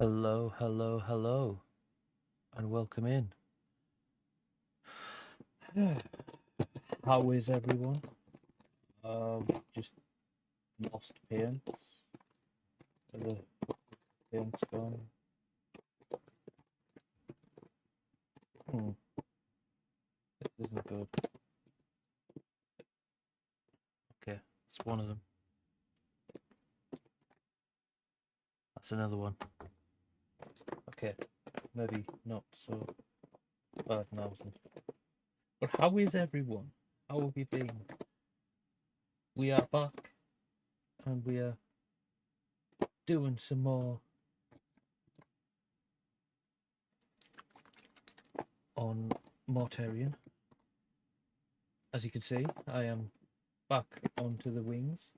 Hello, hello, hello, and welcome in. How is everyone? Just lost paints. Are the paints gone? This isn't good. Okay, it's one of them. That's another one. Okay, maybe not so bad now. But how is everyone? How have you been? We are back, and we are doing some more on Mortarion. As you can see, I am back onto the wings.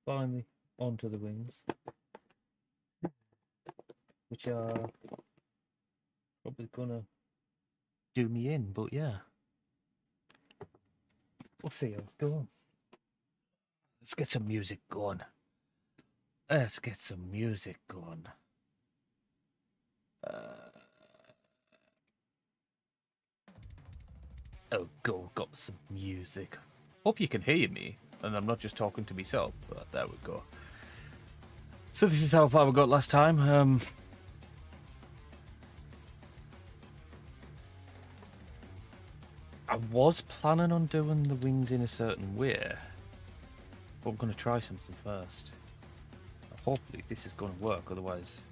Finally onto the wings, which are probably gonna do me in, but yeah. We'll see how it goes. Let's get some music going. Let's get some music going. Oh, got some music. Hope you can hear me, and I'm not just talking to myself. But there we go. So this is how far we got last time. I was planning on doing the wings in a certain way, but I'm going to try something first. Hopefully this is going to work, otherwise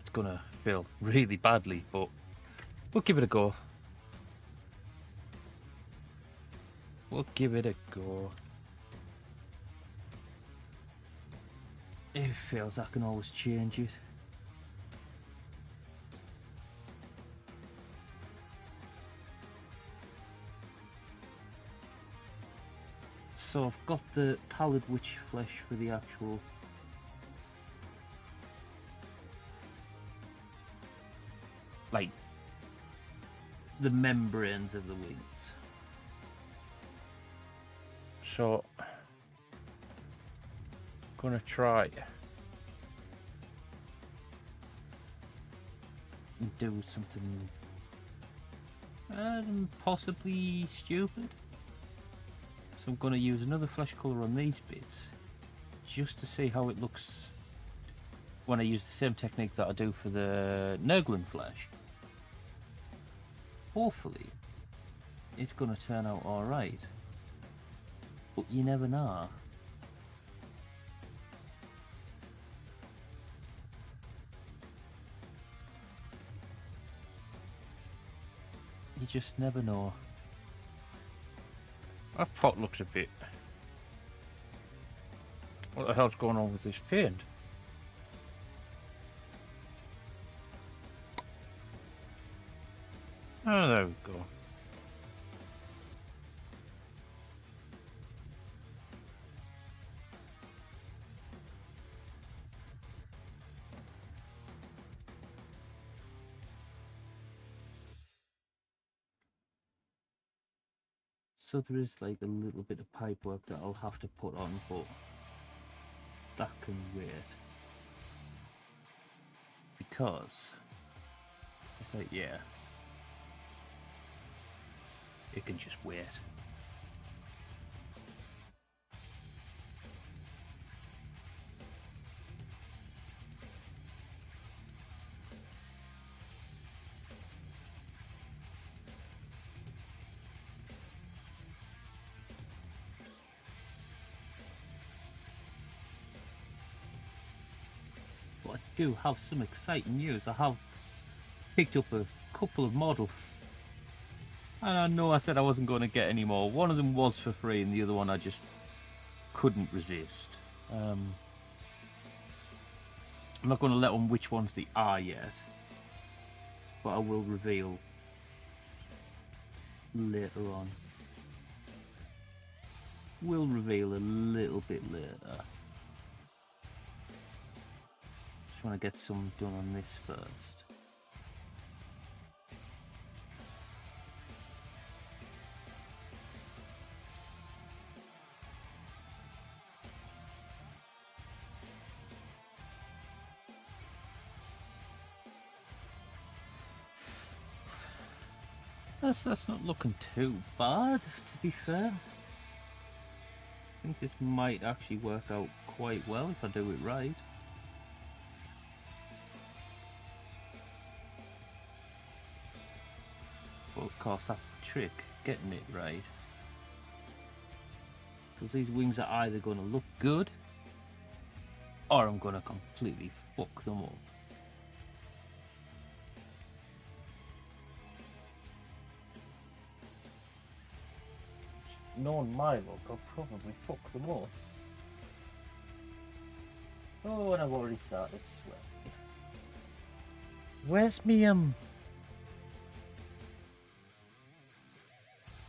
it's going to feel really badly, but we'll give it a go. We'll give it a go. If it fails, I can always change it. So I've got the pallid witch flesh for the actual like the membranes of the wings. So gonna try and do something possibly stupid. So I'm going to use another flesh colour on these bits just to see how it looks when I use the same technique that I do for the Nurglen flesh. Hopefully it's going to turn out alright, but you never know. You just never know. That pot looks a bit... What the hell's going on with this paint? Oh, there we go. So there is like a little bit of pipe work that I'll have to put on, but that can wait. Because it's like, yeah, it can just wait. But I do have some exciting news. I have picked up a couple of models. And I know I said I wasn't going to get any more. One of them was for free and the other one I just couldn't resist. I'm not going to let on which ones they are yet, but I will reveal later on. We'll reveal a little bit later. Just want to get some done on this first. That's not looking too bad, to be fair. I think this might actually work out quite well if I do it right. Well, of course, that's the trick, getting it right. Because these wings are either going to look good, or I'm going to completely fuck them up. Knowing my luck, I'll probably fuck them up. Oh, and I've already started sweating. Where's me,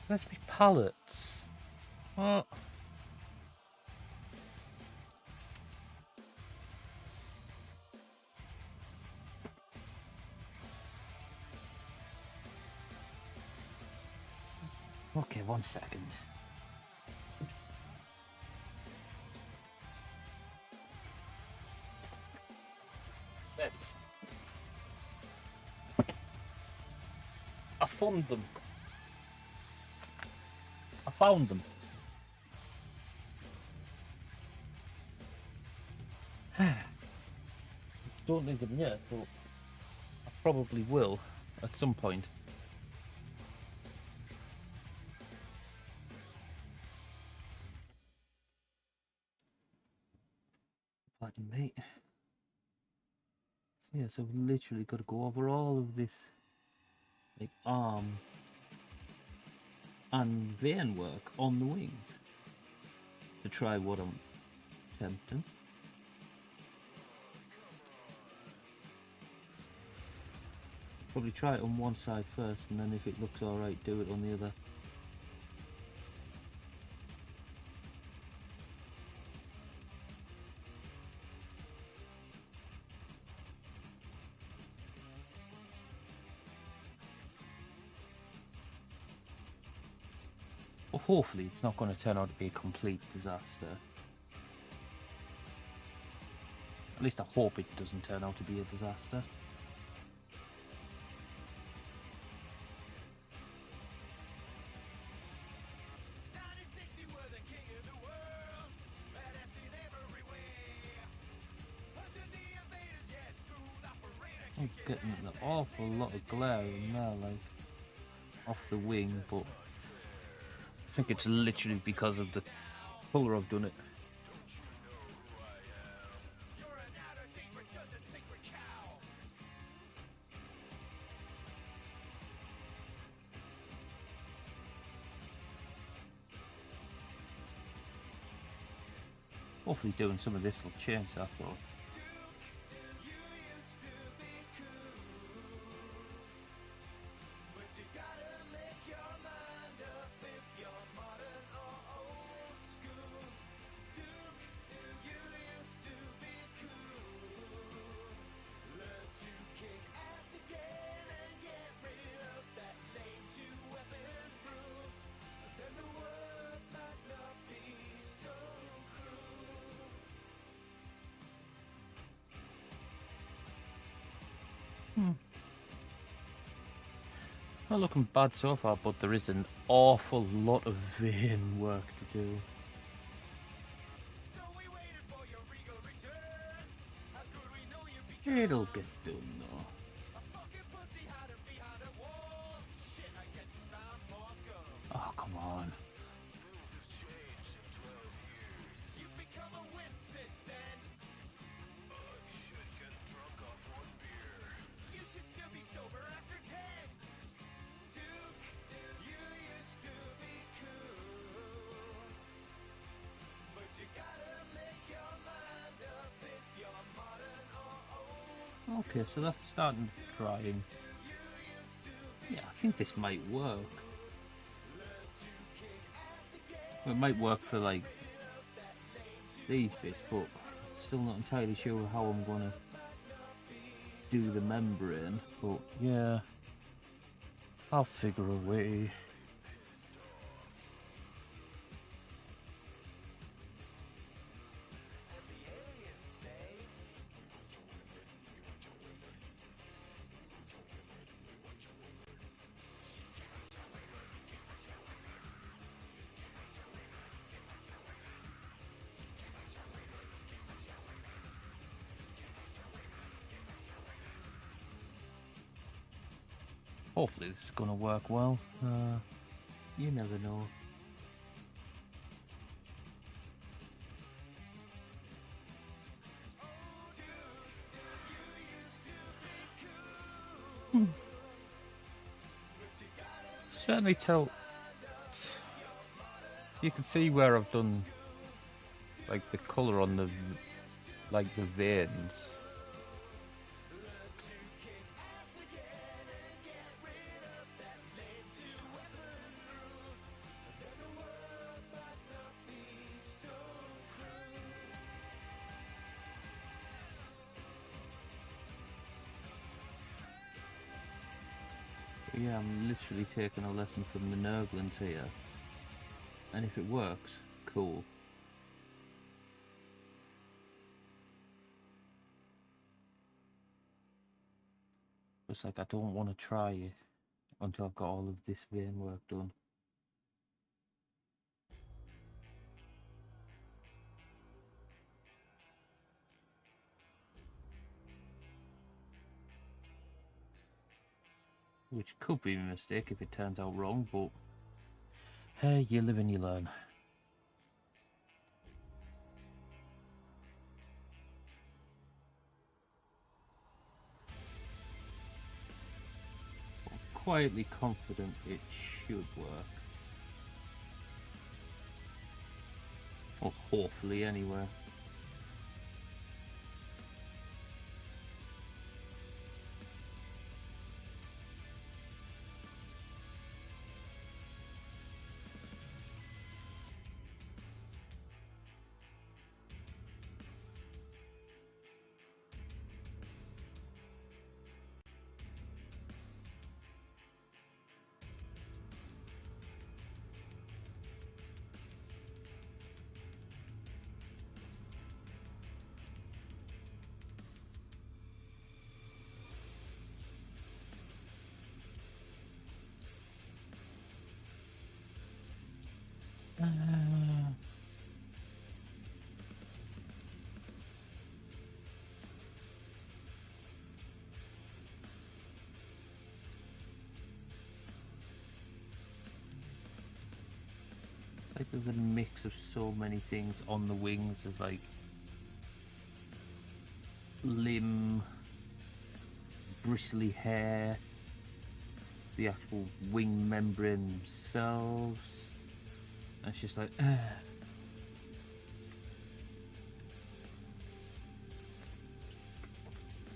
where's me pallets? What? Okay, 1 second. There. I found them. I found them. Don't need them yet, but I probably will at some point. Pardon me. So yeah, so we've literally got to go over all of this, like, arm and vein work on the wings to try what I'm attempting. Probably try it on one side first, and then if it looks alright, do it on the other. Well, hopefully it's not going to turn out to be a complete disaster. At least I hope it doesn't turn out to be a disaster. I'm getting an awful lot of glare in there, like, off the wing, but I think it's literally because of the colour I've done it. Hopefully doing some of this will change that, though. Not looking bad so far, but there is an awful lot of vein work to do. It'll get done though. Oh, come on. Okay, so that's starting drying. Yeah, I think this might work. Well, it might work for like these bits, but still not entirely sure how I'm gonna do the membrane. But yeah, I'll figure a way. Hopefully this is gonna work well. You never know. Certainly tell. So you can see where I've done like the colour on the the veins. Yeah, I'm literally taking a lesson from the Nurglings here. And if it works, cool. It's like I don't want to try it until I've got all of this vein work done. Which could be a mistake if it turns out wrong, but hey, you live and you learn. I'm quietly confident it should work. Or hopefully anyway. Like there's a mix of so many things on the wings. There's like limb, bristly hair, the actual wing membrane themselves. And it's just like,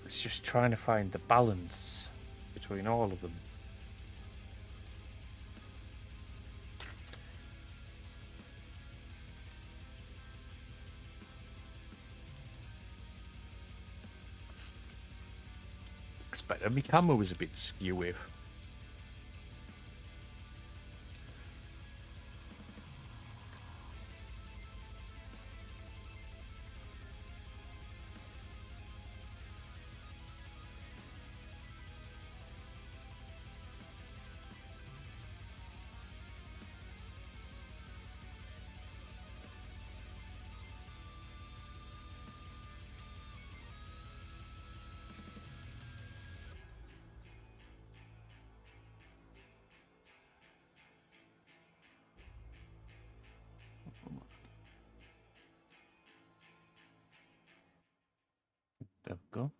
it's just trying to find the balance between all of them. Expect my camera was a bit skewy. There we go.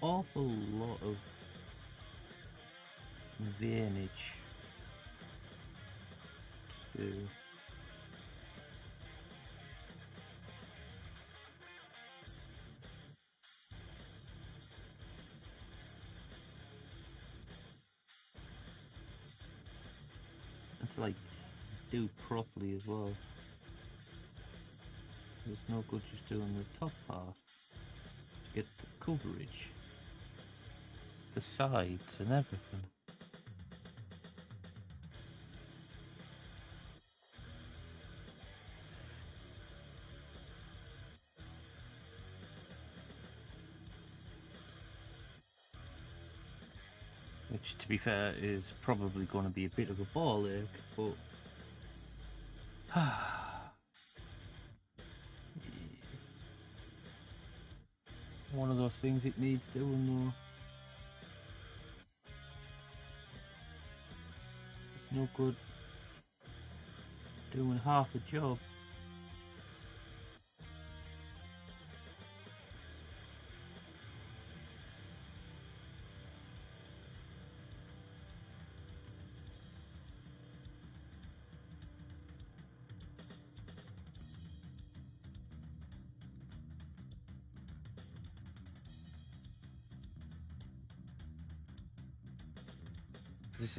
Awful lot of veinage too. It's like do properly as well. There's no good just doing the top part to get the coverage, the sides and everything. Which, to be fair, is probably going to be a bit of a ball ache, but one of those things it needs doing though. It's no good doing half a job.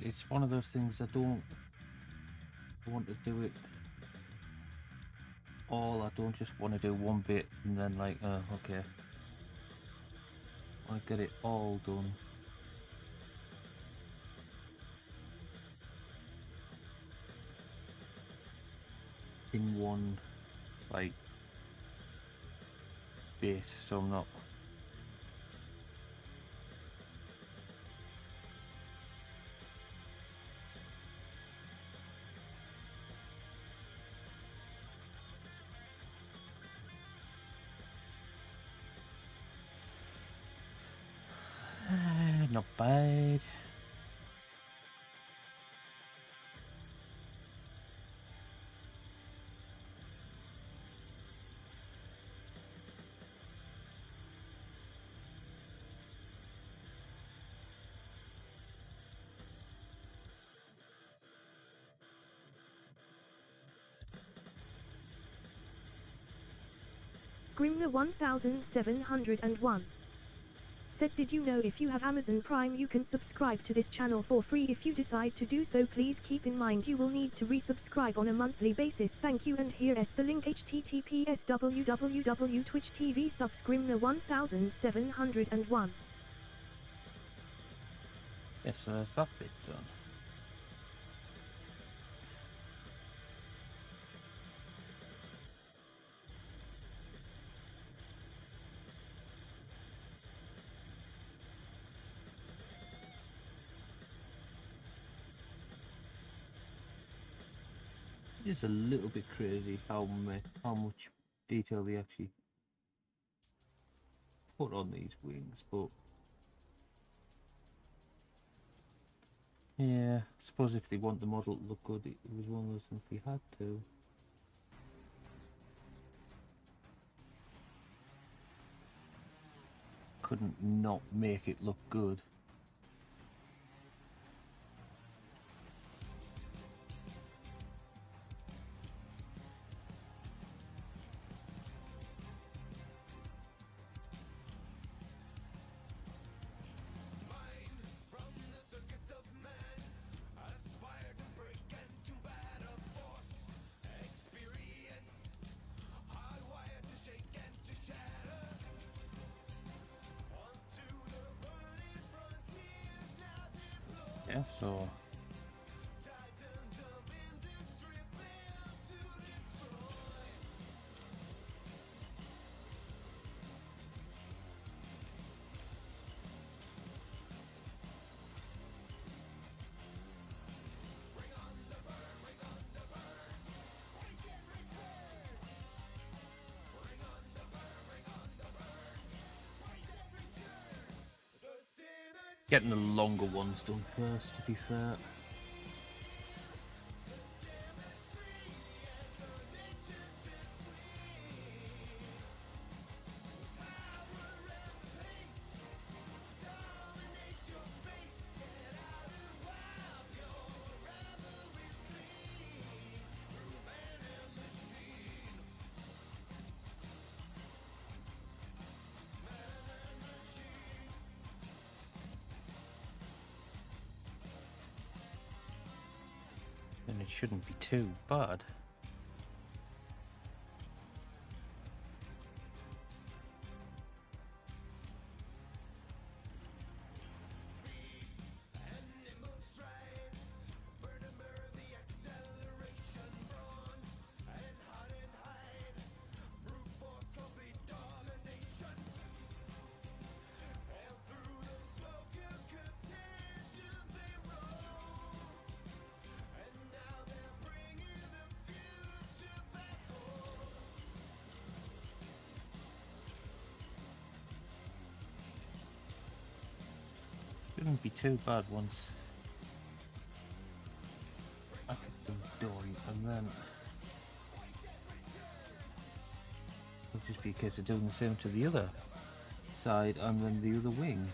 It's one of those things I don't want to do it all. I don't just want to do one bit and then like, okay. I want to get it all done. In one, like, bit, so I'm not not bad. Grimner 1701 said, did you know if you have Amazon Prime you can subscribe to this channel for free? If you decide to do so, please keep in mind you will need to resubscribe on a monthly basis. Thank you, and here is the link: https www.twitch.tv Grimner 1701. Yes, so that's that bit done. It's a little bit crazy how much detail they actually put on these wings, but yeah, I suppose if they want the model to look good, it was one of those things they had to. Couldn't not make it look good. Yeah, so getting the longer ones done first, to be fair. it shouldn't be too bad. Shouldn't be too bad once I get them done, and then it'll just be a case of doing the same to the other side and then the other wing.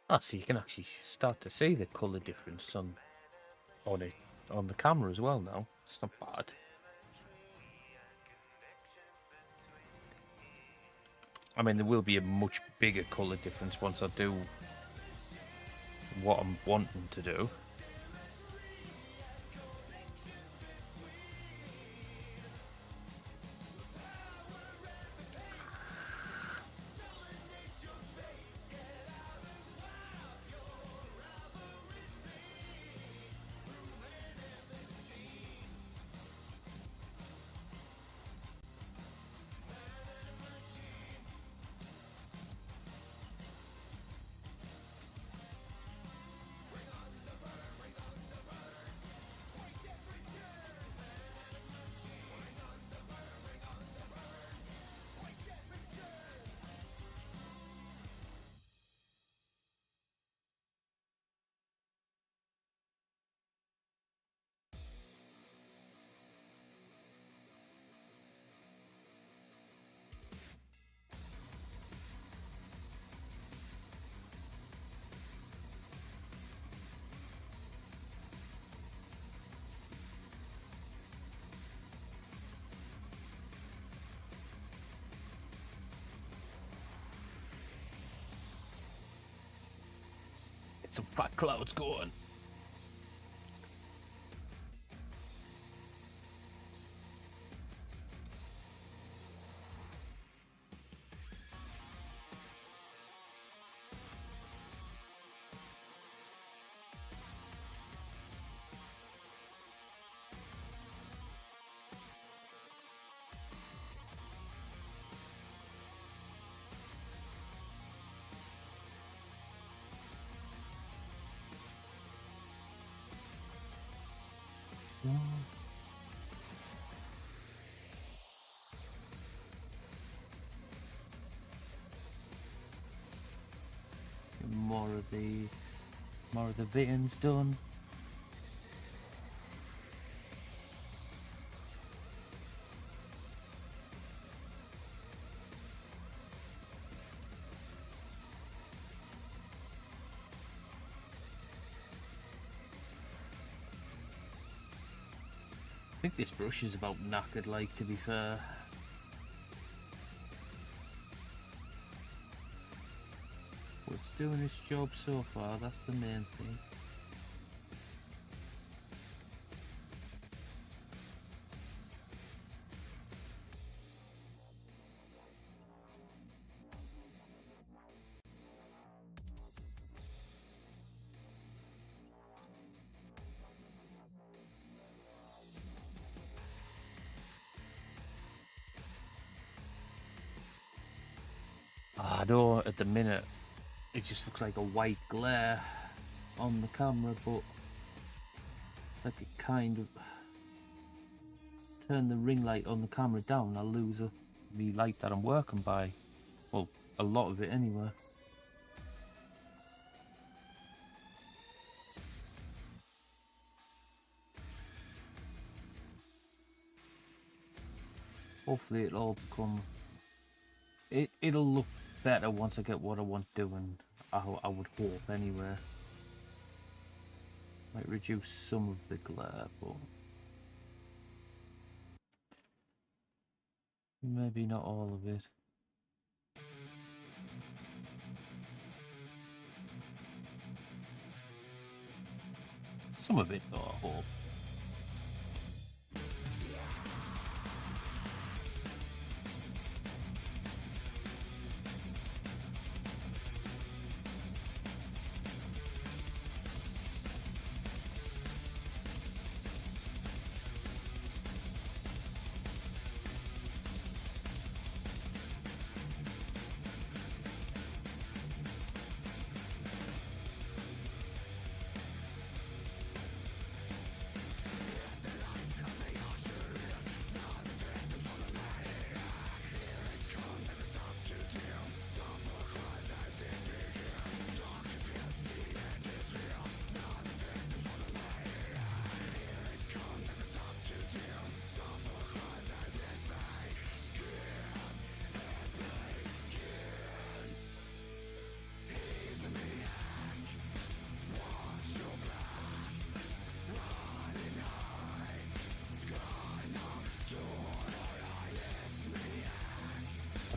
Ah, so you can actually start to see the colour difference on it on the camera as well now. It's not bad. I mean, there will be a much bigger colour difference once I do what I'm wanting to do. Get some fat clouds going. More of the veins done. I think this brush is about knackered, like, to be fair. But it's doing its job so far, that's the main thing. I know at the minute it just looks like a white glare on the camera, but it's like it kind of turn the ring light on the camera down, I'll lose the light that I'm working by. Well, a lot of it anyway. Hopefully it'll all become... It'll look better once I get what I want doing. I would hope anyway. Might reduce some of the glare, but Maybe not all of it. Some of it, though, I hope.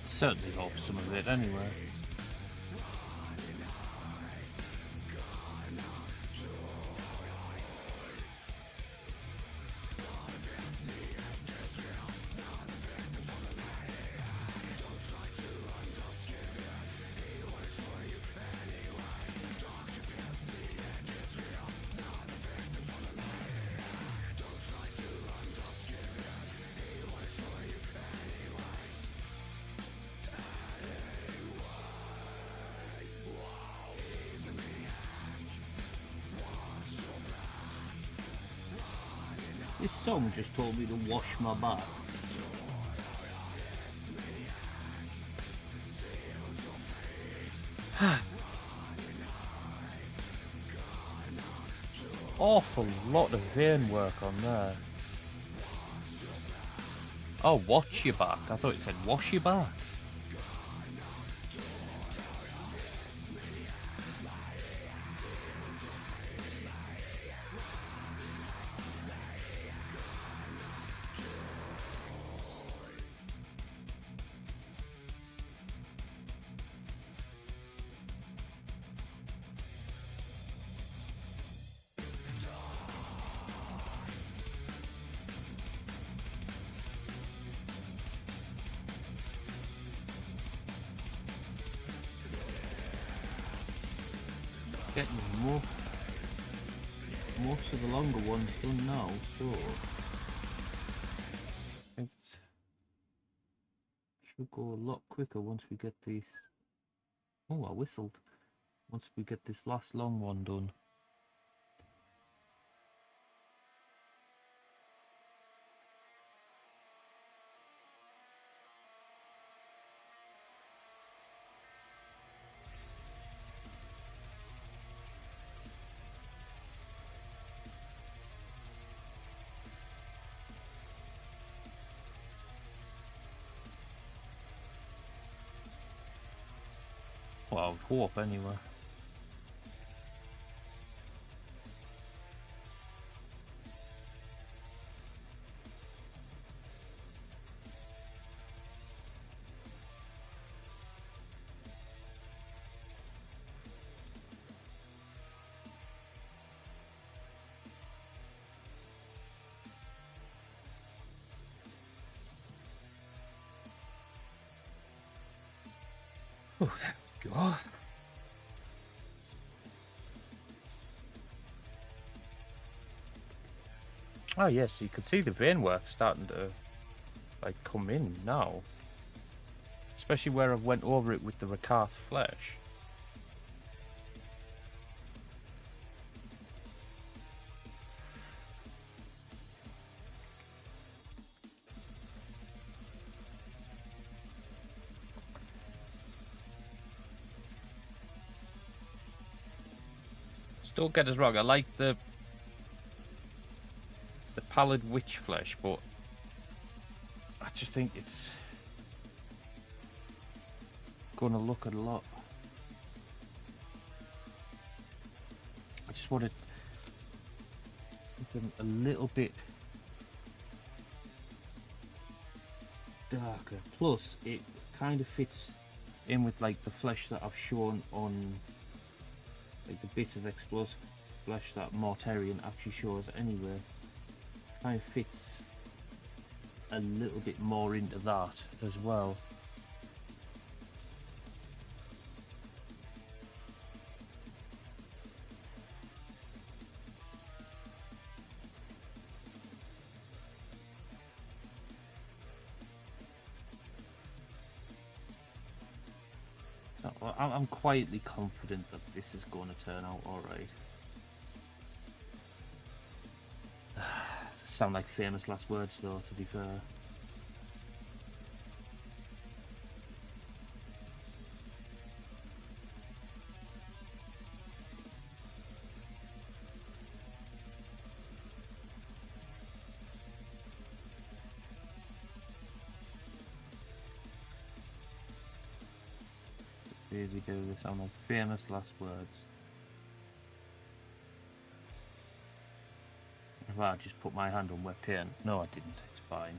Certainly hope some of it anyway. This song just told me to wash my back. Awful lot of vein work on there. Oh, watch your back. I thought it said wash your back. Getting most of the longer ones done now, so it should go a lot quicker once we get these. Oh, I whistled. Once we get this last long one done. Well, I would hope anyway. Oh, there we go. Oh yes, you can see the vein work starting to like come in now. Especially where I went over it with the Rakarth flesh. Don't get us wrong, I like the pallid witch flesh, but I just think it's gonna look a lot. I just want it a little bit darker. Plus, it kind of fits in with like the flesh that I've shown on, like the bits of explosive flesh that Mortarion actually shows anyway. Kind of fits a little bit more into that as well. So I'm quietly confident that this is going to turn out alright. Sound like famous last words though, to be fair. Here we do this sound like famous last words. If I just put my hand on wet paint. No, I didn't. It's fine.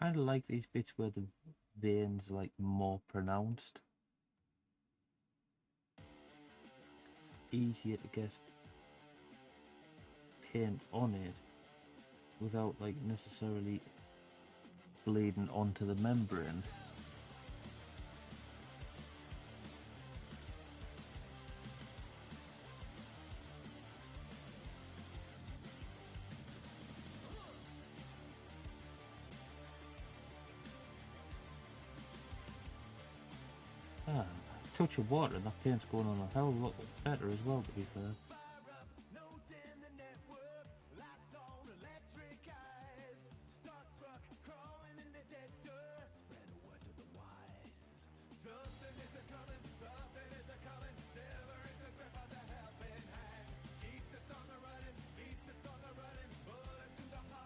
Kind of like these bits where the veins are like more pronounced. It's easier to get paint on it without like necessarily bleeding onto the membrane. Touch of water and that paint's going on a hell of a lot better as well, to be fair.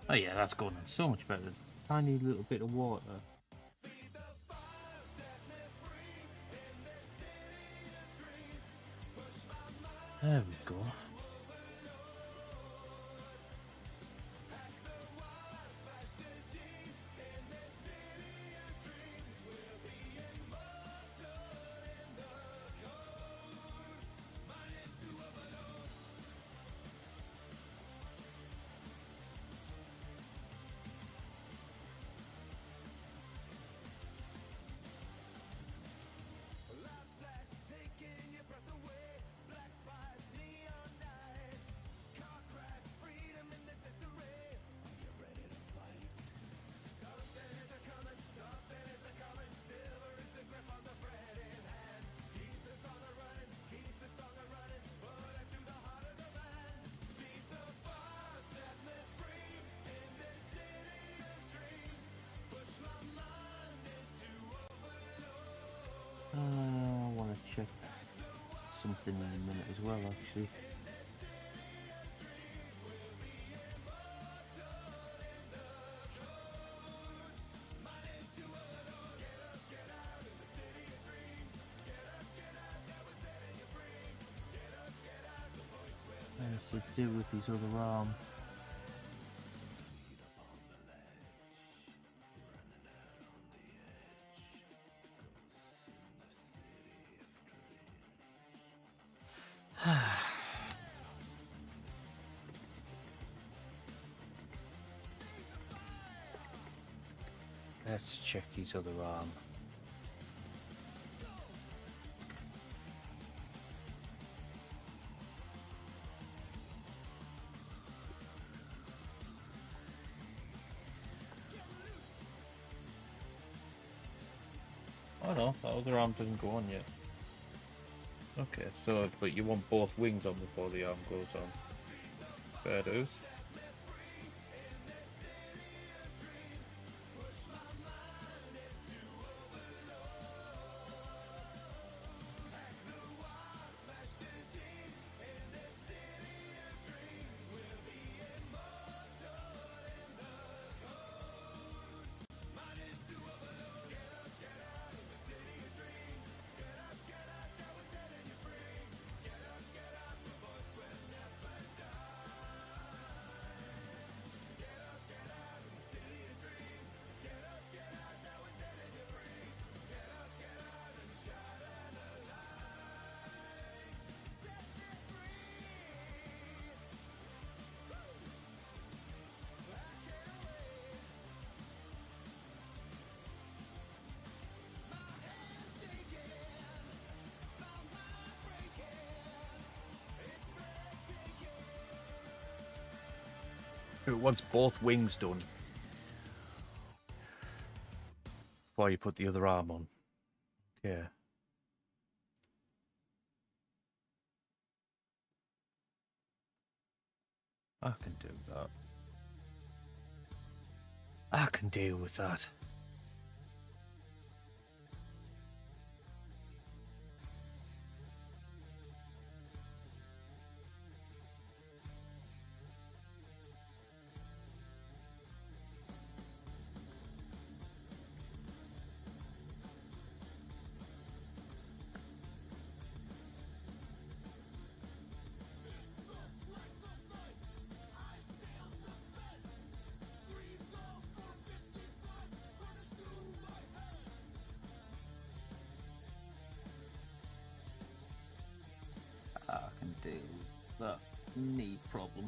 Oh yeah, that's going on so much better. Tiny little bit of water. There we go. I want to check something in a minute as well, actually. What's to do with his other arm? Let's check his other arm. Oh no, that other arm doesn't go on yet. Okay, so, but you want both wings on before the arm goes on. Fair dues. Who wants both wings done before you put the other arm on? Okay. I can do that. I can deal with that. I can deal with that knee problem.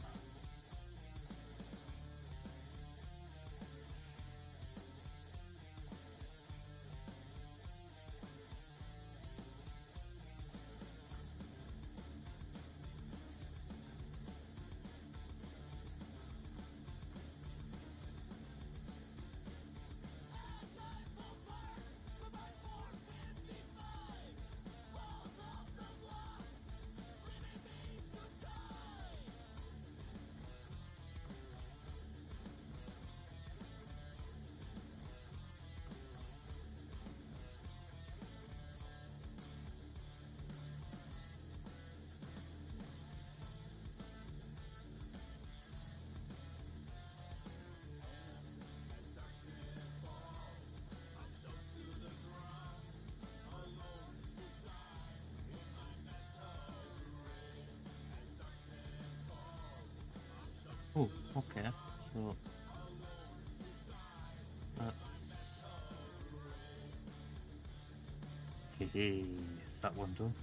Oh, okay. So hey, is that one done?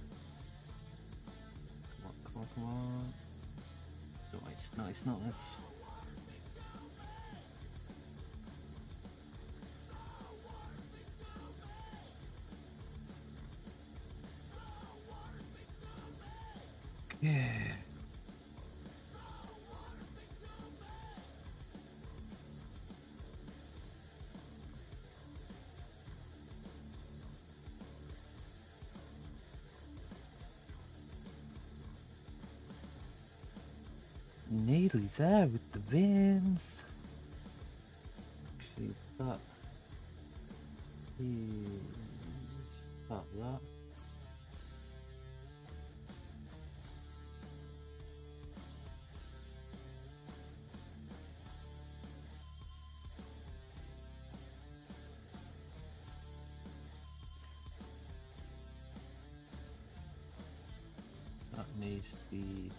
Come on, come on, come on. Nice, nice, nice. Yeah. Nearly there with the veins. Actually, that is that. That needs to be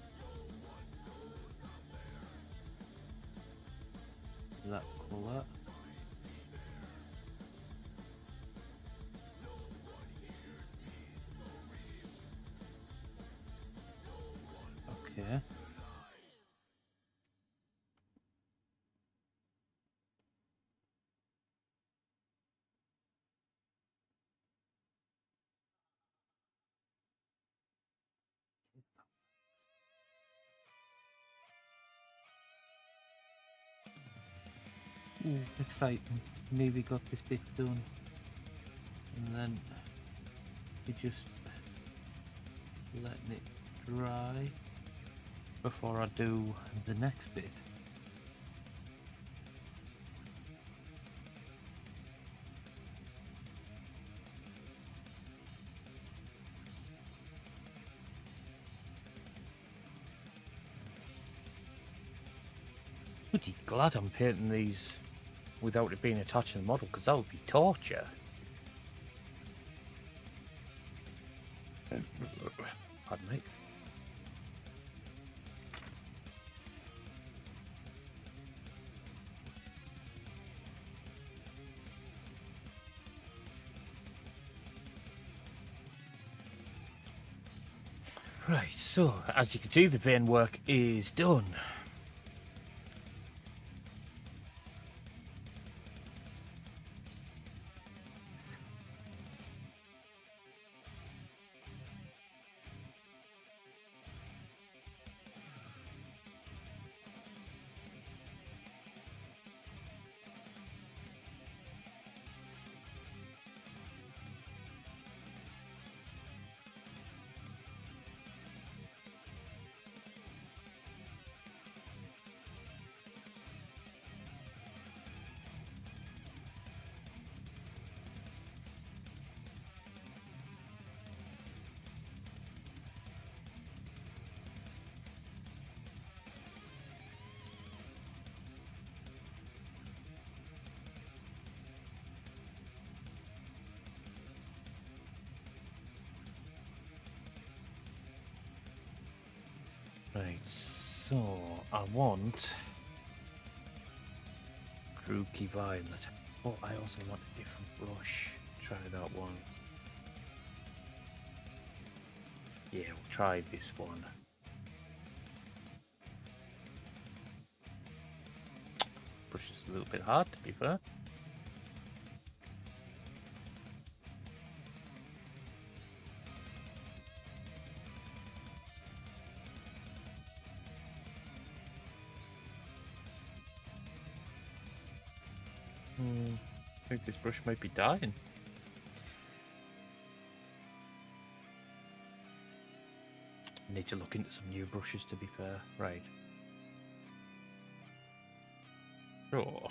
that colour. Okay. Ooh, exciting. Maybe got this bit done. And then we just letting it dry. before I do the next bit. Bloody glad I'm painting these without it being attached to the model, because that would be torture. Pardon me. Right, so as you can see, the paint work is done. Right, so I want Druki Violet. Oh, I also want a different brush. Try that one. Yeah, we'll try this one. Brush is a little bit hard, to be fair. I think this brush might be dying. I need to look into some new brushes, to be fair. Right. Sure.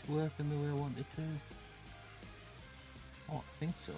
It's working the way I want it to. Oh, I think so.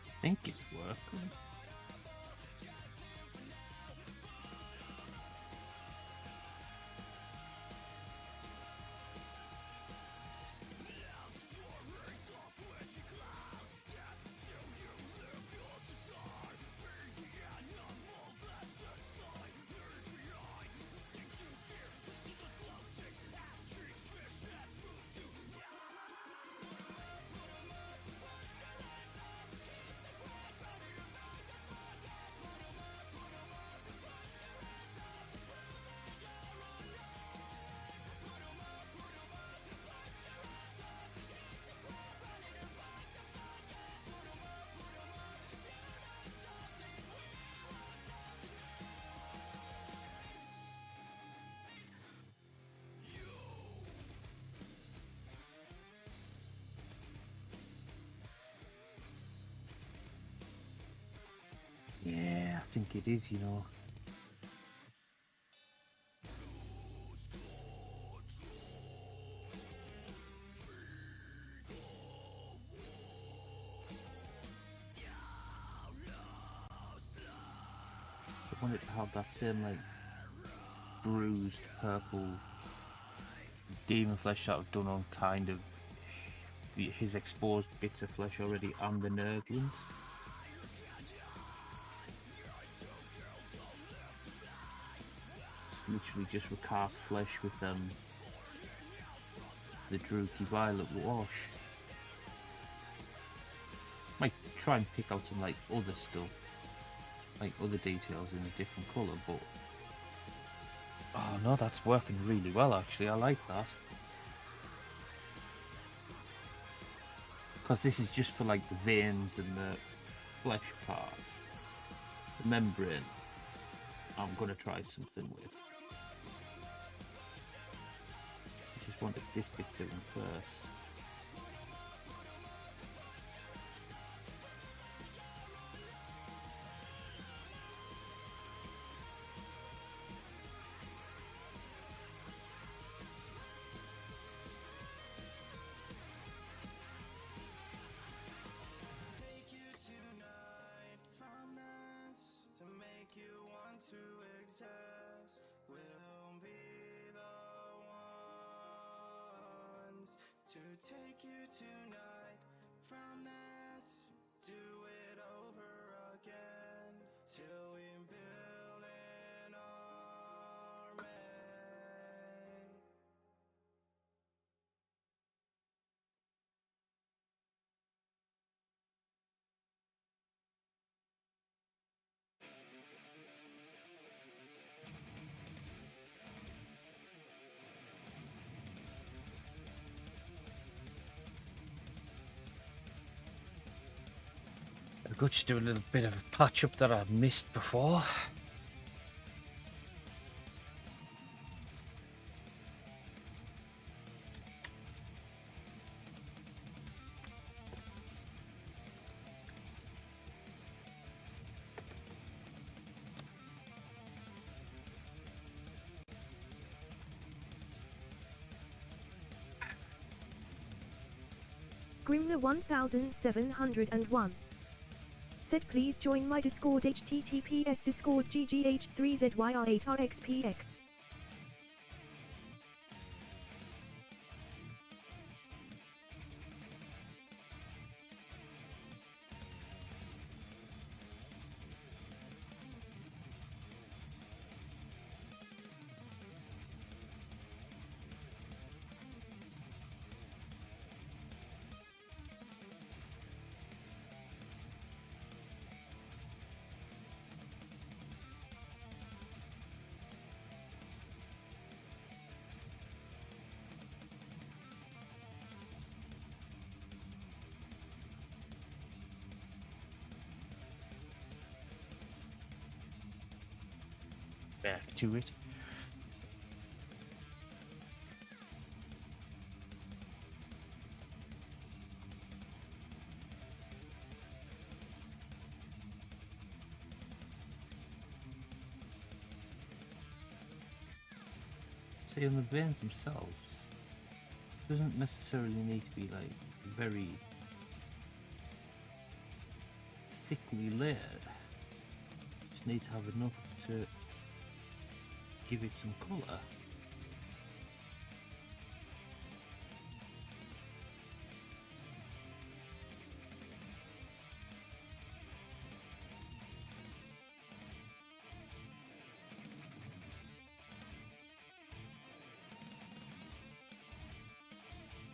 I think it's working. Yeah, I think it is, you know. want it to have that same like bruised purple demon flesh that I've done on kind of his exposed bits of flesh already and the Nurglings. It's literally just recast flesh with the Druchii Violet wash. Might try and pick out some like other stuff, like other details in a different colour, but oh no, that's working really well actually. I like that. Because this is just for like the veins and the flesh part. The membrane, I'm going to try something with. I just wanted this bit doing first. Take you tonight from this, do it over again, till we build an army. I've got to do a little bit of a patch up that I've missed before. Grimner 1701 said please join my Discord https discord ggh3zyr8rxpx. Back to it. See, on the veins themselves, doesn't necessarily need to be like very thickly layered. Just need to have enough to give it some colour.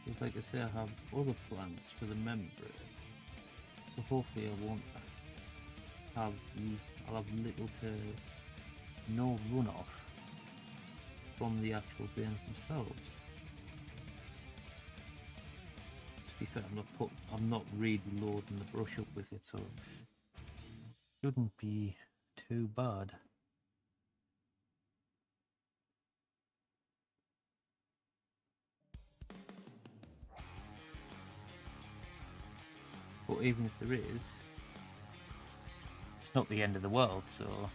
Because like I say, I have other plans for the membrane, so hopefully I won't have, I'll have little to no runoff from the actual veins themselves. To be fair, I'm not really loading the brush up with it, so it shouldn't be too bad. But even if there is, it's not the end of the world, so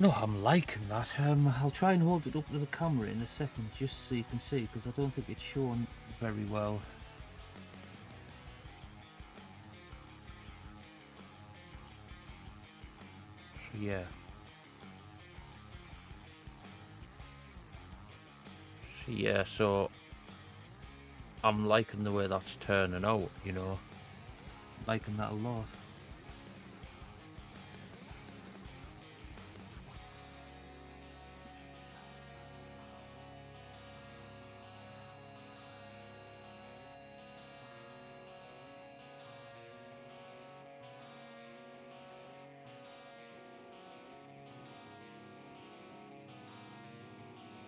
No, I'm liking that. I'll try and hold it up to the camera in a second, just so you can see, because I don't think it's shown very well. Yeah. Yeah, so I'm liking the way that's turning out, you know. Liking that a lot.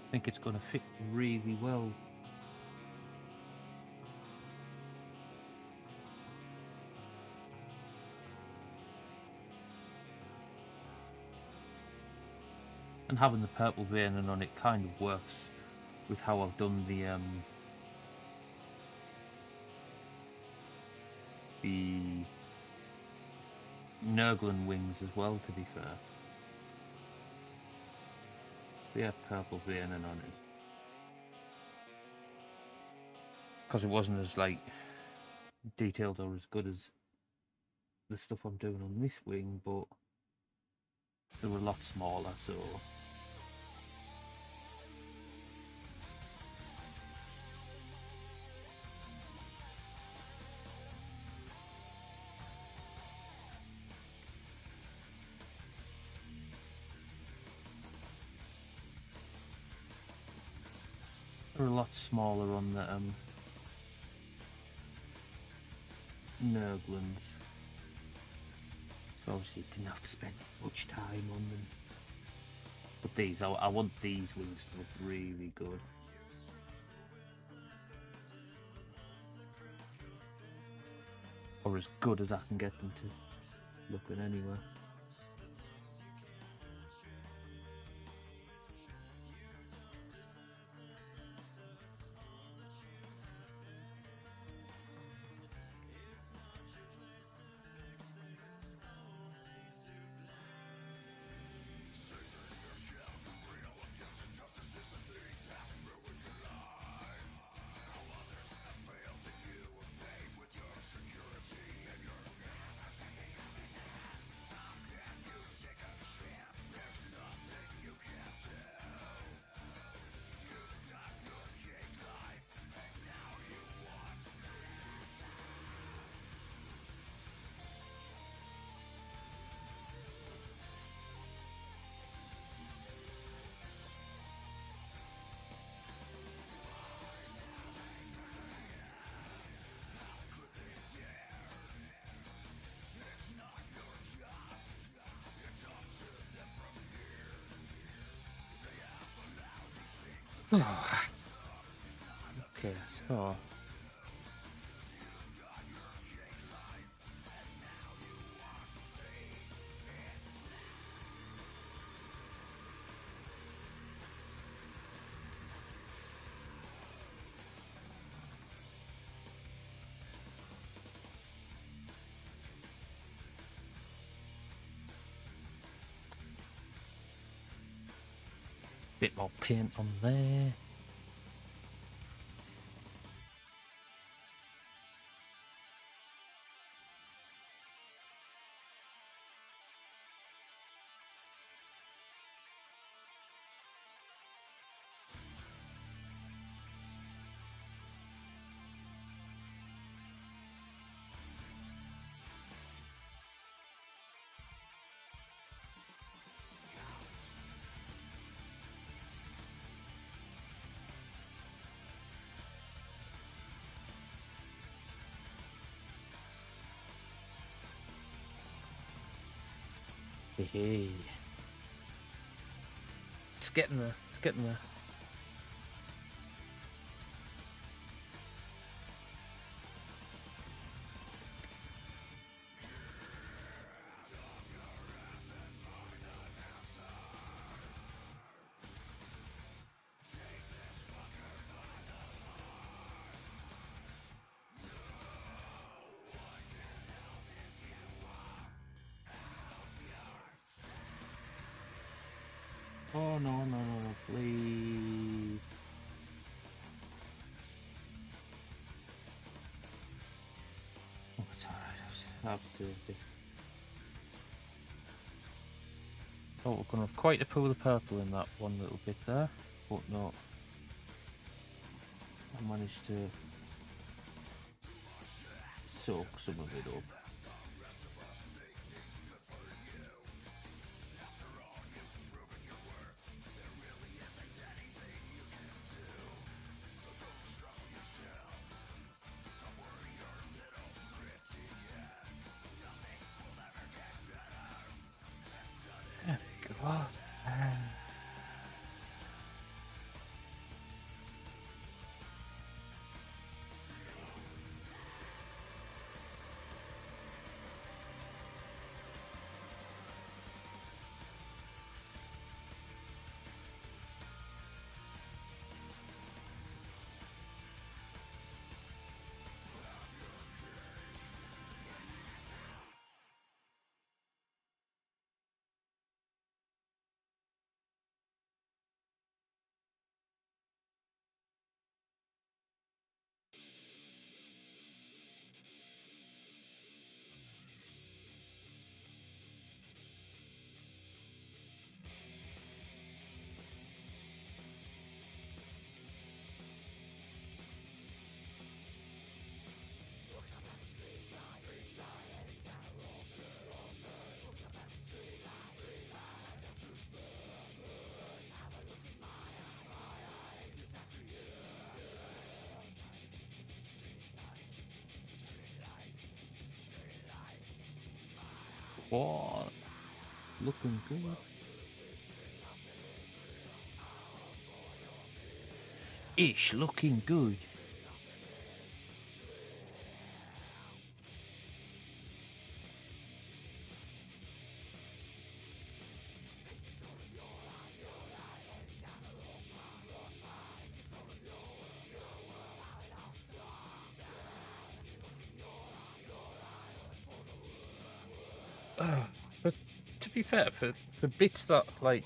I think it's going to fit really well. And having the purple veining on it kind of works with how I've done the Nurglen wings as well, to be fair. So yeah, purple veining on it. Because it wasn't as like detailed or as good as the stuff I'm doing on this wing, but they were a lot smaller, so they're a lot smaller on the Nurglens. So obviously didn't have to spend much time on them. But these, I want these wings to look really good. Or as good as I can get them to looking anyway. Okay, so bit more paint on there. Hey, it's getting there. It's getting there. Oh no, no, no, no, please. Oh, it's alright, I've saved it. Oh, we're going to have quite a pool of purple in that one little bit there, but no. I managed to soak some of it up. There we go. What? Looking good. Ish, looking good. But to be fair, for bits that like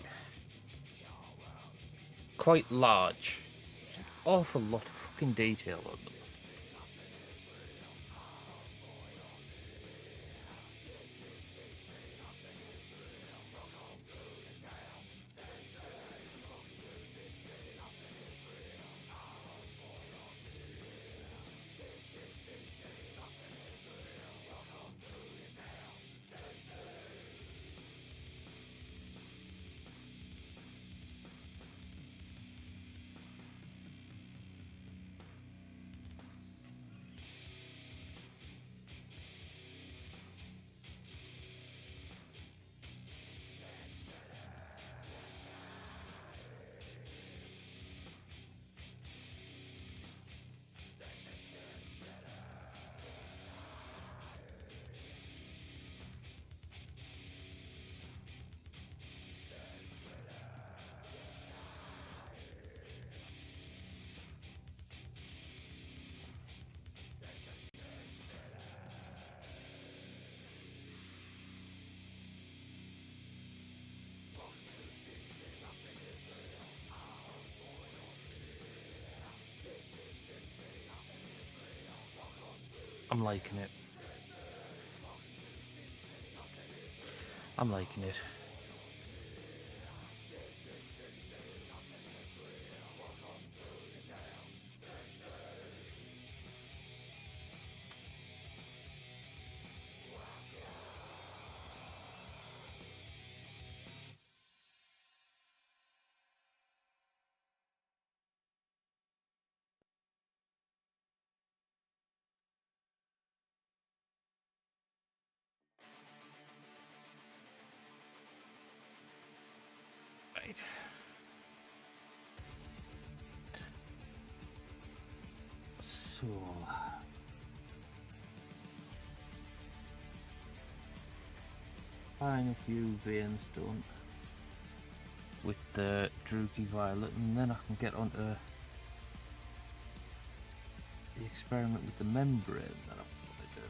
quite large, it's an awful lot of fucking detail on them. I'm liking it. I'm liking it. Right. So buying a few veins done with the Drugi Violet, and then I can get onto the experiment with the membrane that I'm going to do.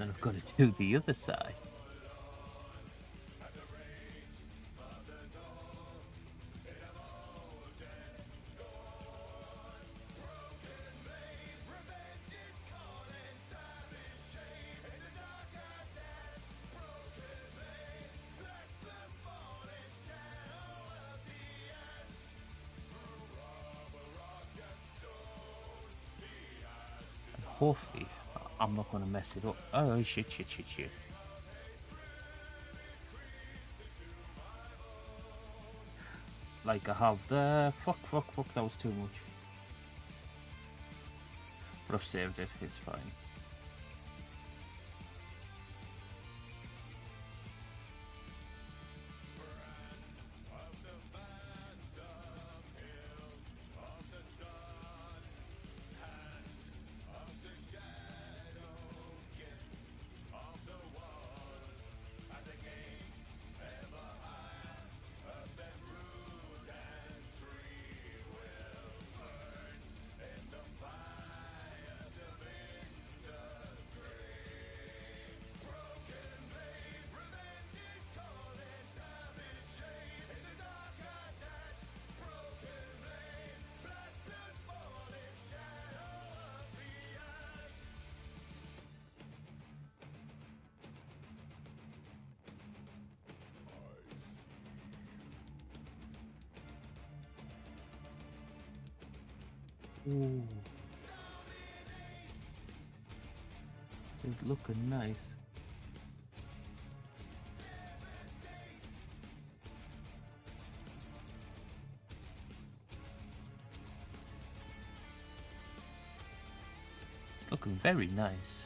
then I've got to do the other side. Hopefully, I'm not going to mess it up. Oh, shit. Like I have there. Fuck, that was too much. But I've saved it, it's fine. Ooh. It's looking nice. It's looking very nice.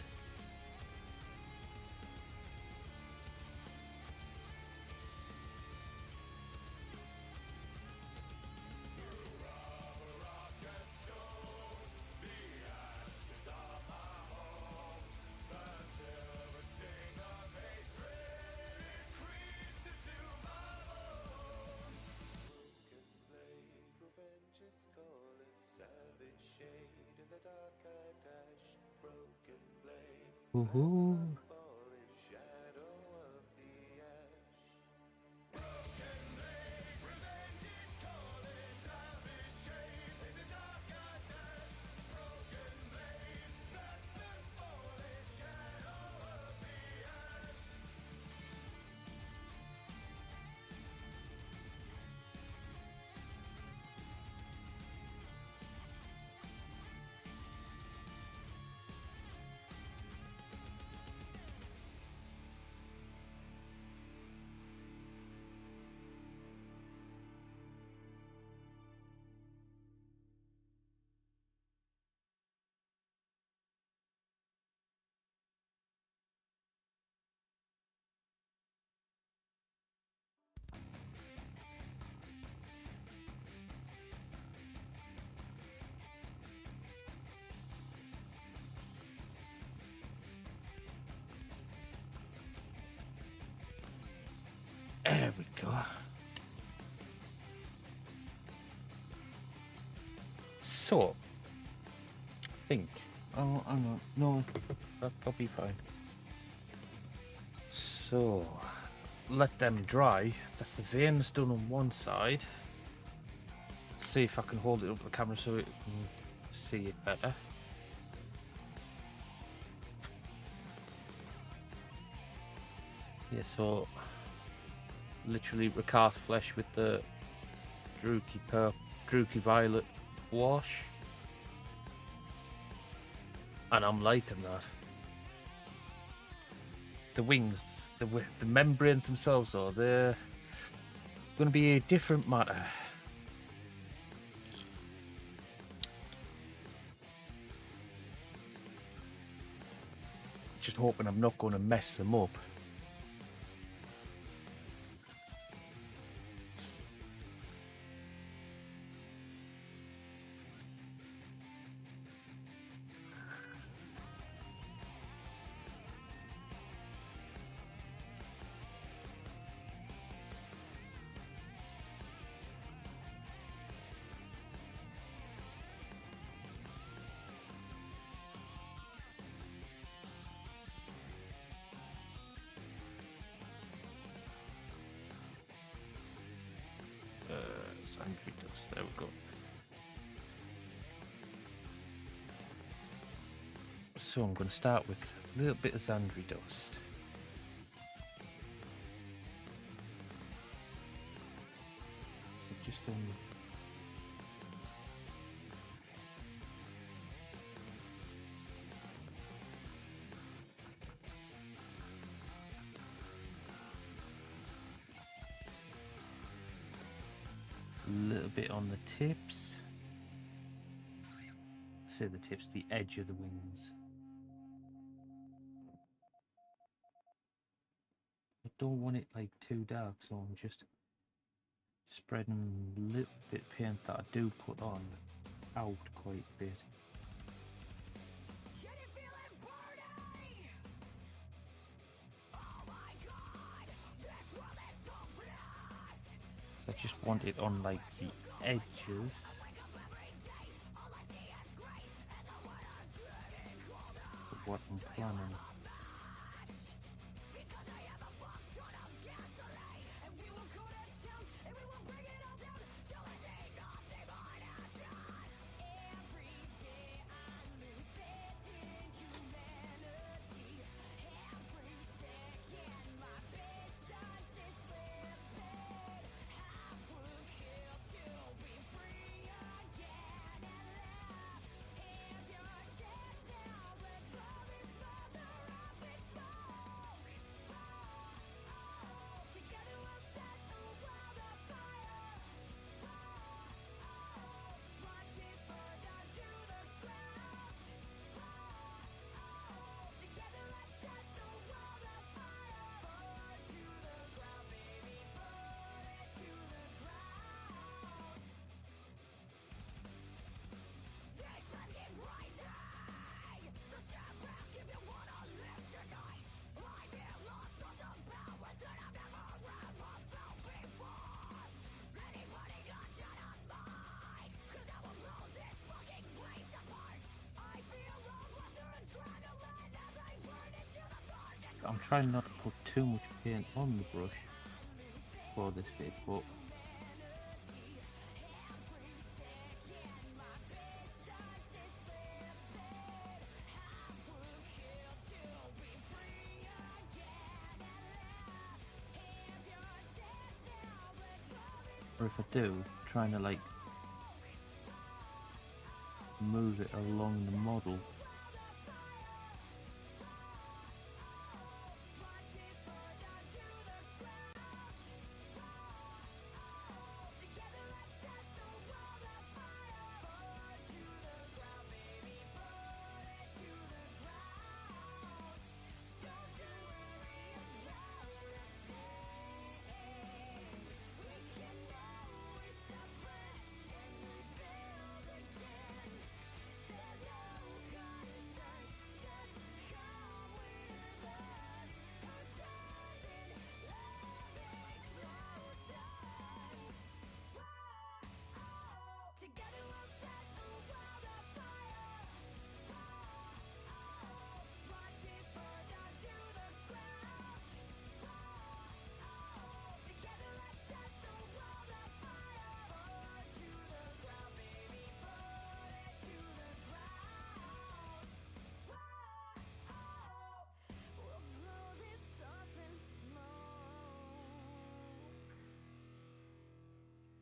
Woohoo! There we go. So, I think. Oh, I know. No, that'll be fine. So, let them dry. That's the veins done on one side. Let's see if I can hold it up to the camera so it can see it better. Yeah, so literally Ricard flesh with the Druchii Violet wash, and I'm liking that. The wings, the membranes themselves, though, they're going to be a different matter. Just hoping I'm not going to mess them up. Sandry dust, there we go. So I'm going to start with a little bit of Sandry dust. So just on a little bit on the tips. Say the tips, the edge of the wings. I don't want it like too dark, so I'm just spreading a little bit of paint that I do put on out quite a bit. So I just want it on like the edges. Of what I'm planning. I'm trying not to put too much paint on the brush for this bit, but or if I do, trying to like move it along the model.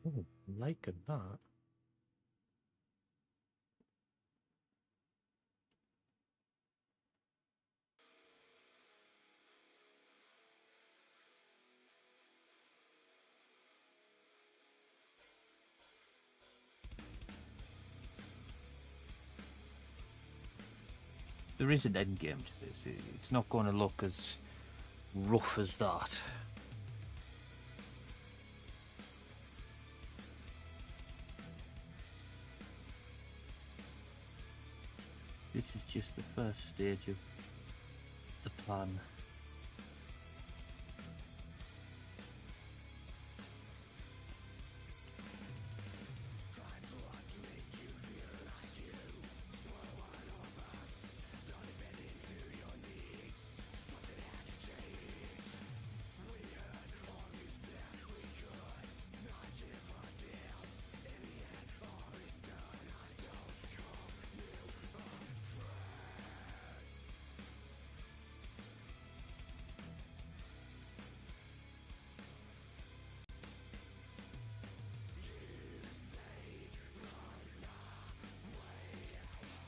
Oh, I'm liking that. There is an end game to this. It's not going to look as rough as that. This is just the first stage of the plan.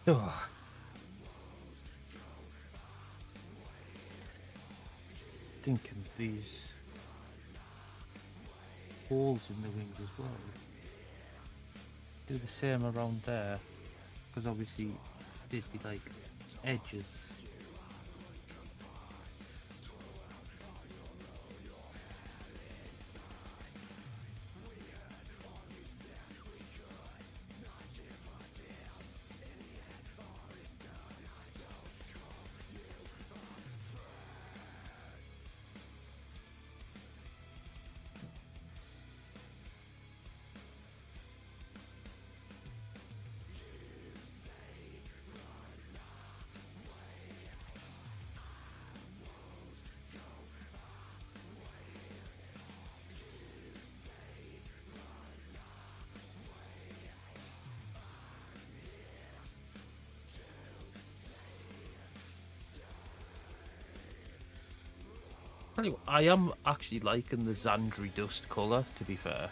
Oh. Thinking these holes in the wings as well. Do the same around there, because obviously they'd be like edges. Tell you what, I am actually liking the Xandri dust colour, to be fair.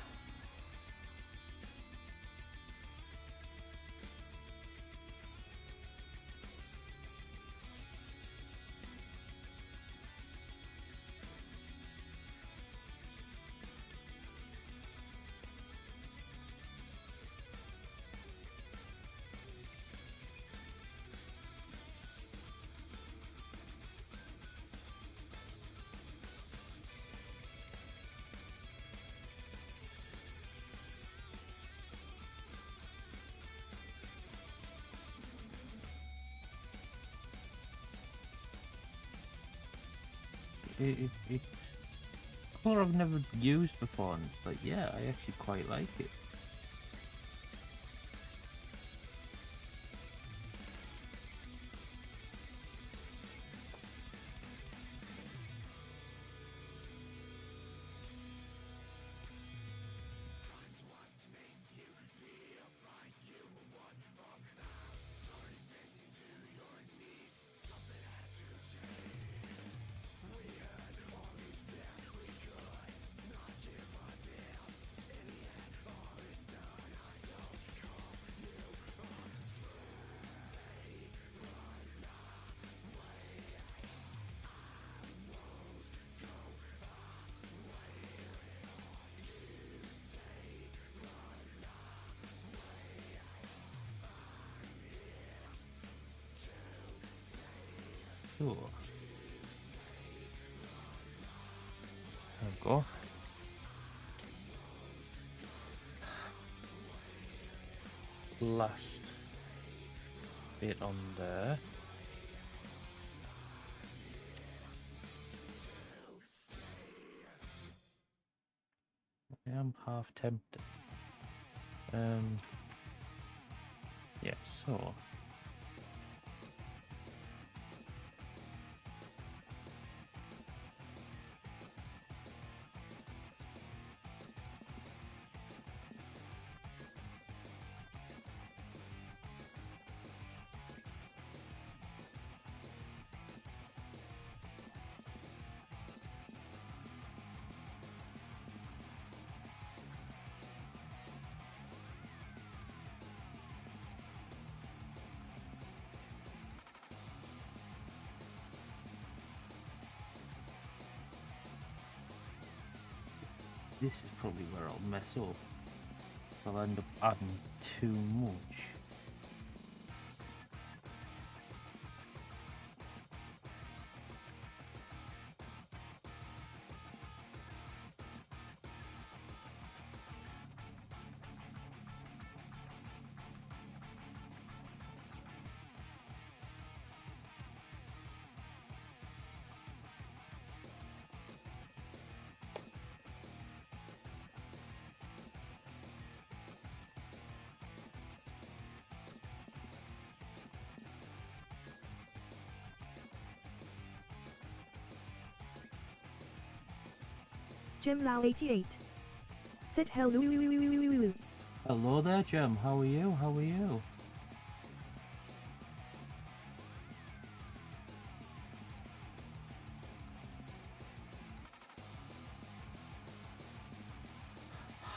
It's a colour I've never used before, and it's like, yeah, I actually quite like it. Sure. There we go. Last bit on there. I am half tempted. Yeah, so this is probably where I'll mess up. So I'll end up adding too much. Gemlau88 said hello. Hello there, Gem. How are you? How are you?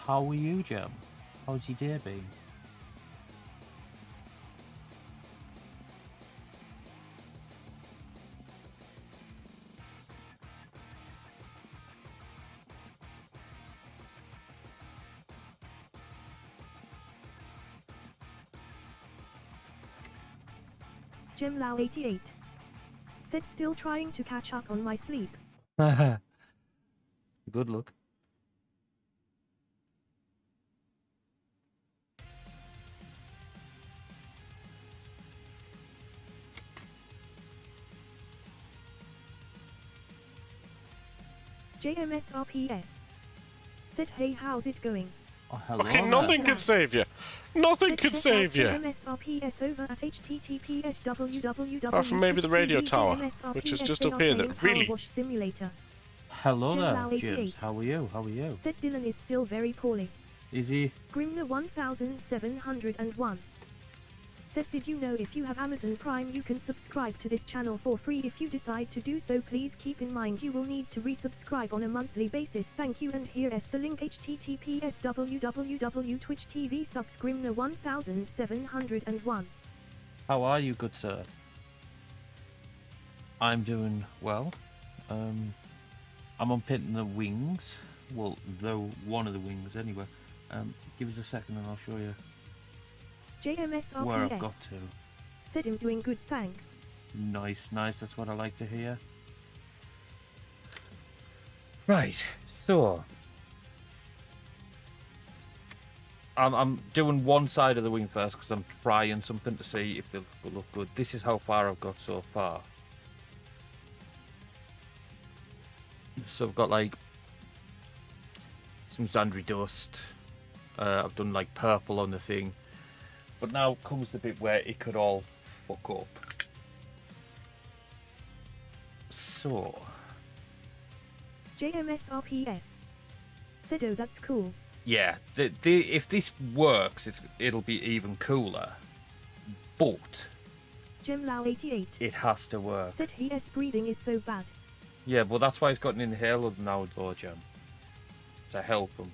How are you, Gem? How's your day been? Gemlau88 said still trying to catch up on my sleep. Good luck. JMSRPS said hey, how's it going? Oh, hello. Okay, there. nothing can save you. Nothing Said can check save out you. JMSRPS over at https www. Apart from maybe the radio tower, which is just up here that really- Wash Simulator. Hello there, Gemlau88 James. How are you? How are you? Said Dylan is still very poorly. Is he? Grimner 1701 said did you know if you have Amazon Prime you can subscribe to this channel for free. If you decide to do so, please keep in mind you will need to resubscribe on a monthly basis. Thank you, and here's the link https www.twitch.tv sucks Grimner 1701. How are you, good sir? I'm doing well. I'm unpinning the wings. Well, though one of the wings anyway. Give us a second and I'll show you where I've got JMSRPS to. said I'm doing good, thanks. Nice, nice. That's what I like to hear. Right, so I'm doing one side of the wing first because I'm trying something to see if they'll look good. This is how far I've got so far. So I've got like some Zandri dust. I've done like purple on the thing. But now comes the bit where it could all fuck up. So JMSRPS said oh that's cool. yeah, if this works, it'll be even cooler. But Gemlau88 it has to work. said his breathing is so bad. Yeah, well that's why he's got an inhaler now, though, Jim. To help him.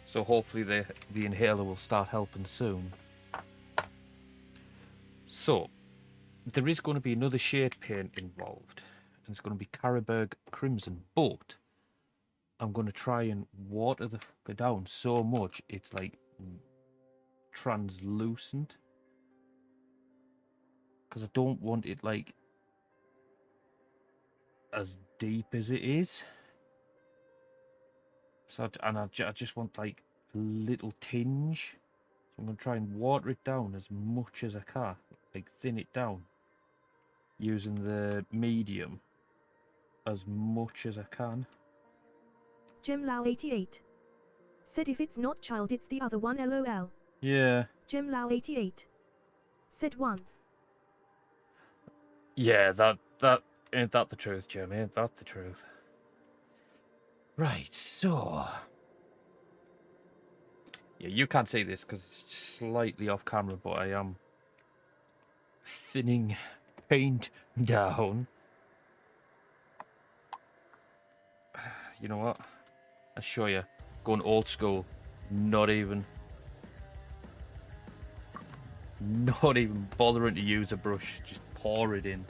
So hopefully the inhaler will start helping soon. So, there is going to be another shade paint involved. And it's going to be Carroburg Crimson. But, I'm going to try and water the fucker down so much it's like translucent. Because I don't want it like as deep as it is. So, I just want like a little tinge. So I'm going to try and water it down as much as I can. Like thin it down. Using the medium as much as I can. Gemlau88 said if it's not child it's the other one, lol. Yeah. Gemlau88 said one. Yeah, that ain't that the truth, Jim? Ain't that the truth? Right, so yeah, you can't see this because it's slightly off camera, but I am thinning paint down. You know what? I'll show you. Going old school. Not even bothering to use a brush. Just pour it in.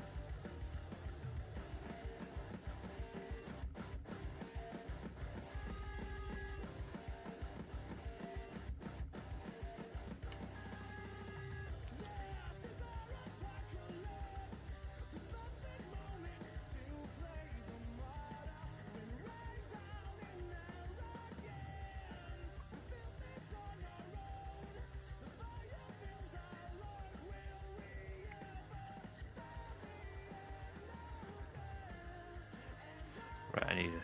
Right, I need it.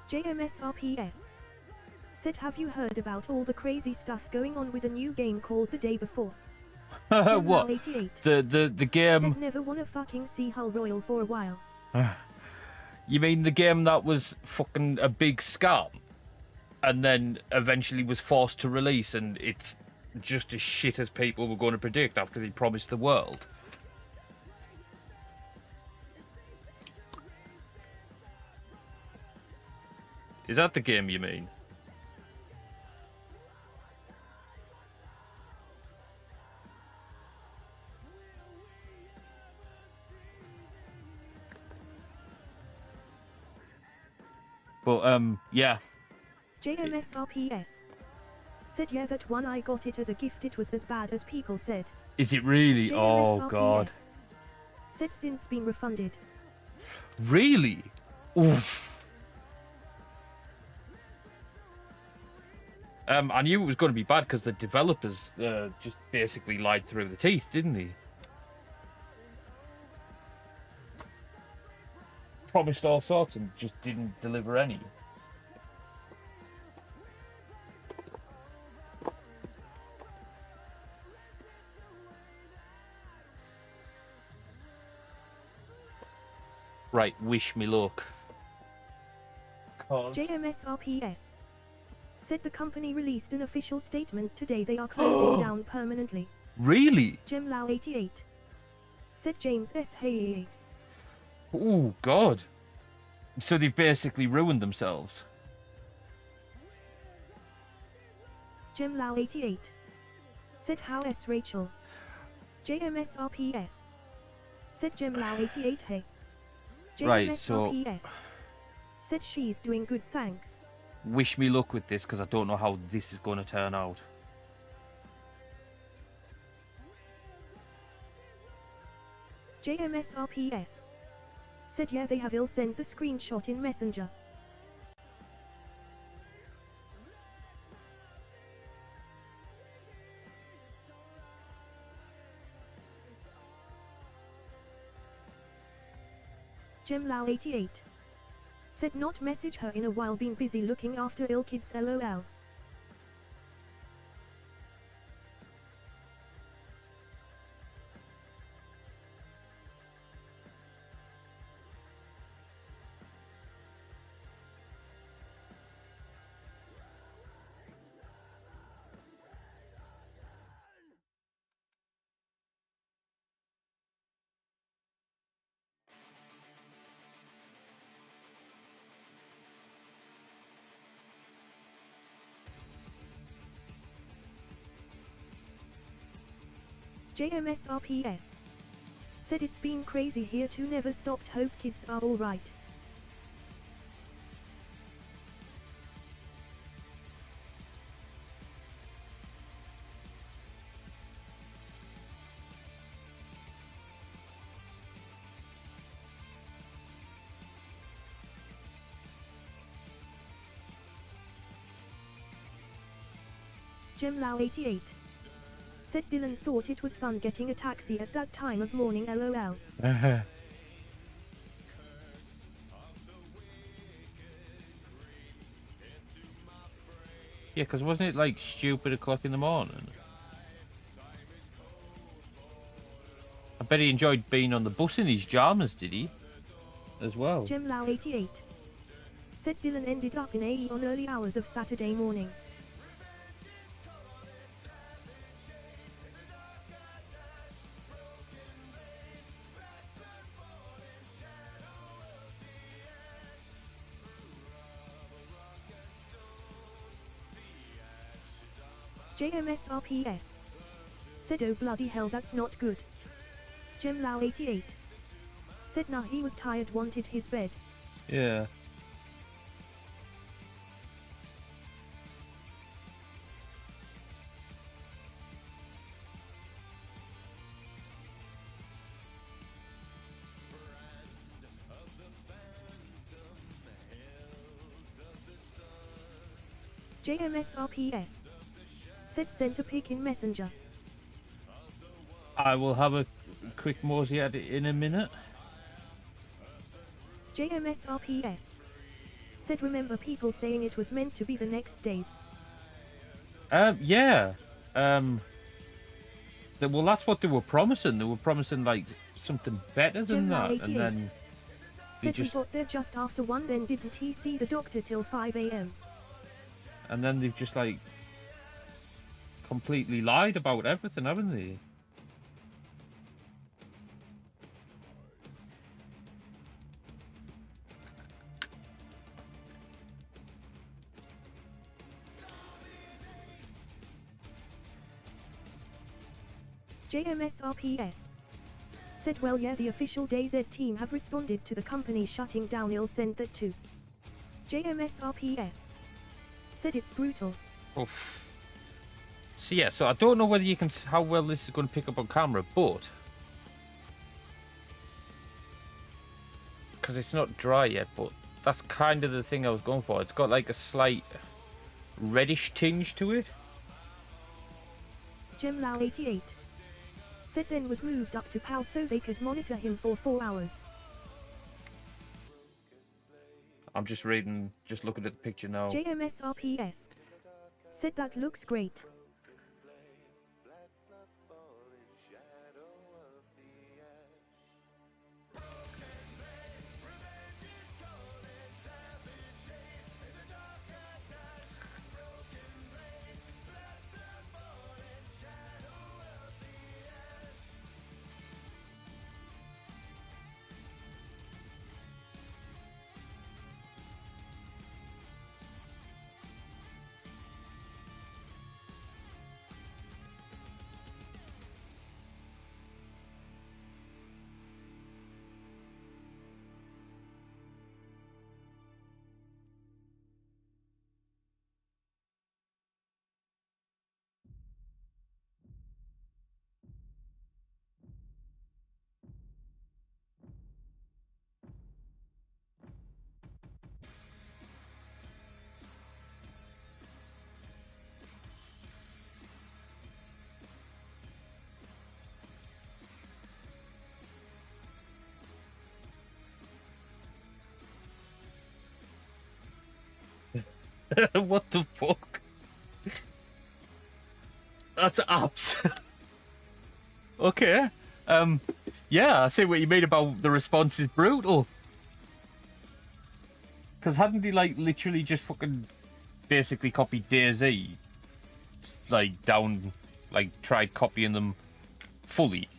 JMSRPS said have you heard about all the crazy stuff going on with a new game called The Day Before? What? Gemlau88 The game? said never wanna fucking see Hull Royal for a while. You mean the game that was fucking a big scam? And then eventually was forced to release, and it's just as shit as people were going to predict after they promised the world. Is that the game you mean? But yeah. JMSRPS said yeah, that one I got it as a gift. It was as bad as people said. Is it really? Oh god. Said since been refunded. Really? Oof. I knew it was going to be bad because the developers just basically lied through the teeth, didn't they? Promised all sorts and just didn't deliver any. Right, wish me luck. JMSRPS said the company released an official statement today. They are closing down permanently. Really? Gemlau88 said James S. Hey. Oh god. So they basically ruined themselves. Gemlau88 said how S. Rachel. JMSRPS said Gemlau88 hey. Right, so said she's doing good, thanks. Wish me luck with this because I don't know how this is going to turn out. JMSRPS said yeah, they have sent the screenshot in Messenger. Gemlau88 said not message her in a while, been busy looking after ill kids, lol. JMSRPS said it's been crazy here too, never stopped, hope kids are alright. Gemlau88 said Dylan thought it was fun getting a taxi at that time of morning, lol. Yeah, because wasn't it like stupid o'clock in the morning? I bet he enjoyed being on the bus in his jammers, did he? As well. Gemlau88 said Dylan ended up in AE on early hours of Saturday morning. JMSRPS said oh bloody hell, that's not good. Gemlau88 said nah, he was tired, wanted his bed. Yeah. JMSRPS said sent a pic in Messenger. I will have a quick mosey at it in a minute. JMSRPS said remember people saying it was meant to be the next days. Yeah. Well, that's what they were promising. They were promising like something better than that, and then said we got there just after 1, then didn't he see the doctor till 5 AM. And then they've just like completely lied about everything, haven't they? JMSRPS said well yeah, the official DayZ team have responded to the company shutting down, sent that too. JMSRPS said it's brutal. Oof. So yeah, so I don't know whether you can how well this is going to pick up on camera, but because it's not dry yet, but that's kind of the thing I was going for. It's got like a slight reddish tinge to it. Gemlau88 said then was moved up to PAL so they could monitor him for 4 hours. I'm just reading, just looking at the picture now. JMSRPS said that looks great. What the fuck? That's abs. Okay. Yeah, I see what you mean about the response is brutal. Because hadn't he, like, literally just fucking basically copied DayZ? Like, down, like, tried copying them fully.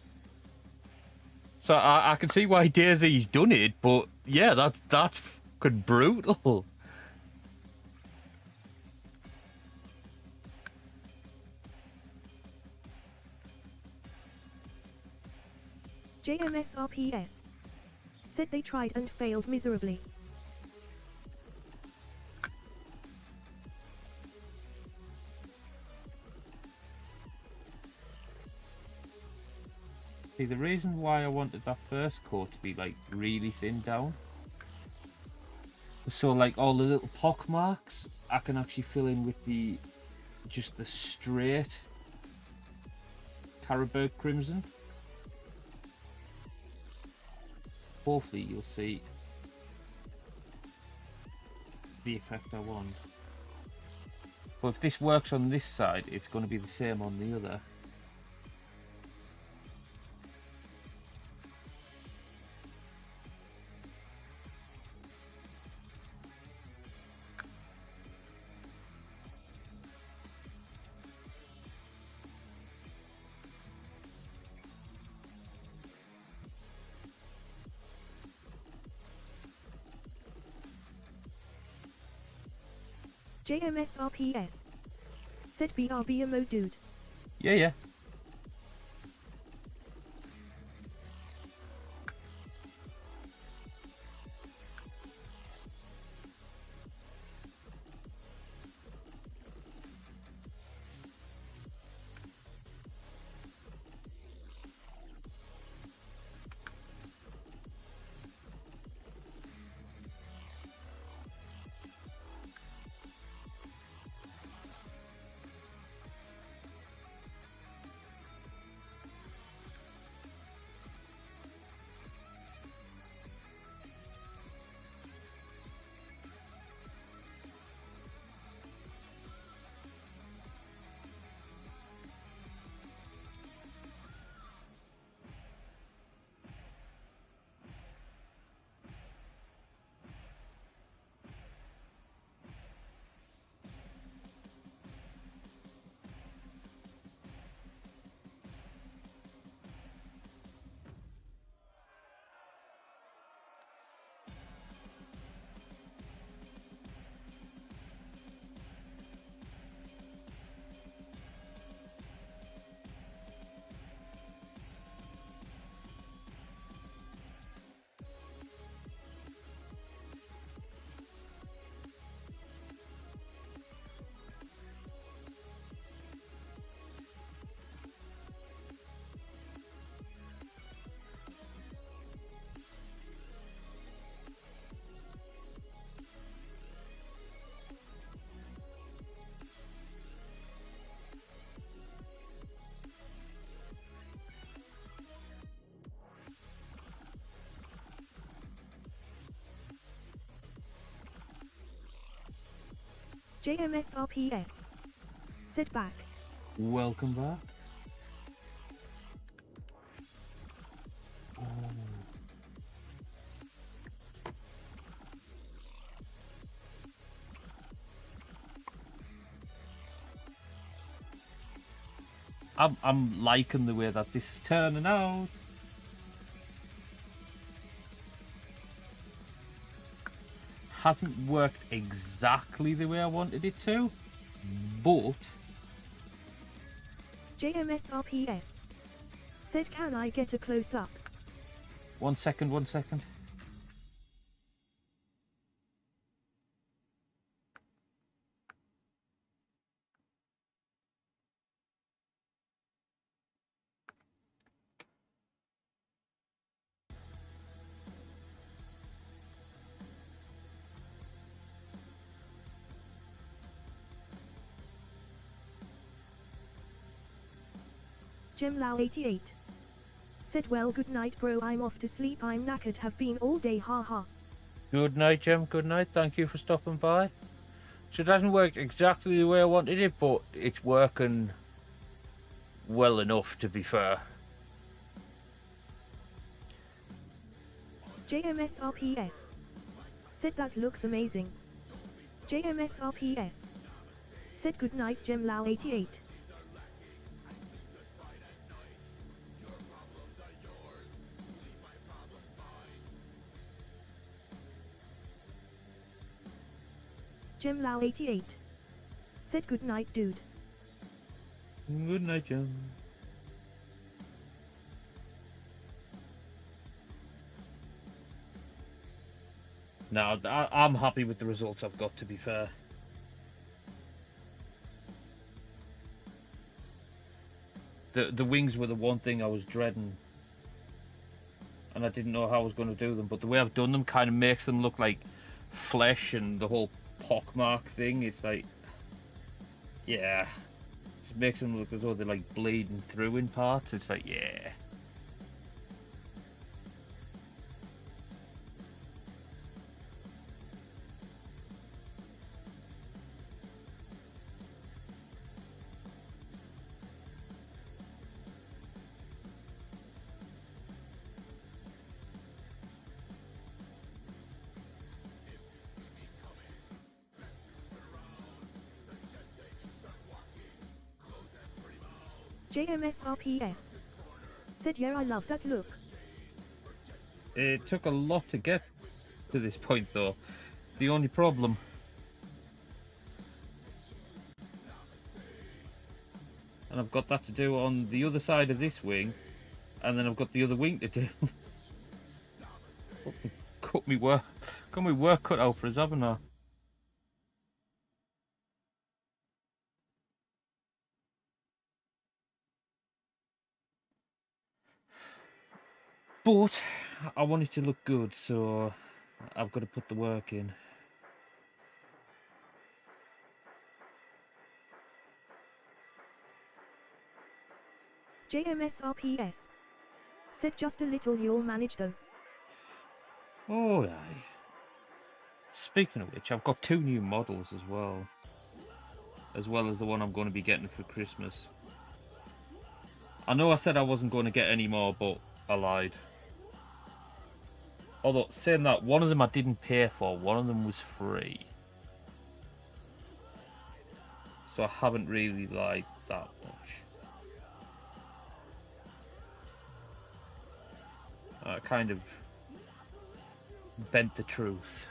So I can see why DayZ's done it, but yeah, that's fucking brutal. JMSRPS said they tried and failed miserably. See, the reason why I wanted that first coat to be, like, really thin down, so, like, all the little pock marks, I can actually fill in with just the straight Carroburg Crimson. Hopefully you'll see the effect I want. But if this works on this side, it's going to be the same on the other. JMSRPS said BRB a mo dude. Yeah. JMSRPS. Sit back. Welcome back. I'm liking the way that this is turning out. Hasn't worked exactly the way I wanted it to, but JMSRPS. Said, can I get a close-up? 1 second, 1 second. Gemlau88. Said, well, good night bro, I'm off to sleep, I'm knackered, have been all day, haha. Good night, Gem. Good night. Thank you for stopping by. So it hasn't worked exactly the way I wanted it, but it's working well enough, to be fair. JMSRPS. Said, that looks amazing. JMSRPS. Said, good night Gemlau88. Gemlau88. Said, good night dude. Good night, Gem. No, I'm happy with the results I've got, to be fair. The wings were the one thing I was dreading, and I didn't know how I was going to do them, but the way I've done them kind of makes them look like flesh, and the whole pockmark thing, it's like, yeah, it makes them look as though they're like bleeding through in parts. It's like, yeah. JMSRPS. Said, yeah, I love that look. It took a lot to get to this point, though. The only problem, and I've got that to do on the other side of this wing, and then I've got the other wing to do. got me work cut out for us, haven't I? But I want it to look good, so I've got to put the work in. JMSRPS. Said, just a little, you'll manage though. Oh, aye. Speaking of which, I've got 2 new models as well as the one I'm going to be getting for Christmas. I know I said I wasn't going to get any more, but I lied. Although, saying that, one of them I didn't pay for, one of them was free. So I haven't really lied that much. I kind of bent the truth.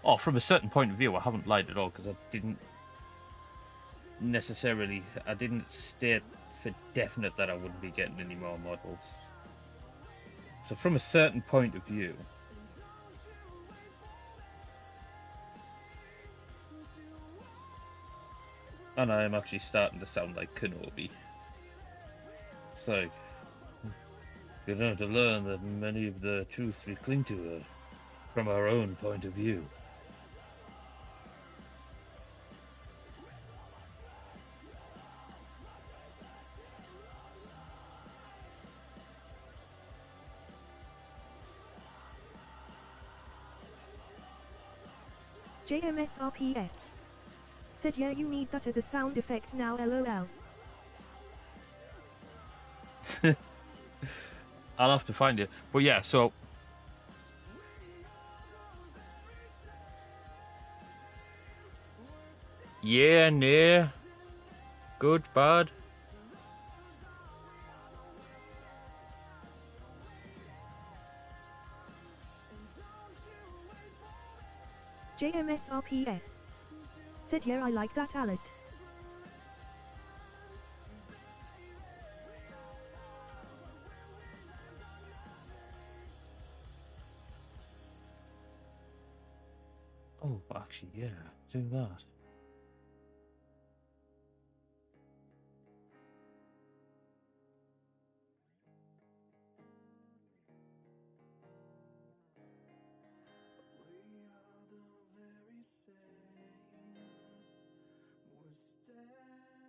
Oh, from a certain point of view, I haven't lied at all, because I didn't state for definite that I wouldn't be getting any more models. So from a certain point of view, and I am actually starting to sound like Kenobi. It's like, you're going to learn that many of the truths we cling to are from our own point of view. JMSRPS. Said yeah, you need that as a sound effect now, lol. I'll have to find it. But yeah, so yeah, nah. Good, bad. JMSRPS. Said yeah, I like that alert. Oh, actually, yeah, do that.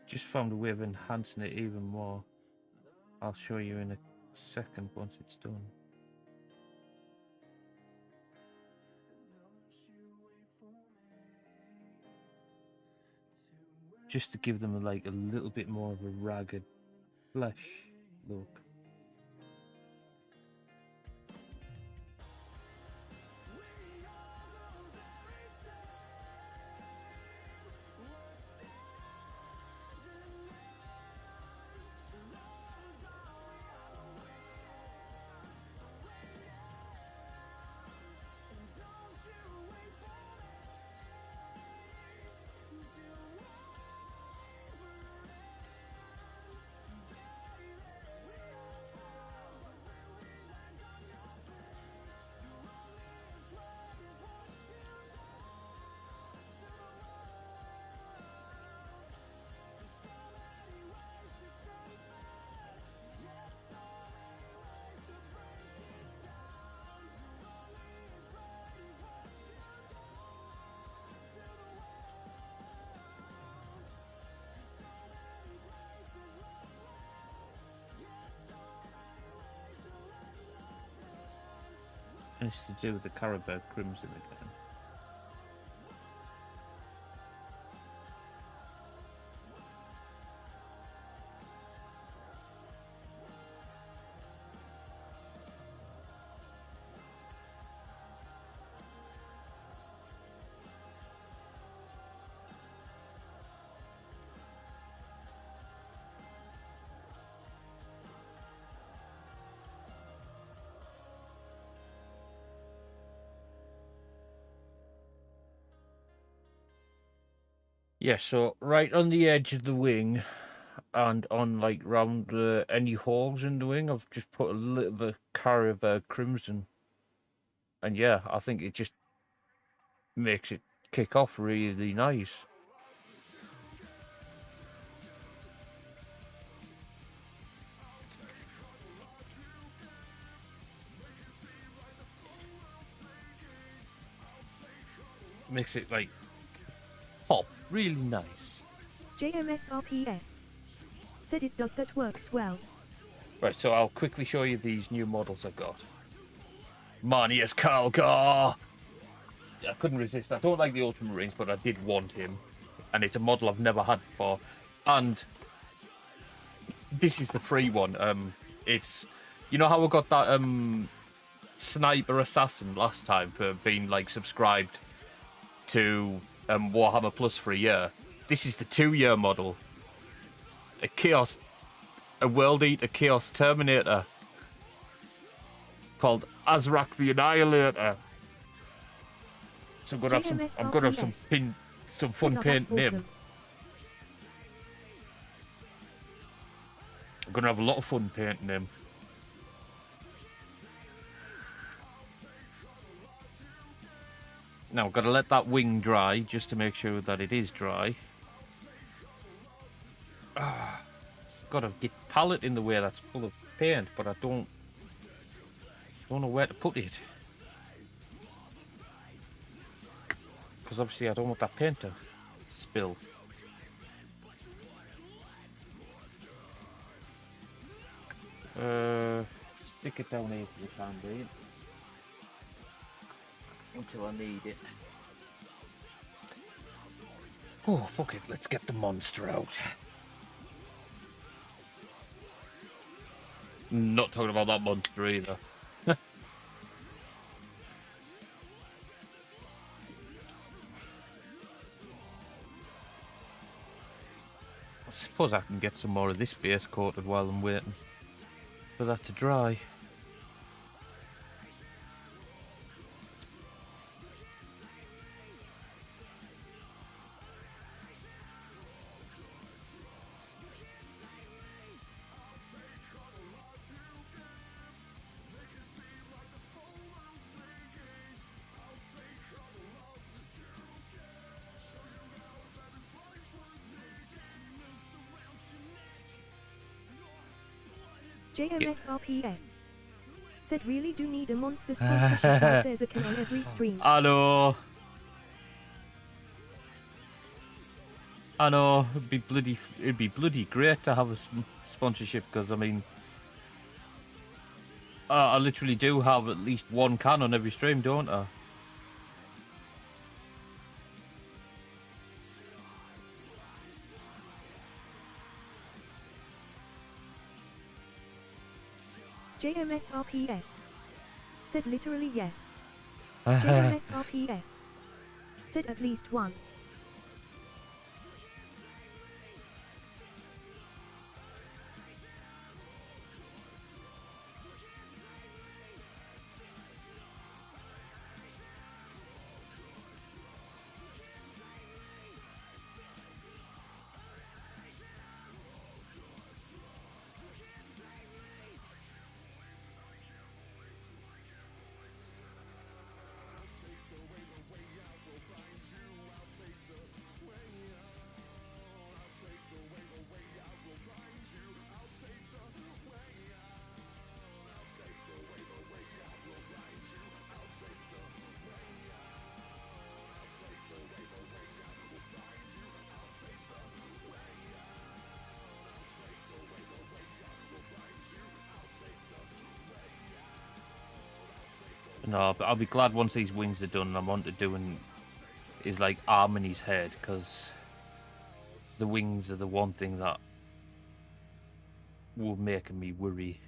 Just found a way of enhancing it even more. I'll show you in a second once it's done. Just to give them like a little bit more of a ragged flesh look. And it's to do with the Caribou Crimson again. Yeah, so right on the edge of the wing and on like round any holes in the wing, I've just put a little bit of Caribou Crimson. And yeah, I think it just makes it kick off really nice. Makes it like pop really nice. JMSRPS. Said it does, that works well. Right, so I'll quickly show you these new models I've got. Marnius Calgar! I couldn't resist. I don't like the Ultramarines, but I did want him. And it's a model I've never had before. And this is the free one. It's, you know how I got that Sniper Assassin last time for being like subscribed to Warhammer Plus for a year? This is the 2-year model. A World Eater Chaos Terminator called Azrak the Annihilator. So I'm gonna have some fun painting him. I'm gonna have a lot of fun painting him. Now I've got to let that wing dry just to make sure that it is dry. Got to get palette in the way that's full of paint, but I don't know where to put it. Because obviously I don't want that paint to spill. Stick it down here for the time being. Until I need it. Oh, fuck it. Let's get the monster out. Not talking about that monster either. I suppose I can get some more of this base coated while I'm waiting for that to dry. JMSRPS said really do need a monster sponsorship like there's a can on every stream. I know. It'd be bloody great to have a sponsorship, because I mean, I literally do have at least one can on every stream, don't I? JMSRPS said literally yes. JMSRPS said at least one. No, but I'll be glad once these wings are done. I'm on to doing is like arming his head, because the wings are the one thing that will making me worry.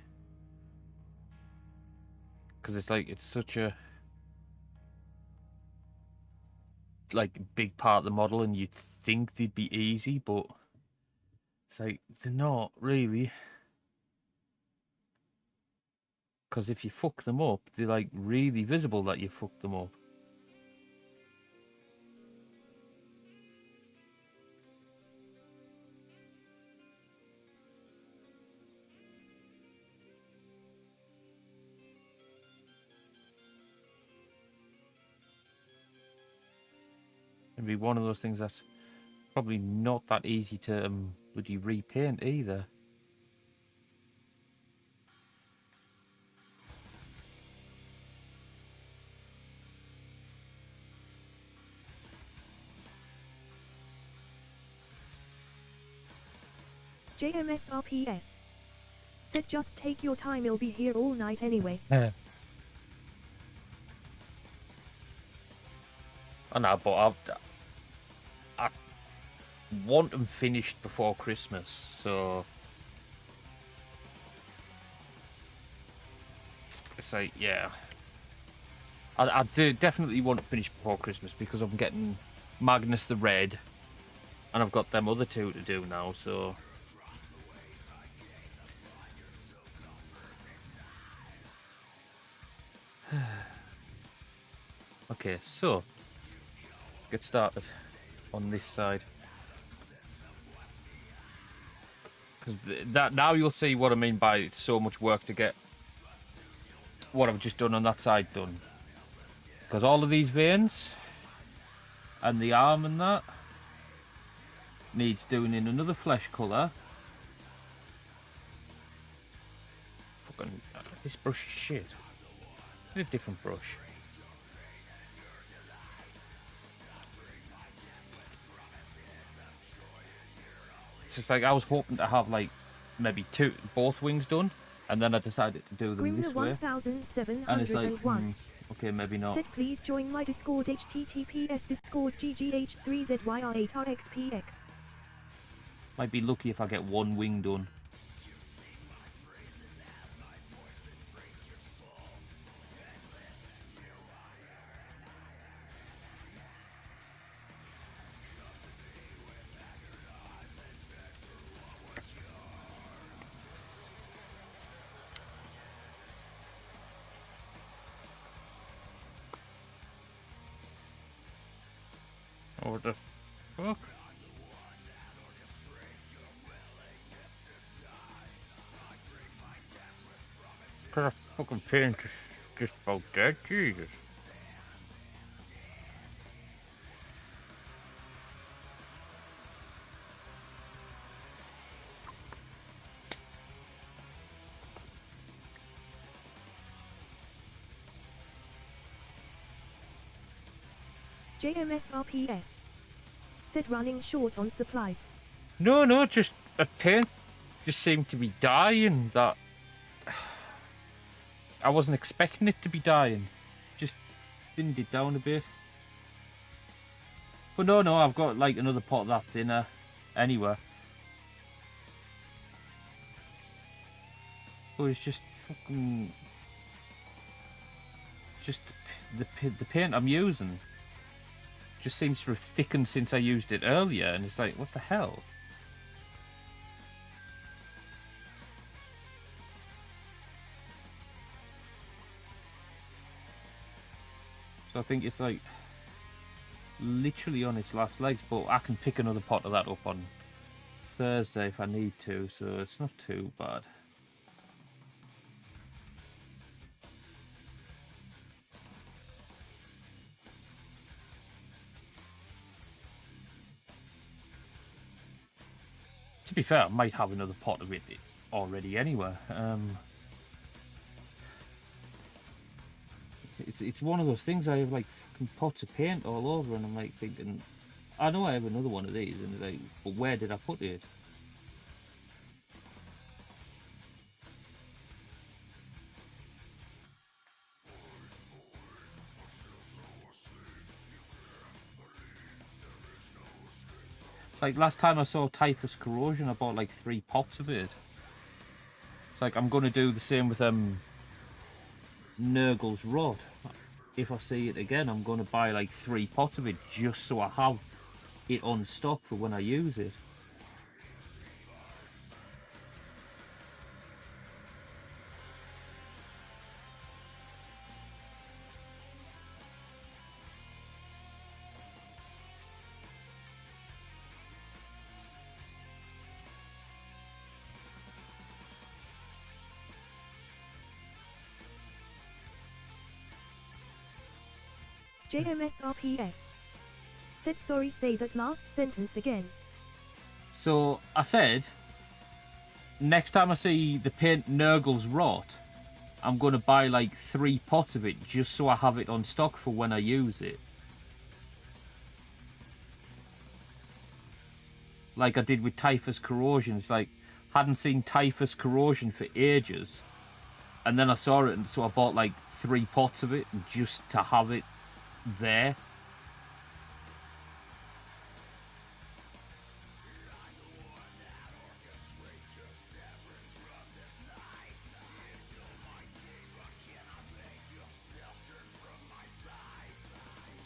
Because it's like, it's such a like big part of the model, and you'd think they'd be easy, but it's like they're not really. Because if you fuck them up, they're like really visible that you fucked them up. It'd be one of those things that's probably not that easy to bloody repaint either. JMSRPS said just take your time, it'll be here all night anyway. I know, but I want them finished before Christmas, so it's like, yeah. I do definitely want to finish before Christmas, because I'm getting Magnus the Red, and I've got them other two to do now, so... Okay, so let's get started on this side, because that now you'll see what I mean by it's so much work to get what I've just done on that side done, because all of these veins and the arm and that needs doing in another flesh colour. Fucking this brush is shit. Get a different brush. It's just like I was hoping to have like maybe both wings done, and then I decided to do them Grimner this way. 1701. And it's like, Okay, maybe not. Said please join my Discord https discord ggh3zyr8rxpx. Might be lucky if I get one wing done. Oh, what the fuck? Cause I fucking paint just about dead, Jesus. JMSRPS. Said running short on supplies. No, just a paint just seemed to be dying. That I wasn't expecting it to be dying. Just thinned it down a bit. But no, I've got like another pot of that thinner anyway. But it's just fucking... Just the paint I'm using just seems to have thickened since I used it earlier, and it's like, what the hell? So I think it's like literally on its last legs, but I can pick another pot of that up on Thursday if I need to, so it's not too bad. To be fair, I might have another pot of it already anyway. It's one of those things. I have like fucking pots of paint all over, and I'm like thinking, I know I have another one of these, and it's like, but where did I put it? It's like last time I saw Typhus Corrosion, I bought like 3 pots of it. It's like I'm gonna do the same with Nurgle's Rod. If I see it again, I'm gonna buy like 3 pots of it just so I have it on stock for when I use it. JMSRPS. Said sorry, say that last sentence again. So I said, next time I see the paint Nurgle's Rot, I'm going to buy like 3 pots of it just so I have it on stock for when I use it. Like I did with Typhus Corrosion. It's like, hadn't seen Typhus Corrosion for ages. And then I saw it, and so I bought like 3 pots of it just to have it there.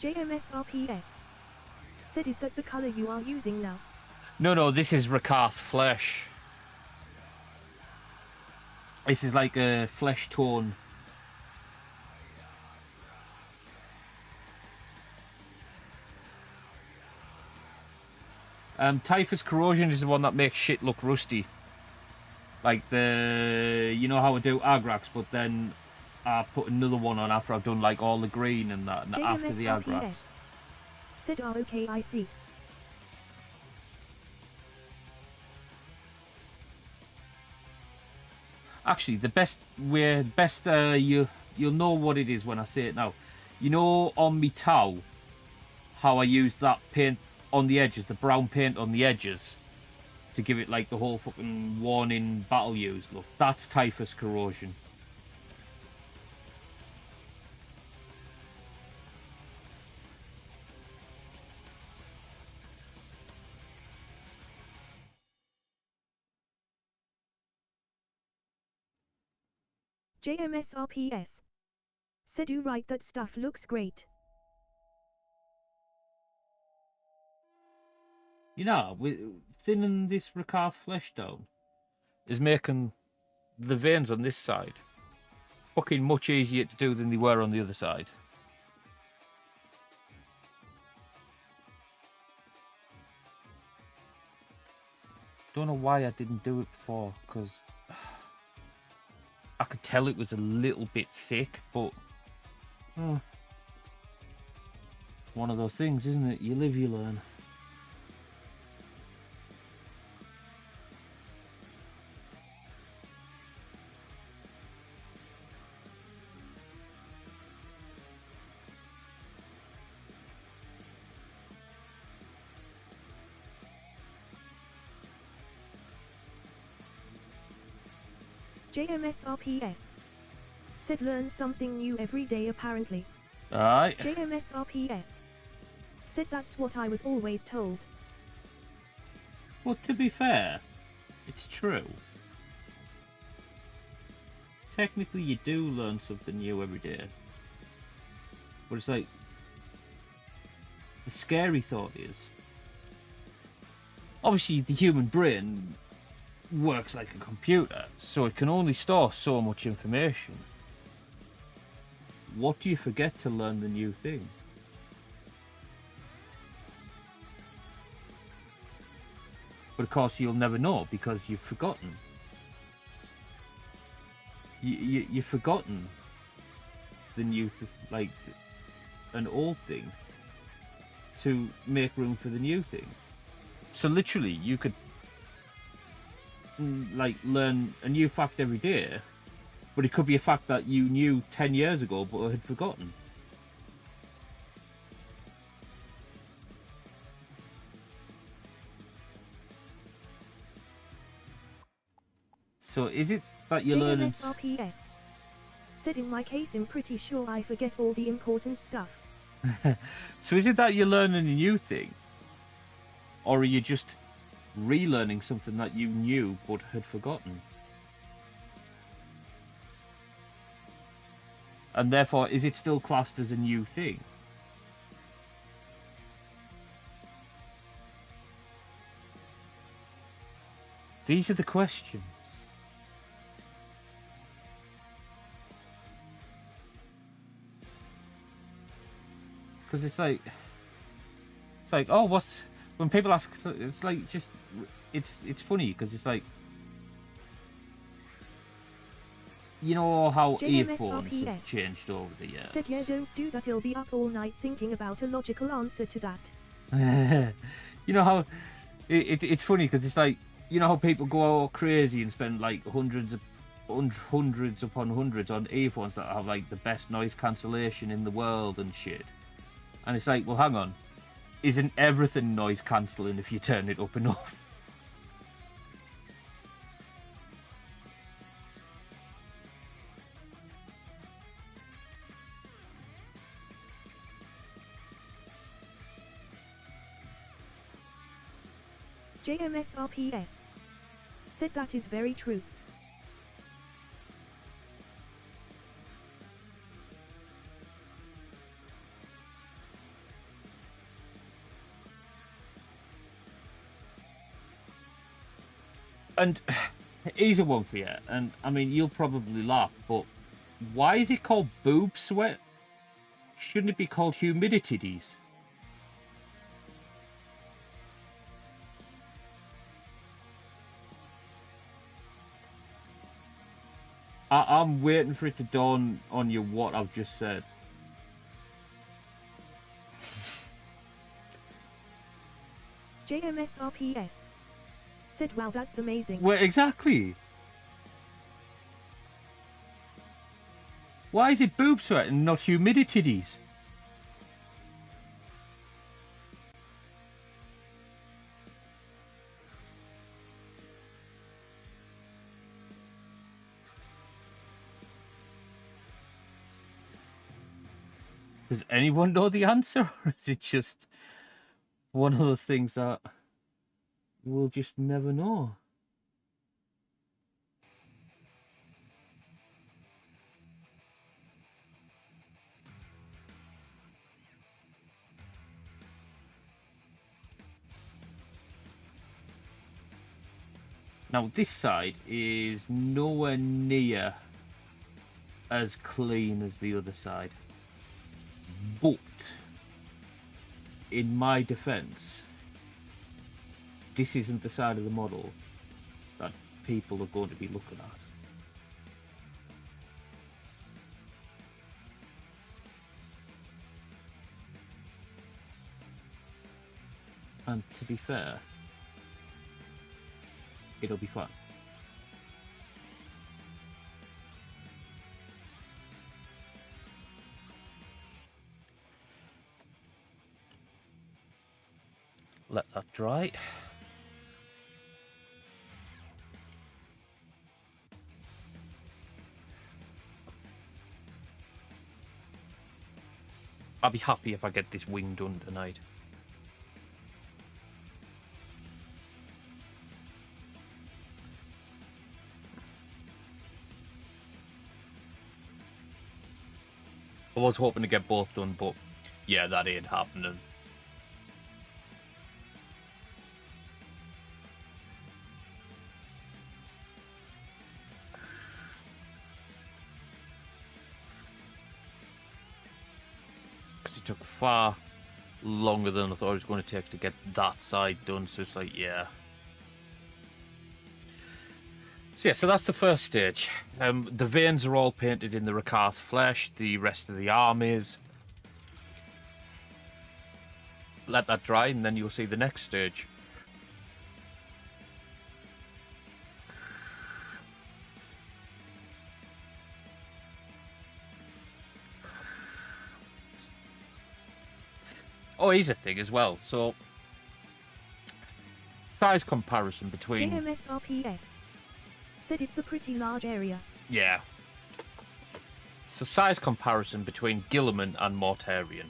JMSRPS. Said is that the color you are using now? No, this is Rakarth Flesh. This is like a flesh tone. Typhus Corrosion is the one that makes shit look rusty. Like you know how I do Agrax, but then I put another one on after I've done like all the green and that, and after the Agrax. Said okay, I see. Actually, the best way, you'll know what it is when I say it now. You know on me Tau, how I used that paint on the edges, the brown paint on the edges, to give it like the whole fucking warning battle use look. That's Typhus Corrosion. JMSRPS. Said you right, that stuff looks great. You know, thinning this Ricard flesh down is making the veins on this side fucking much easier to do than they were on the other side. Don't know why I didn't do it before, because I could tell it was a little bit thick, but one of those things, isn't it? You live, you learn. JMSRPS. Said learn something new every day apparently. Alright. JMSRPS. Said that's what I was always told. Well, to be fair, it's true. Technically, you do learn something new every day. But it's like, the scary thought is, obviously the human brain works like a computer, so it can only store so much information. What do you forget to learn the new thing? But of course you'll never know because you've forgotten. You've forgotten the new, like an old thing, to make room for the new thing. So literally you could like learn a new fact every day, but it could be a fact that you knew 10 years ago but had forgotten. So is it that you're learning? JMSRPS. Said in my case I'm pretty sure I forget all the important stuff. So is it that you're learning a new thing, or are you just relearning something that you knew but had forgotten? And therefore, is it still classed as a new thing? These are the questions. Because it's like, oh, what's, when people ask, it's like just, it's funny because it's like, you know how earphones have changed over the years. Said yeah, don't do that, I'll be up all night thinking about a logical answer to that. You know how, it's funny because it's like, you know how people go all crazy and spend like hundreds upon hundreds on earphones that have like the best noise cancellation in the world and shit. And it's like, well, hang on. Isn't everything noise cancelling if you turn it up enough? JMSRPS. Said that is very true. And here's a one for you, and I mean, you'll probably laugh, but why is it called boob sweat? Shouldn't it be called humidities? I'm waiting for it to dawn on you what I've just said. JMSRPS. Said wow, that's amazing. Well, exactly. Why is it boob sweat and not humidities? Does anyone know the answer, or is it just one of those things that we'll just never know? Now this side is nowhere near as clean as the other side. But in my defense, this isn't the side of the model that people are going to be looking at. And to be fair, it'll be fun. Let that dry. I'll be happy if I get this wing done tonight. I was hoping to get both done, but yeah, that ain't happening. Because it took far longer than I thought it was going to take to get that side done, so it's like, yeah. So yeah, so that's the first stage. The veins are all painted in the Rakarth flesh, the rest of the arm is. Let that dry and then you'll see the next stage. Oh, here's a thing as well. So, size comparison between... JMSRPS said it's a pretty large area. Yeah. So, size comparison between Guilliman and Mortarion.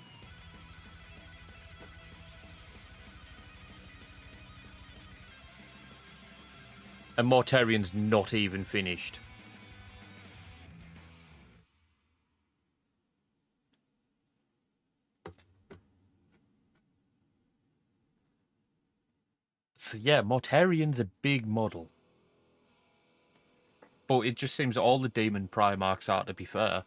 And Mortarion's not even finished. So yeah, Mortarion's a big model. But it just seems all the Demon Primarchs are, to be fair.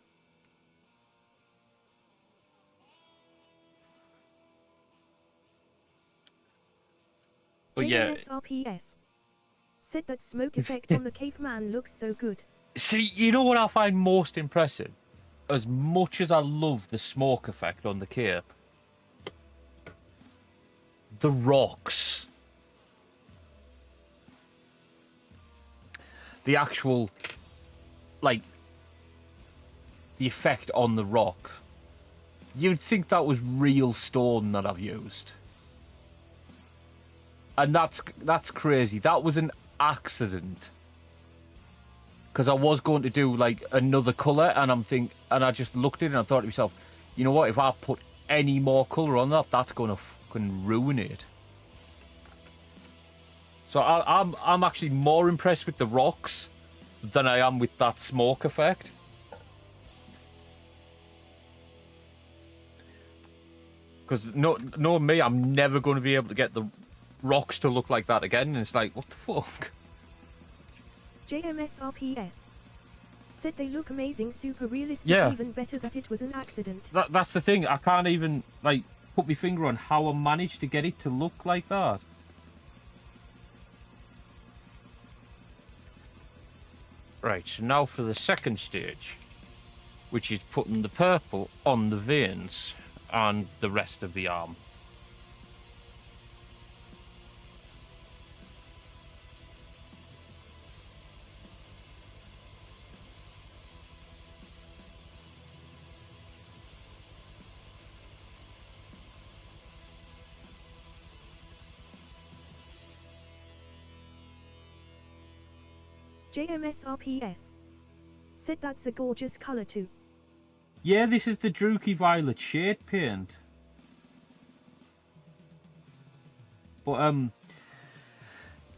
But yeah. JMSRPS said that smoke effect on the Cape Man looks so good. See, you know what I find most impressive? As much as I love the smoke effect on the cape, the rocks. The actual, like, the effect on the rock. You'd think that was real stone that I've used. And that's crazy. That was an accident. Because I was going to do, like, another colour, and I just looked at it and I thought to myself, you know what, if I put any more colour on that, that's going to fucking ruin it. So I'm actually more impressed with the rocks than I am with that smoke effect. Because no me, I'm never going to be able to get the rocks to look like that again. And it's like, what the fuck? JMSRPS said they look amazing, super realistic, Yeah. even better that it was an accident. That's the thing. I can't even, like, put my finger on how I managed to get it to look like that. Right, so now for the second stage, which is putting the purple on the veins and the rest of the arm. JMSRPS said that's a gorgeous color too. Yeah, this is the Druchii Violet shade paint. But,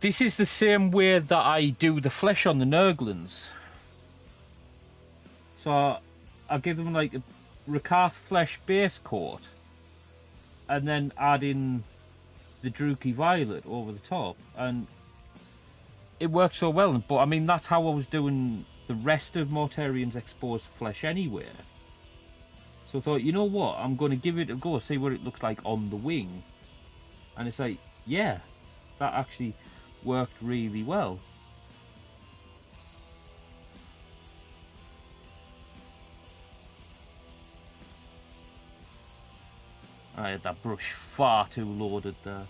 this is the same way that I do the flesh on the Nurglings. So, I give them, like, a Rakarth flesh base coat. And then add in the Druchii Violet over the top. And it worked so well. But I mean, that's how I was doing the rest of Mortarian's exposed flesh anyway. So I thought, you know what, I'm going to give it a go, see what it looks like on the wing. And it's like, yeah, that actually worked really well. I had that brush far too loaded there.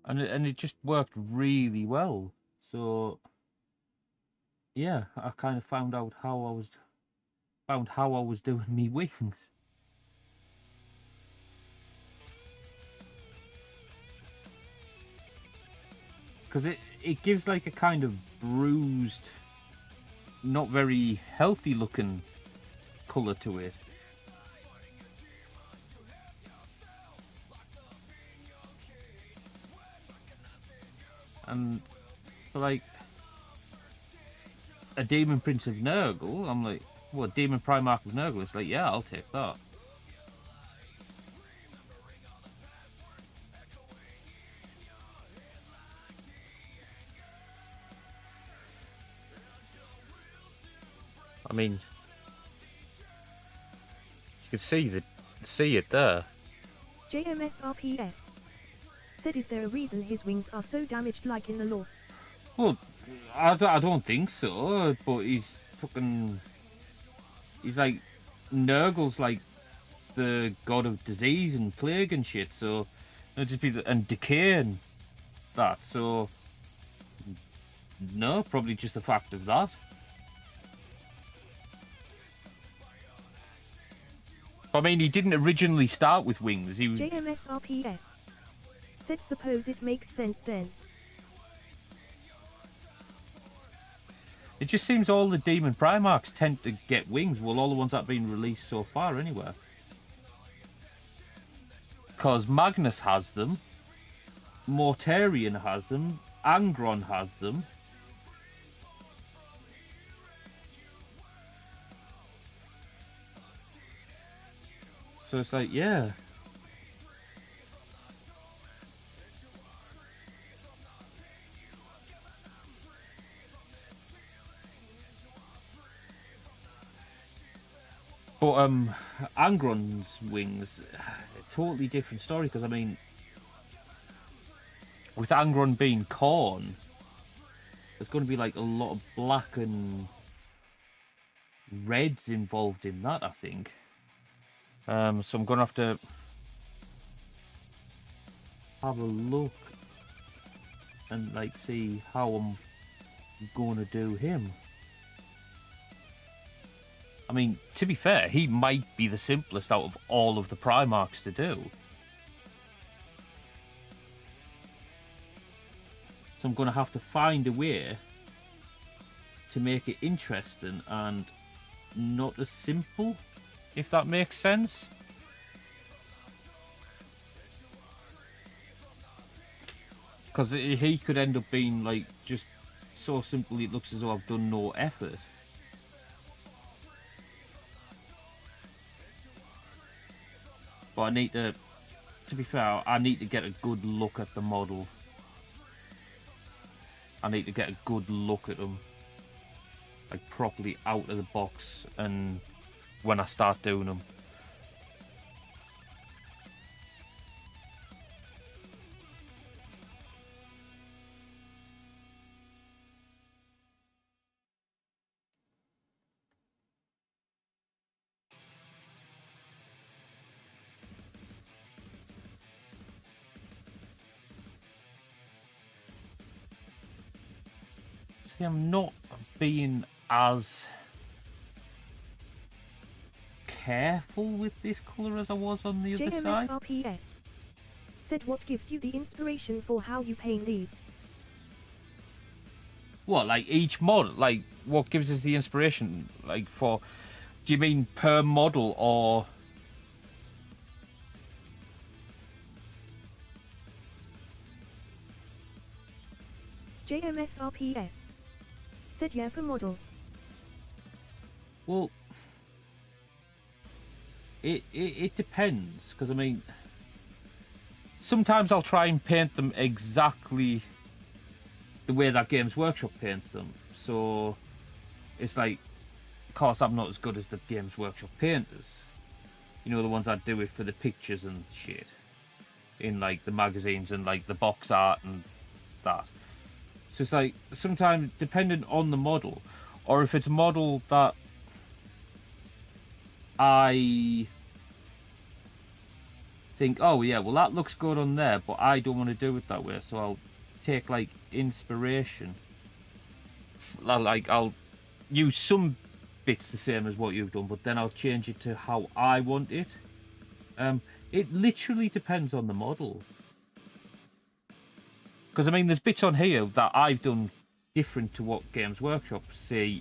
And it just worked really well. So yeah, I kind of found how I was doing me wings. Because it gives like a kind of bruised, not very healthy looking colour to it. And for like a Demon Prince of Nurgle, I'm like, what, Demon Primarch of Nurgle? It's like, yeah, I'll take that. I mean, you can see it there. JMSRPS said, is there a reason his wings are so damaged like in the lore? Well, I don't think so, but he's like, Nurgle's like the god of disease and plague and shit, so it'll just be and decay and that, so no, probably just the fact of that. I mean, he didn't originally start with wings. He was... JMSRPS said, suppose it makes sense then. It just seems all the Demon Primarchs tend to get wings. Well, all the ones that have been released so far, anyway. Because Magnus has them, Mortarion has them, Angron has them. So it's like, yeah. But Angron's wings, a totally different story, because I mean, with Angron being Khorne, there's going to be like a lot of black and reds involved in that, I think. So I'm going to have a look and like see how I'm going to do him. I mean, to be fair, he might be the simplest out of all of the Primarchs to do. So I'm going to have to find a way to make it interesting and not as simple, if that makes sense. Because he could end up being like just so simple it looks as though I've done no effort. But I need to be fair, I need to get a good look at the model. I need to get a good look at them, like properly out of the box, and when I start doing them. See, I'm not being as careful with this colour as I was on the other side. JMSRPS said, what gives you the inspiration for how you paint these? What, like each model? Like, what gives us the inspiration? Like, for... Do you mean per model, or... JMSRPS. Said yeah per model. Well, it depends, because I mean, sometimes I'll try and paint them exactly the way that Games Workshop paints them. So it's like, of course, I'm not as good as the Games Workshop painters. You know, the ones that do it for the pictures and shit in like the magazines and like the box art and that. So it's like, sometimes depending on the model, or if it's a model that I think, oh yeah, well that looks good on there, but I don't want to do it that way, so I'll take like inspiration. Like I'll use some bits the same as what you've done, but then I'll change it to how I want it. It literally depends on the model. Because I mean, there's bits on here that I've done different to what Games Workshop say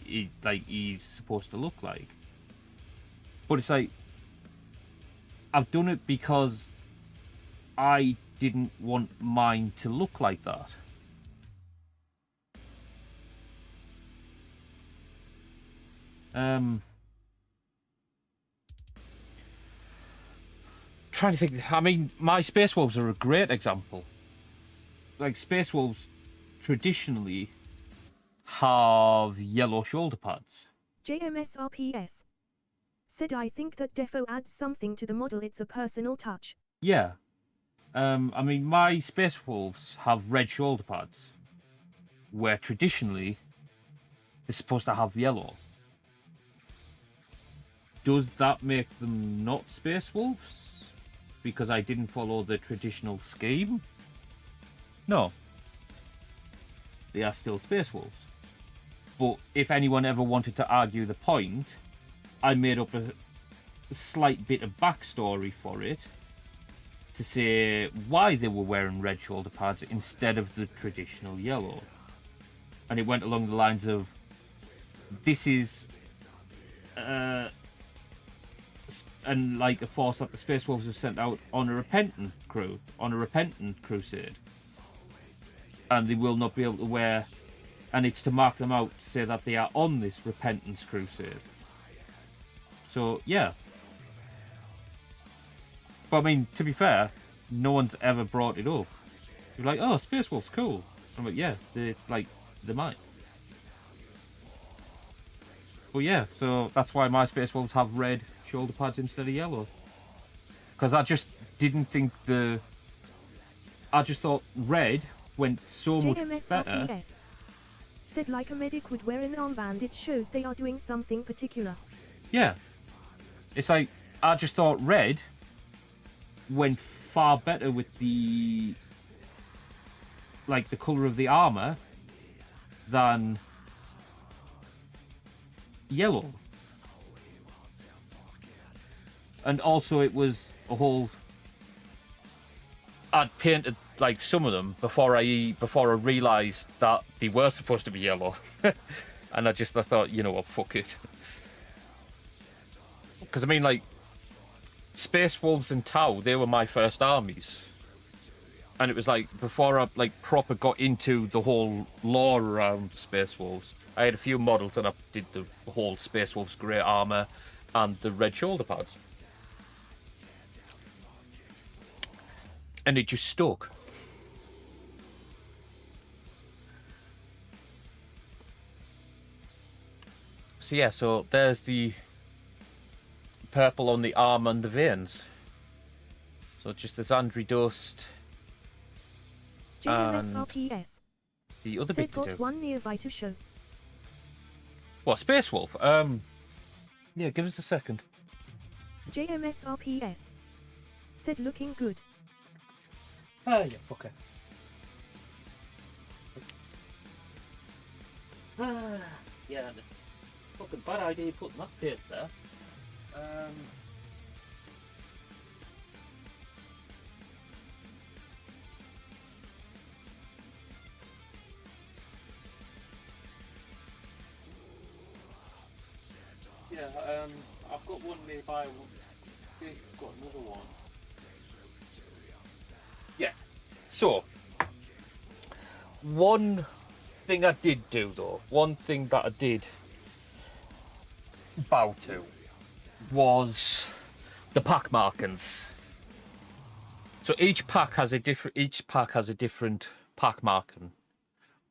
he's supposed to look like. But it's like, I've done it because I didn't want mine to look like that. Trying to think. I mean, my Space Wolves are a great example. Like, Space Wolves traditionally have yellow shoulder pads. JMSRPS. Said I think that defo adds something to the model, it's a personal touch. Yeah. I mean, my Space Wolves have red shoulder pads, where traditionally they're supposed to have yellow. Does that make them not Space Wolves? Because I didn't follow the traditional scheme? No. They are still Space Wolves. But if anyone ever wanted to argue the point, I made up a slight bit of backstory for it to say why they were wearing red shoulder pads instead of the traditional yellow. And it went along the lines of, this is and like a force that the Space Wolves have sent out on a repentant crusade, and they will not be able to wear, and it's to mark them out to say that they are on this repentance crusade. So yeah, but I mean, to be fair, no one's ever brought it up. You're like, oh, Space Wolves, cool. I'm like, yeah, it's like they might. But yeah, so that's why my Space Wolves have red shoulder pads instead of yellow. Because I just didn't think I just thought red went so much better. Said like a medic would wear an armband, it shows they are doing something particular. Yeah. It's like, I just thought red went far better with the colour of the armour than yellow. And also it was a whole, I'd painted like some of them before I realised that they were supposed to be yellow. And I thought, you know what, fuck it. Because I mean, like, Space Wolves and Tau, they were my first armies. And it was like, before I like proper got into the whole lore around Space Wolves, I had a few models and I did the whole Space Wolves grey armour and the red shoulder pads. And it just stuck. So yeah, so there's the purple on the arm and the veins. So just the Xandri dust. JMSRPS. The other bit to do. Got one nearby to show. What, Space Wolf? Yeah, give us a second. JMSRPS. Said looking good. Ah, you fucker. Yeah, fucking bad idea putting that bit there. Yeah, I've got one nearby. See if I've got another one. Yeah. So, one thing I did do though, one thing that I did bow to was the pack markings. So each pack has a different pack marking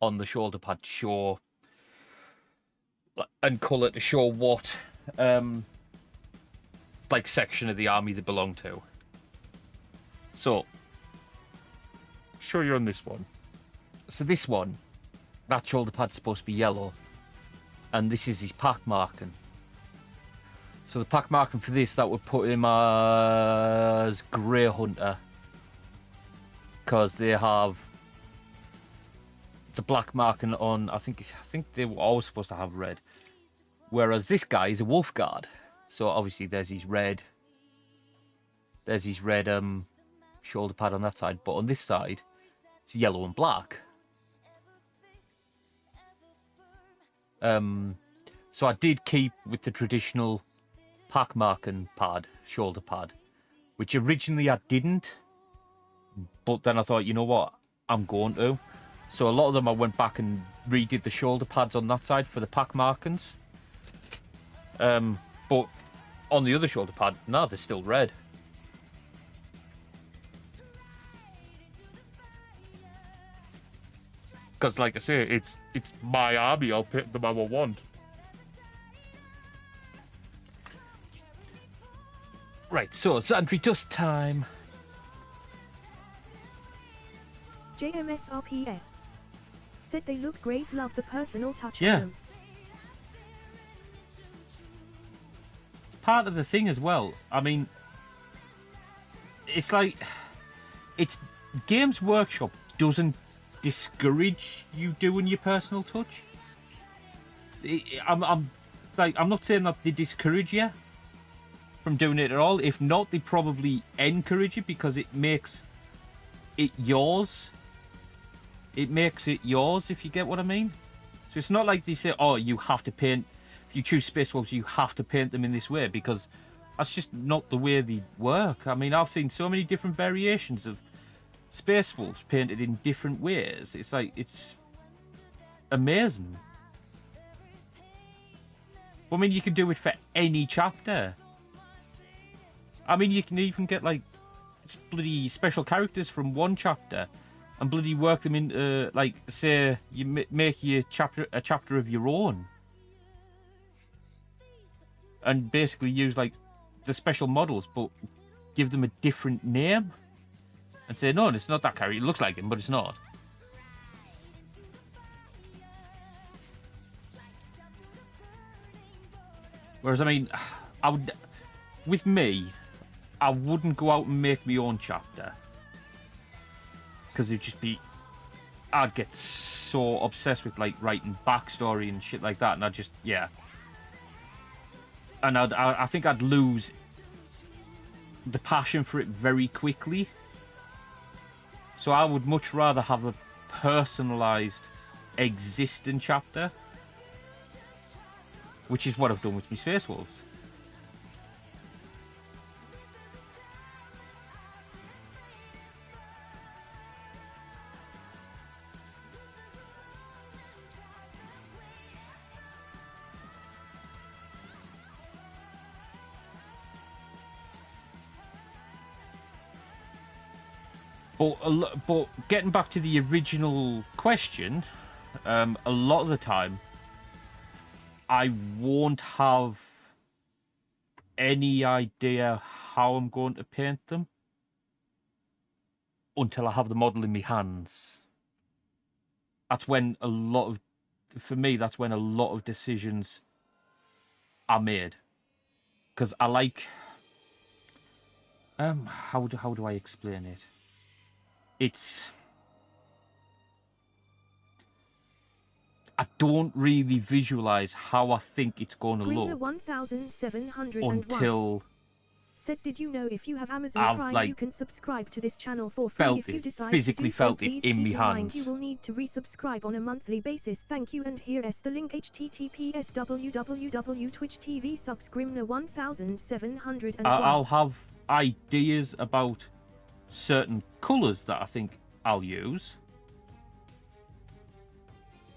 on the shoulder pad to show and colour to show what like section of the army they belong to. So show you on this one. So this one, that shoulder pad's supposed to be yellow, and this is his pack marking. So the pack marking for this, that would put him as Grey Hunter, because they have the black marking on. I think they were always supposed to have red, whereas this guy is a Wolf Guard. So obviously there's his red. There's his red shoulder pad on that side, but on this side, it's yellow and black. So I did keep with the traditional pack marking pad, shoulder pad, which originally I didn't, but then I thought, you know what, I'm going to. So a lot of them I went back and redid the shoulder pads on that side for the pack markings. But on the other shoulder pad, no, they're still red. Because, like I say, it's my army. I'll pick them how I want. Right, so Zandri dust time. JMSRPS said they look great. Love the personal touch. Yeah. On them. Part of the thing as well. I mean, it's like Games Workshop doesn't discourage you doing your personal touch. I'm not saying that they discourage you from doing it at all. If not, they probably encourage it because it makes it yours. It makes it yours, if you get what I mean. So it's not like they say, oh, you have to paint. If you choose Space Wolves, you have to paint them in this way, because that's just not the way they work. I mean, I've seen so many different variations of Space Wolves painted in different ways. It's like, it's amazing. I mean, you can do it for any chapter. I mean, you can even get like bloody special characters from one chapter and bloody work them into, like, say you make your a chapter of your own, and basically use like the special models, but give them a different name. And say, no, it's not that character. It looks like him, but it's not. Whereas, I mean, I wouldn't go out and make my own chapter. Because it'd just be... I'd get so obsessed with, like, writing backstory and shit like that. And I'd just, yeah. And I think I'd lose the passion for it very quickly. So I would much rather have a personalised existing chapter, which is what I've done with my Space Wolves. But getting back to the original question, a lot of the time, I won't have any idea how I'm going to paint them until I have the model in my hands. That's when for me, that's when a lot of decisions are made. Because I like... how do I explain it? I don't really visualize how I think it's going to look 1701 until said, did you know if you have Amazon I've, Prime, like, you can subscribe to this channel for free? If you decide physically to do so, felt it please in keep me mind hands. you will need to resubscribe on a monthly basis. Thank you, and here is the link: https www.twitch.tv subscribner1701. I'll have ideas about certain colours that I think I'll use.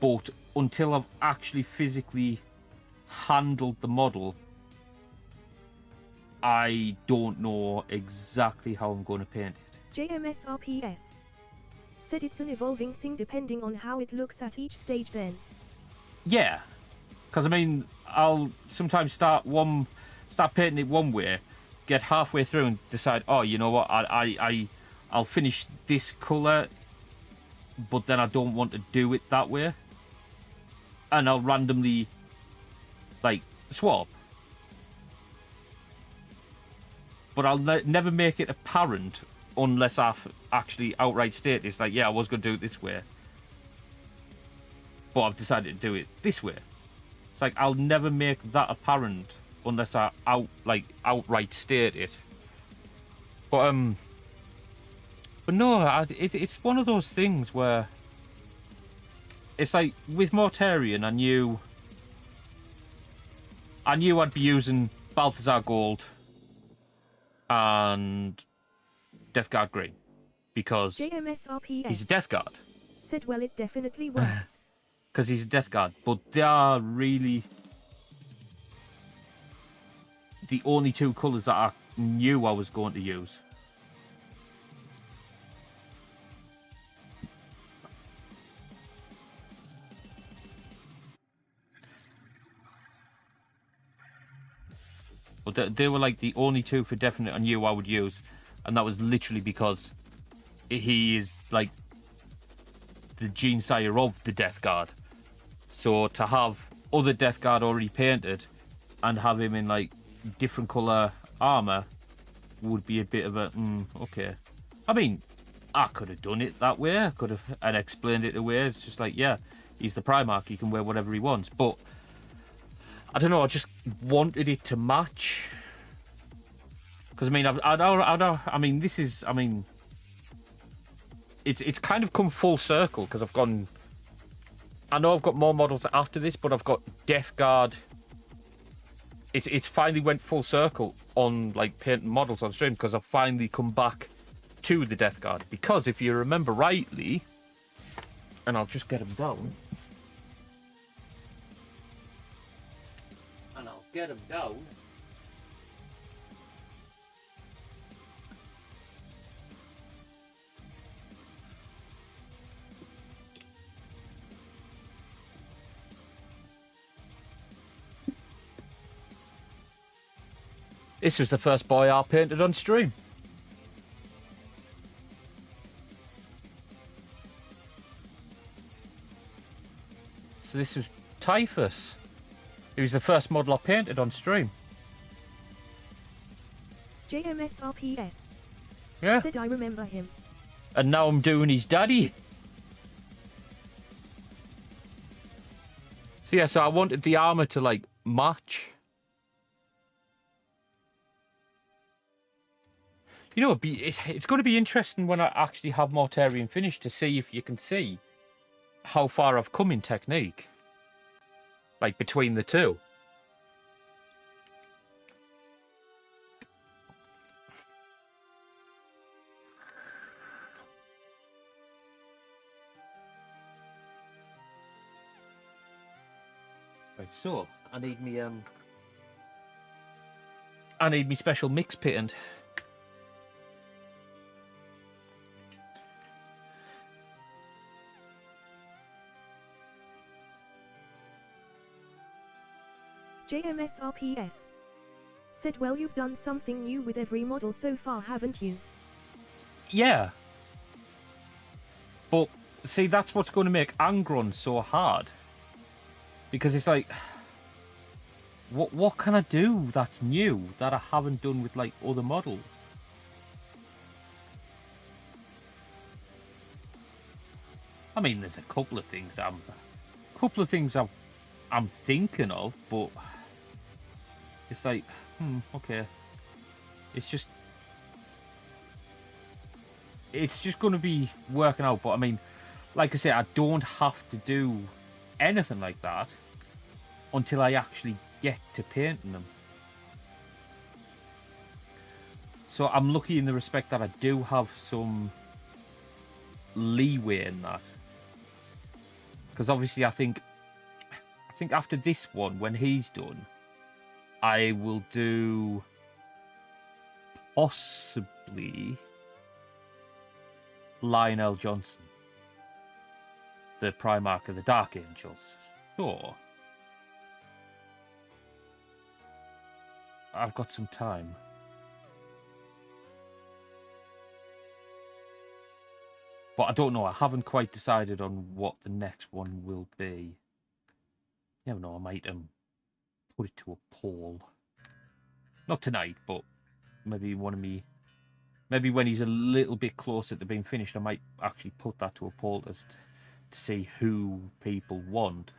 but until I've actually physically handled the model, I don't know exactly how I'm going to paint it. JMSRPS said it's an evolving thing depending on how it looks at each stage then. Yeah, because I mean, I'll sometimes start painting it one way, get halfway through and decide, oh, you know what, I'll finish this colour, but then I don't want to do it that way, and I'll randomly like swap. But I'll never make it apparent unless I've actually outright stated it's like, yeah, I was going to do it this way, but I've decided to do it this way. It's like I'll never make that apparent unless I outright state it. But no, it's one of those things where it's like with Mortarion, I knew I'd be using Balthazar Gold and Death Guard Green because JMSRPS he's a Death Guard. said, well, it definitely works. Because he's a Death Guard, but they are really the only two colours that I knew I was going to use. But they were like the only two for definite I knew I would use, and that was literally because he is like the gene sire of the Death Guard. So to have other Death Guard already painted and have him in like different colour armour would be a bit of a okay. I mean, I could have done it that way. I could have and explained it away. It's just like, yeah, he's the Primarch. He can wear whatever he wants. But I don't know. I just wanted it to match. Because I mean, I mean, this is. I mean, it's kind of come full circle because I've gone. I know I've got more models after this, but I've got Death Guard. It's finally went full circle on like painting models on stream because I've finally come back to the Death Guard. Because if you remember rightly, and I'll just get him down. And I'll get him down. This was the first boy I painted on stream. So this was Typhus. He was the first model I painted on stream. JMSRPS Yeah. said, I remember him. And now I'm doing his daddy. So yeah, so I wanted the armor to like match. You know, it's going to be interesting when I actually have Mortarion finished to see if you can see how far I've come in technique. Like, between the two. Right, so, I need me special mix patent. JMSRPS said, well, you've done something new with every model so far, haven't you? Yeah. But, see, that's what's going to make Angron so hard. Because it's like, what can I do that's new that I haven't done with, like, other models? I mean, there's a couple of things I'm thinking of, but it's like, okay. It's just going to be working out. But I mean, like I say, I don't have to do anything like that until I actually get to painting them. So I'm lucky in the respect that I do have some leeway in that. Because obviously I think after this one, when he's done, I will do possibly Lionel Johnson, the Primarch of the Dark Angels. So I've got some time. But I don't know. I haven't quite decided on what the next one will be. You never know. I might put it to a poll. Not tonight, but maybe maybe when he's a little bit closer to being finished, I might actually put that to a poll to see who people want.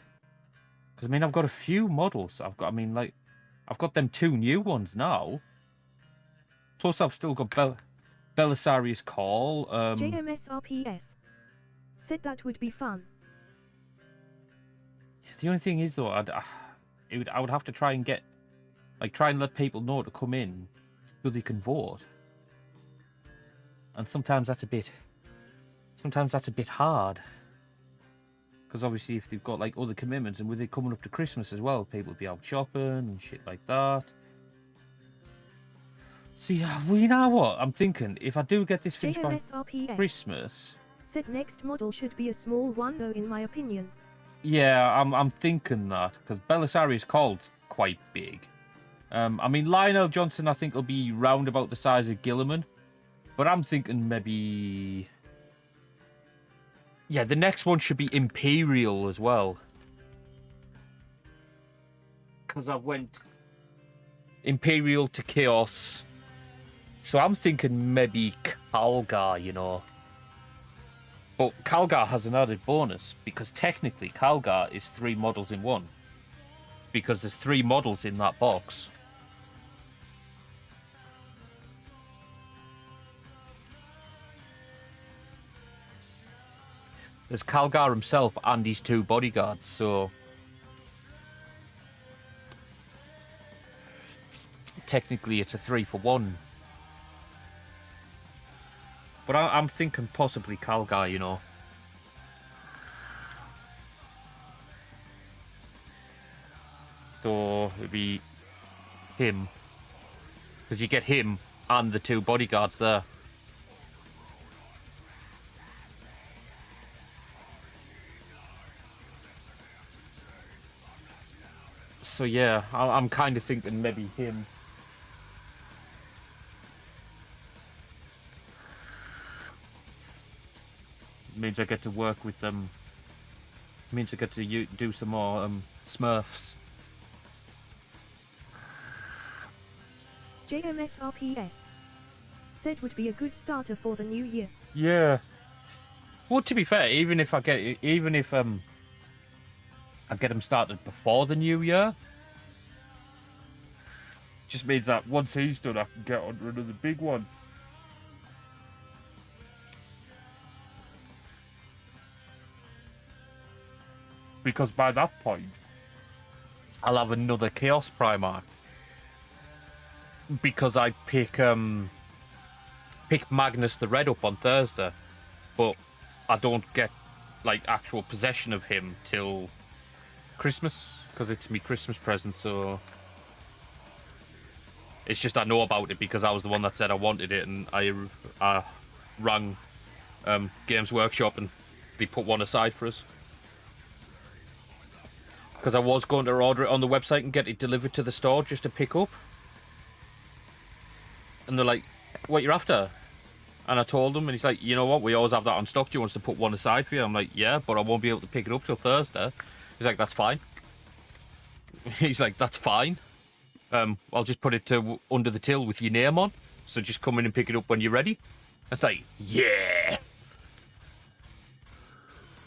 Because I mean, I've got a few models. I've got them 2 new ones now. Plus, I've still got Belisarius Call. JMSRPS said that would be fun. The only thing is, though, I would have to try and let people know to come in so they can vote. And sometimes that's a bit hard. Because obviously, if they've got like other commitments, and with it coming up to Christmas as well, people will be out shopping and shit like that. So yeah, well, you know what? I'm thinking if I do get this finished by Christmas, said next model should be a small one, though, in my opinion. Yeah, I'm thinking that because Belisarius Call's quite big. I mean, Lionel Johnson, I think will be round about the size of Guilliman, but I'm thinking maybe. Yeah, the next one should be Imperial as well. Because I went Imperial to Chaos. So I'm thinking maybe Calgar, you know. But Calgar has an added bonus because technically Calgar is 3 models in 1. Because there's 3 models in that box. There's Calgar himself and his 2 bodyguards, so technically it's a 3 for 1. But I'm thinking possibly Calgar, you know. So it'd be him. Because you get him and the 2 bodyguards there. So yeah, I'm kind of thinking maybe him. Means I get to work with them. Means I get to do some more Smurfs. JMSRPS said would be a good starter for the new year. Yeah. Well, to be fair, even if I get them started before the new year, just means that once he's done, I can get on to another big one. Because by that point, I'll have another Chaos Primarch. Because I pick Magnus the Red up on Thursday, but I don't get like actual possession of him till Christmas because it's me Christmas present. So it's just I know about it because I was the one that said I wanted it, and I rang Games Workshop and they put one aside for us. Because I was going to order it on the website and get it delivered to the store just to pick up. And they're like, what you're after? And I told him, and he's like, you know what, we always have that on stock. Do you want us to put one aside for you? I'm like, yeah, but I won't be able to pick it up till Thursday. He's like, that's fine. He's like, that's fine. I'll just put it to under the till with your name on. So just come in and pick it up when you're ready. It's like, yeah.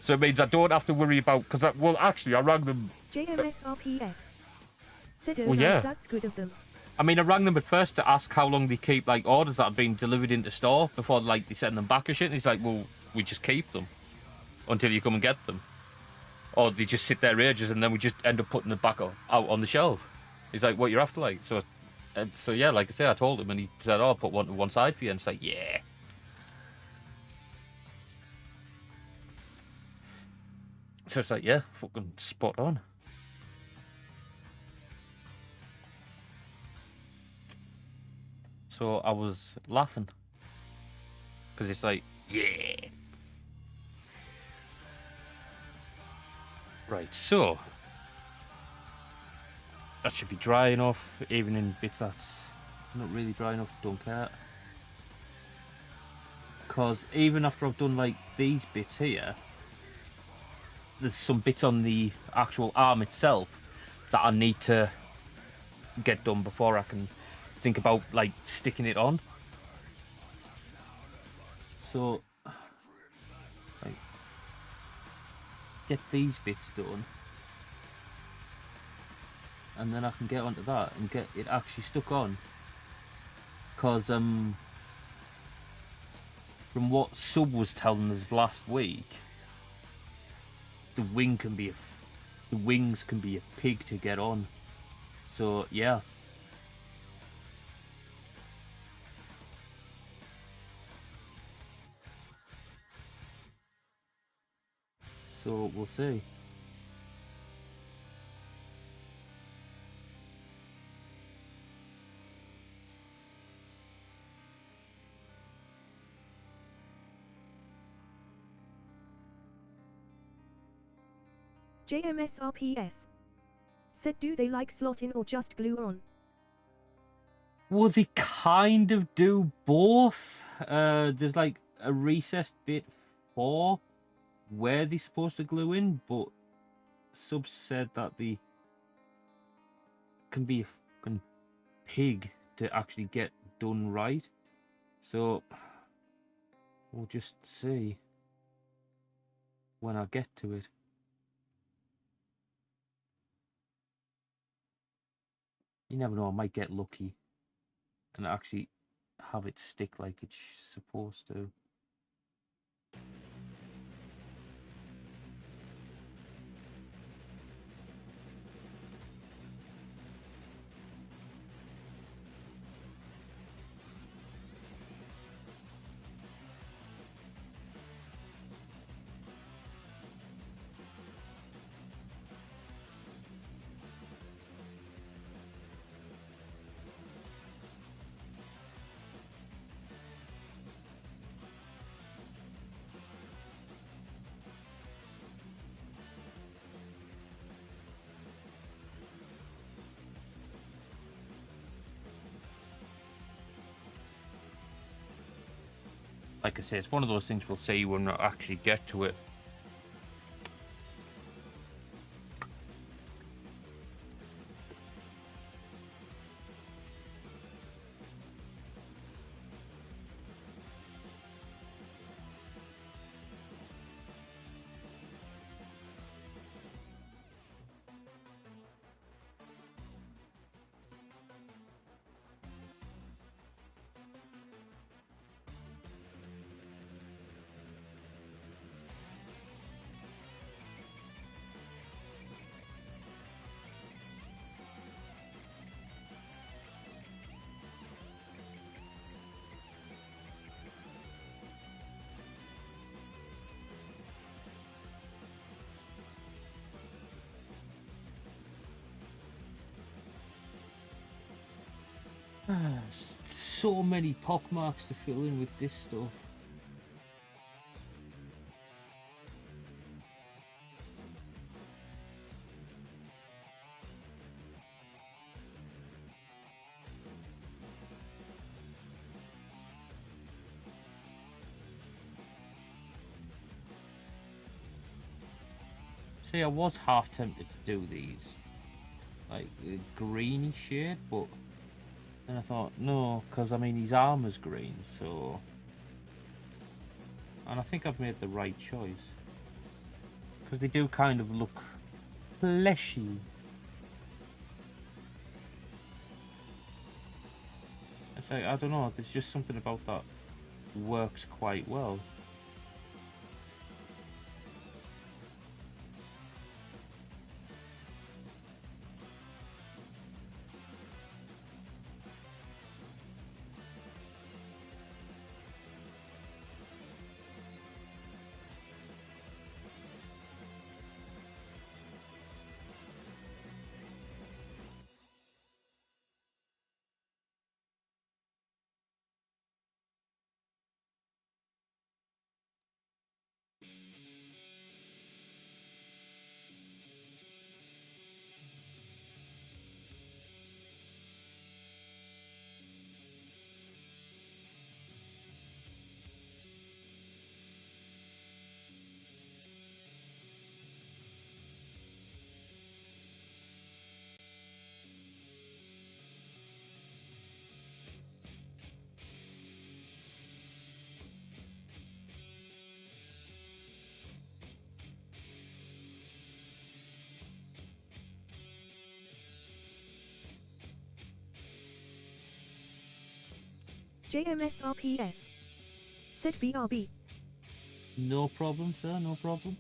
So it means I don't have to worry about, because well, actually, I rang them. JMSRPS said, oh, well, yeah. nice, that's good of them. I mean, I rang them at first to ask how long they keep like orders that have been delivered into store before like they send them back or shit. And he's like, well, we just keep them until you come and get them, or they just sit there ages and then we just end up putting them back out on the shelf. He's like, what you're after, like? So yeah, like I say, I told him, and he said, oh, I'll put one to one side for you. And it's like, yeah. So it's like, yeah, fucking spot on. So I was laughing. Because it's like, yeah. Right, so. That should be dry enough, even in bits that's not really dry enough, don't care. Because even after I've done like these bits here, there's some bits on the actual arm itself that I need to get done before I can think about like sticking it on. So, like, get these bits done, and then I can get onto that and get it actually stuck on. Because from what Sub was telling us last week, the wings can be a pig to get on. So yeah. So we'll see. JMSRPS said, do they like slot in or just glue on? Well, they kind of do both. There's like a recessed bit for where they're supposed to glue in, but Sub said that they can be a fucking pig to actually get done right. So we'll just see when I get to it. You never know, I might get lucky and actually have it stick like it's supposed to. Like I say, it's one of those things we'll see when we actually get to it. So many pockmarks to fill in with this stuff. See, I was half tempted to do these, like a greeny shade, but then I thought, no, because I mean his armor's green, so... And I think I've made the right choice. Because they do kind of look fleshy. It's like, I don't know, there's just something about that works quite well. JMSRPS. Said BRB. No problem, sir, no problem.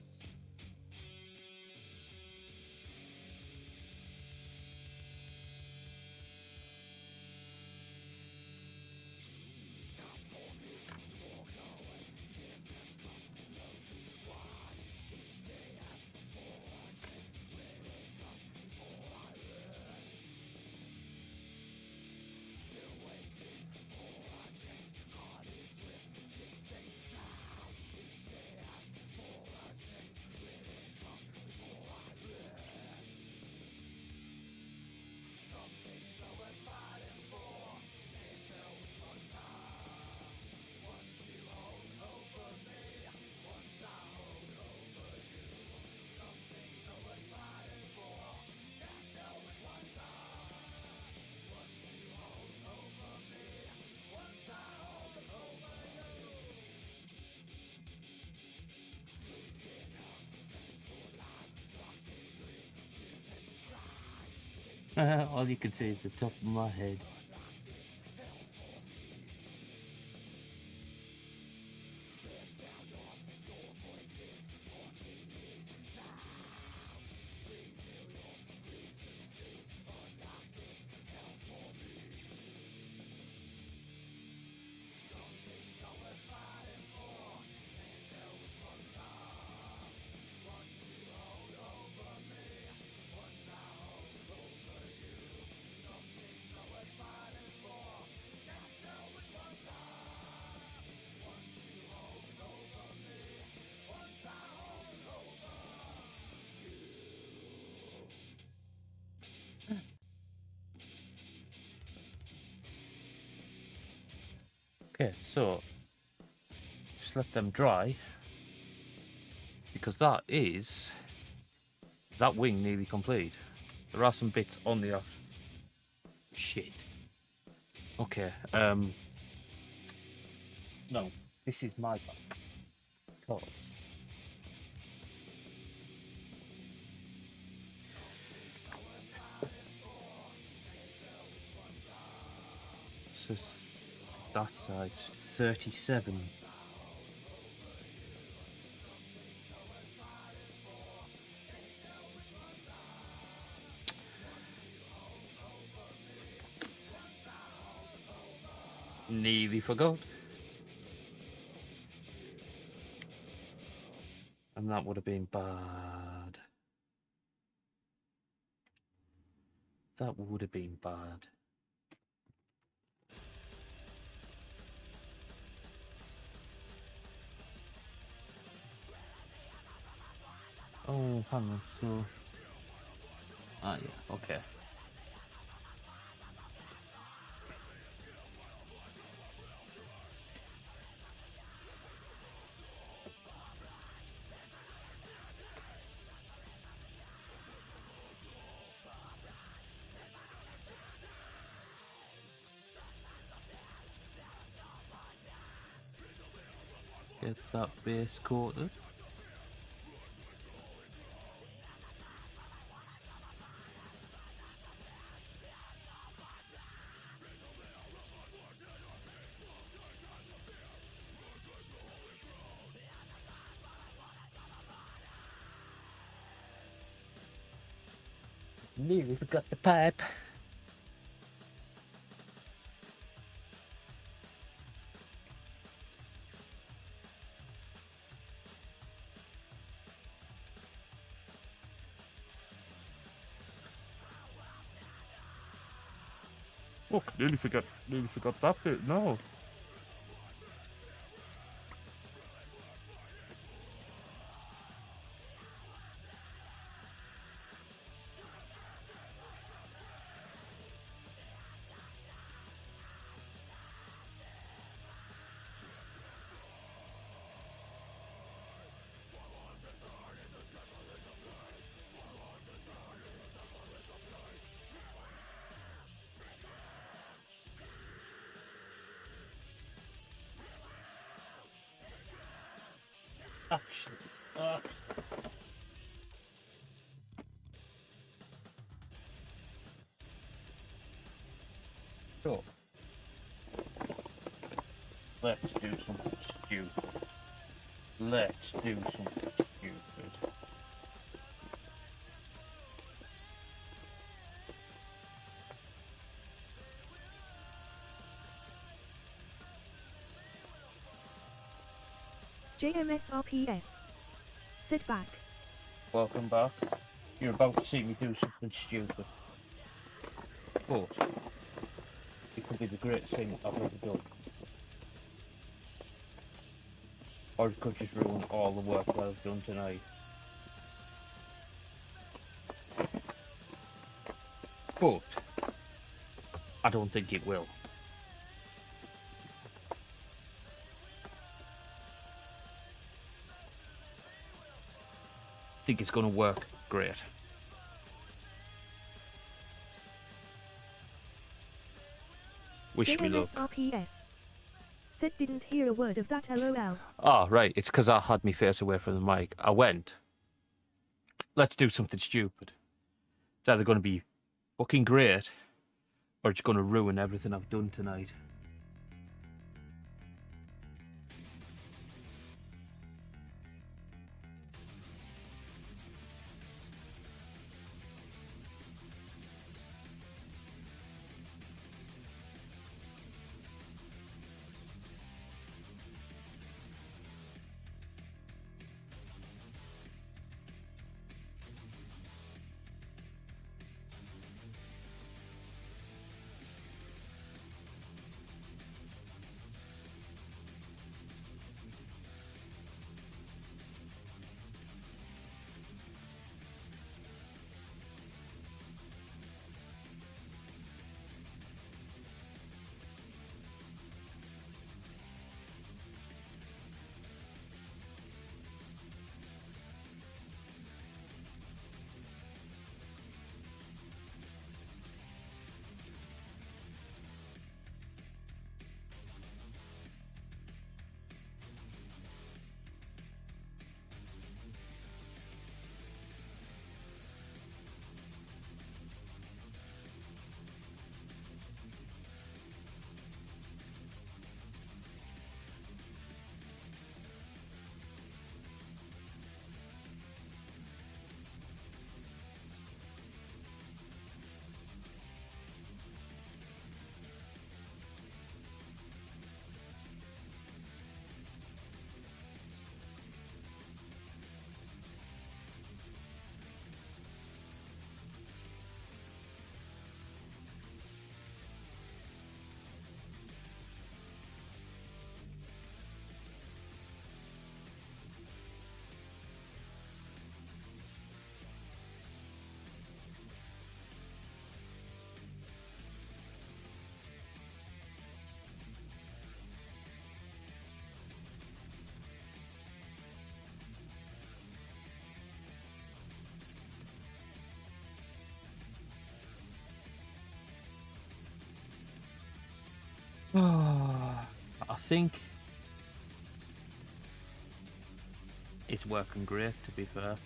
All you can say is the top of my head. Okay, so just let them dry because that wing nearly complete. There are some bits on the out. Shit. Okay, no, this is my bad. Because so that side 37. Nearly forgot. And that would have been bad. That would have been bad. Oh, hang on, so... Ah, yeah, okay. Get that base coated. Nearly forgot the pipe. Fuck, nearly forgot that bit, no. Actually, so Let's do something stupid. Let's do something stupid. JMSRPS. Sit back. Welcome back. You're about to see me do something stupid. But it could be the greatest thing I've ever done. Or it could just ruin all the work that I've done tonight. But I don't think it will. I think it's going to work great. Wish me luck. JMSRPS. Sid didn't hear a word of that, lol. Oh, right. It's because I had my face away from the mic. I went, let's do something stupid. It's either going to be fucking great or it's going to ruin everything I've done tonight. I think it's working great, to be fair.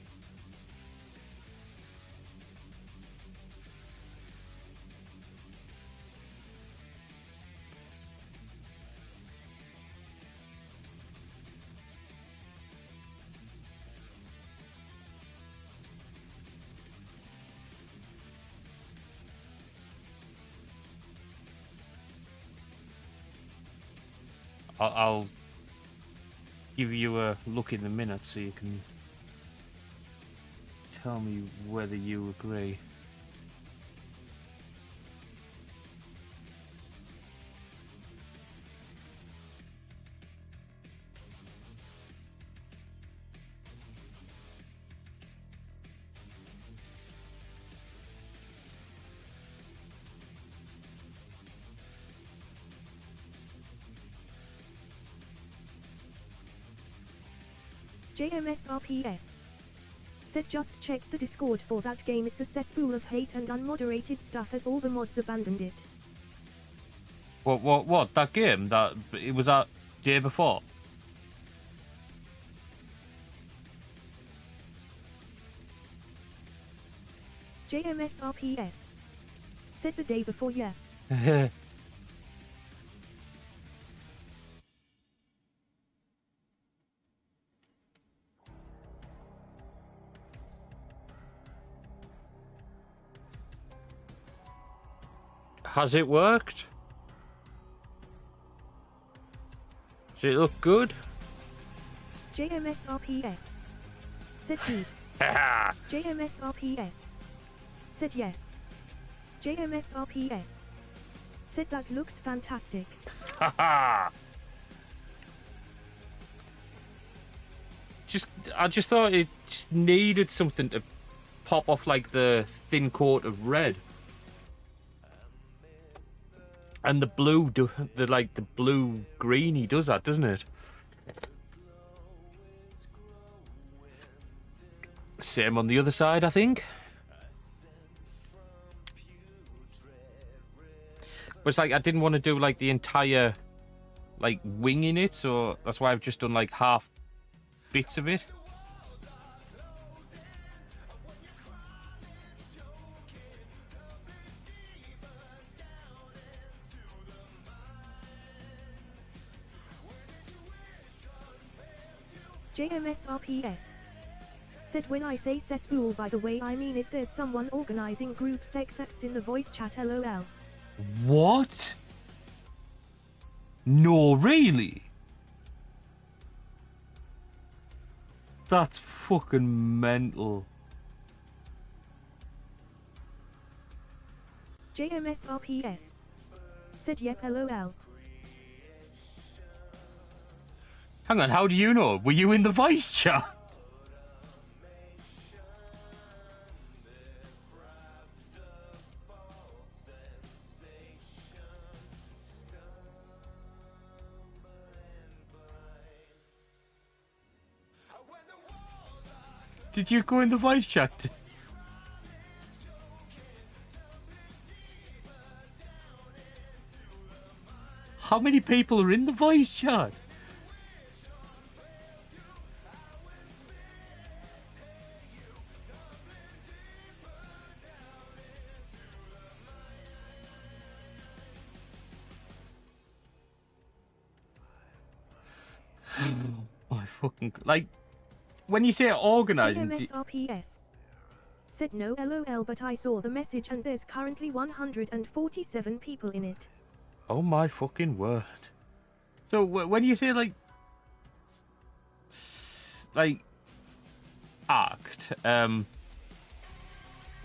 I'll give you a look in a minute so you can tell me whether you agree. JMSRPS. Said just checked the Discord for that game. It's a cesspool of hate and unmoderated stuff as all the mods abandoned it. What? That game? It was that day before? JMSRPS. Said the day before, yeah. Has it worked? Does it look good? JMSRPS. Said dude. Haha. JMSRPS. Said yes. JMSRPS. Said that looks fantastic. Haha. I just thought it just needed something to pop off like the thin coat of red. And the blue, the blue greeny does that, doesn't it? Same on the other side, I think. But it's like I didn't want to do like the entire like wing in it, so that's why I've just done like half bits of it. JMSRPS. Said when I say cesspool, by the way I mean it. There's someone organizing group sex acts in the voice chat, lol. What? No, really? That's fucking mental. JMSRPS. Said yep, lol. Hang on, how do you know? Were you in the voice chat? Did you go in the voice chat? How many people are in the voice chat? My fucking... Like, when you say organising... JMSRPS. Said no lol, but I saw the message and there's currently 147 people in it. Oh my fucking word. So when you say like act,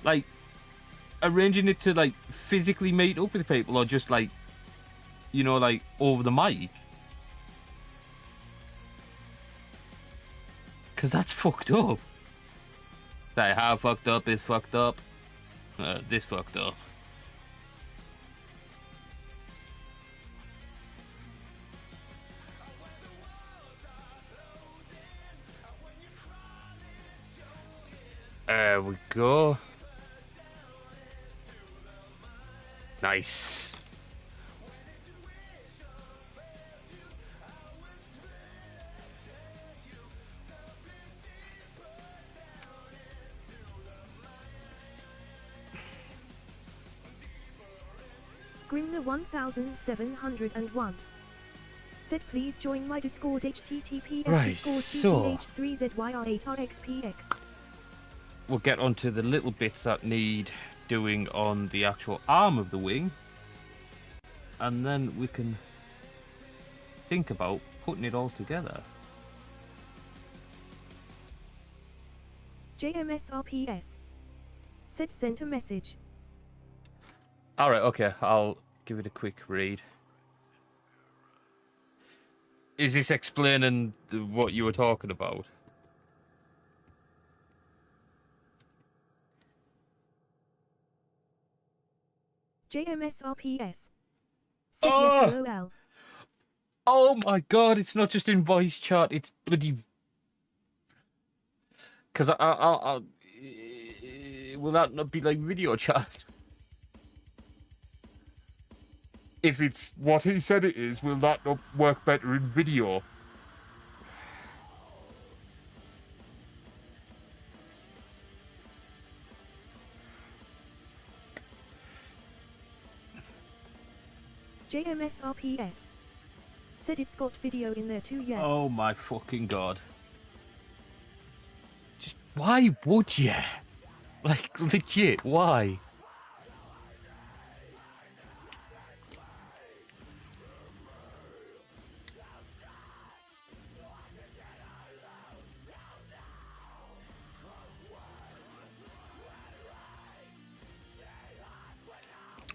like arranging it to like physically meet up with people, or just like, you know, like over the mic? Cause that's fucked up. Like how fucked up is fucked up. This fucked up. There we go. Nice. Grimner 1701. Said please join my Discord, https Right, Discord so- CGH3ZYR8RXPX. We'll get onto the little bits that need doing on the actual arm of the wing, and then we can think about putting it all together. JMSRPS. Said sent a message. Alright, okay, I'll give it a quick read. Is this explaining what you were talking about? JMSRPS. Said Oh! yes lol. Oh my god, it's not just in voice chat, it's bloody... Because I'll... Will that not be like video chat? If it's what he said it is, will that not work better in video? JMSRPS. Said it's got video in there too, yeah. Oh my fucking god. Just why would you? Like, legit, why?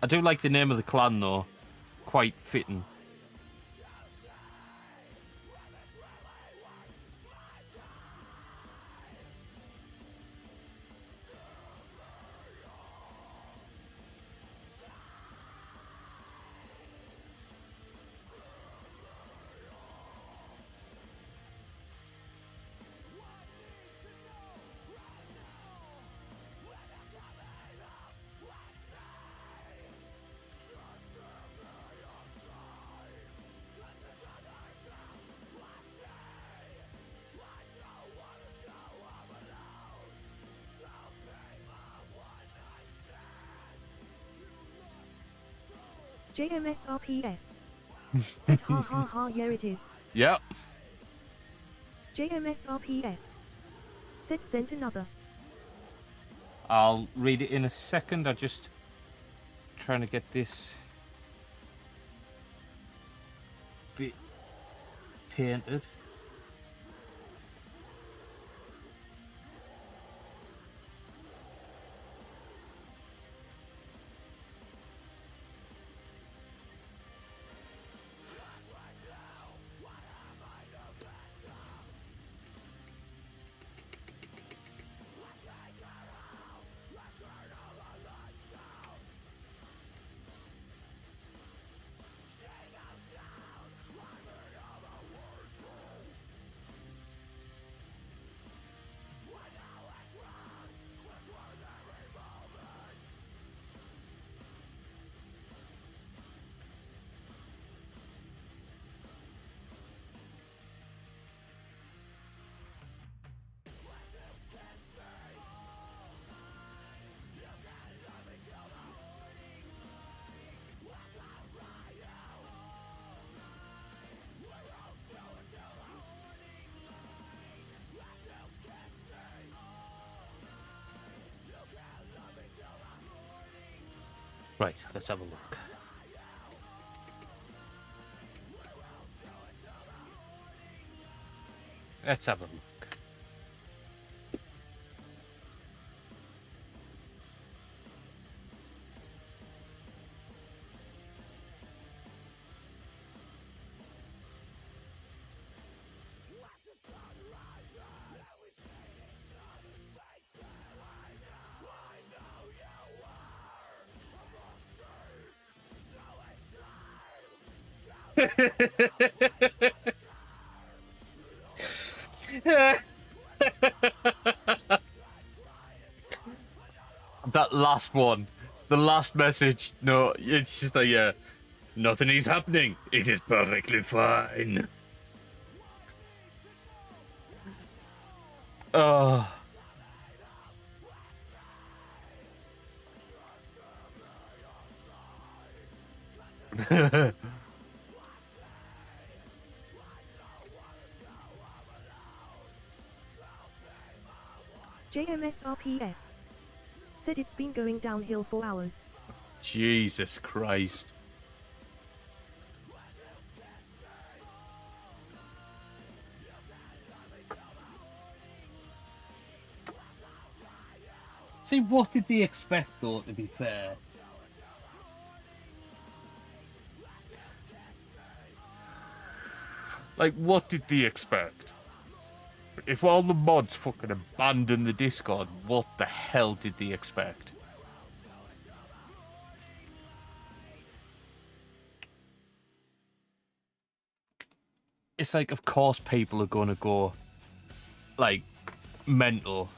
I do like the name of the clan, though. Quite fitting. JMSRPS. Said ha ha ha, yeah it is. Yep. JMSRPS. Said sent another. I'll read it in a second. I'm just trying to get this bit painted. Right, let's have a look. Let's have a look. That last one, the last message, no, it's just like, yeah, nothing is happening. It is perfectly fine. Oh. JMSRPS. Said it's been going downhill for hours. Jesus Christ. See, what did they expect, though, to be fair? Like, what did they expect? If all the mods fucking abandoned the Discord, what the hell did they expect? It's like, of course people are gonna go, like, mental.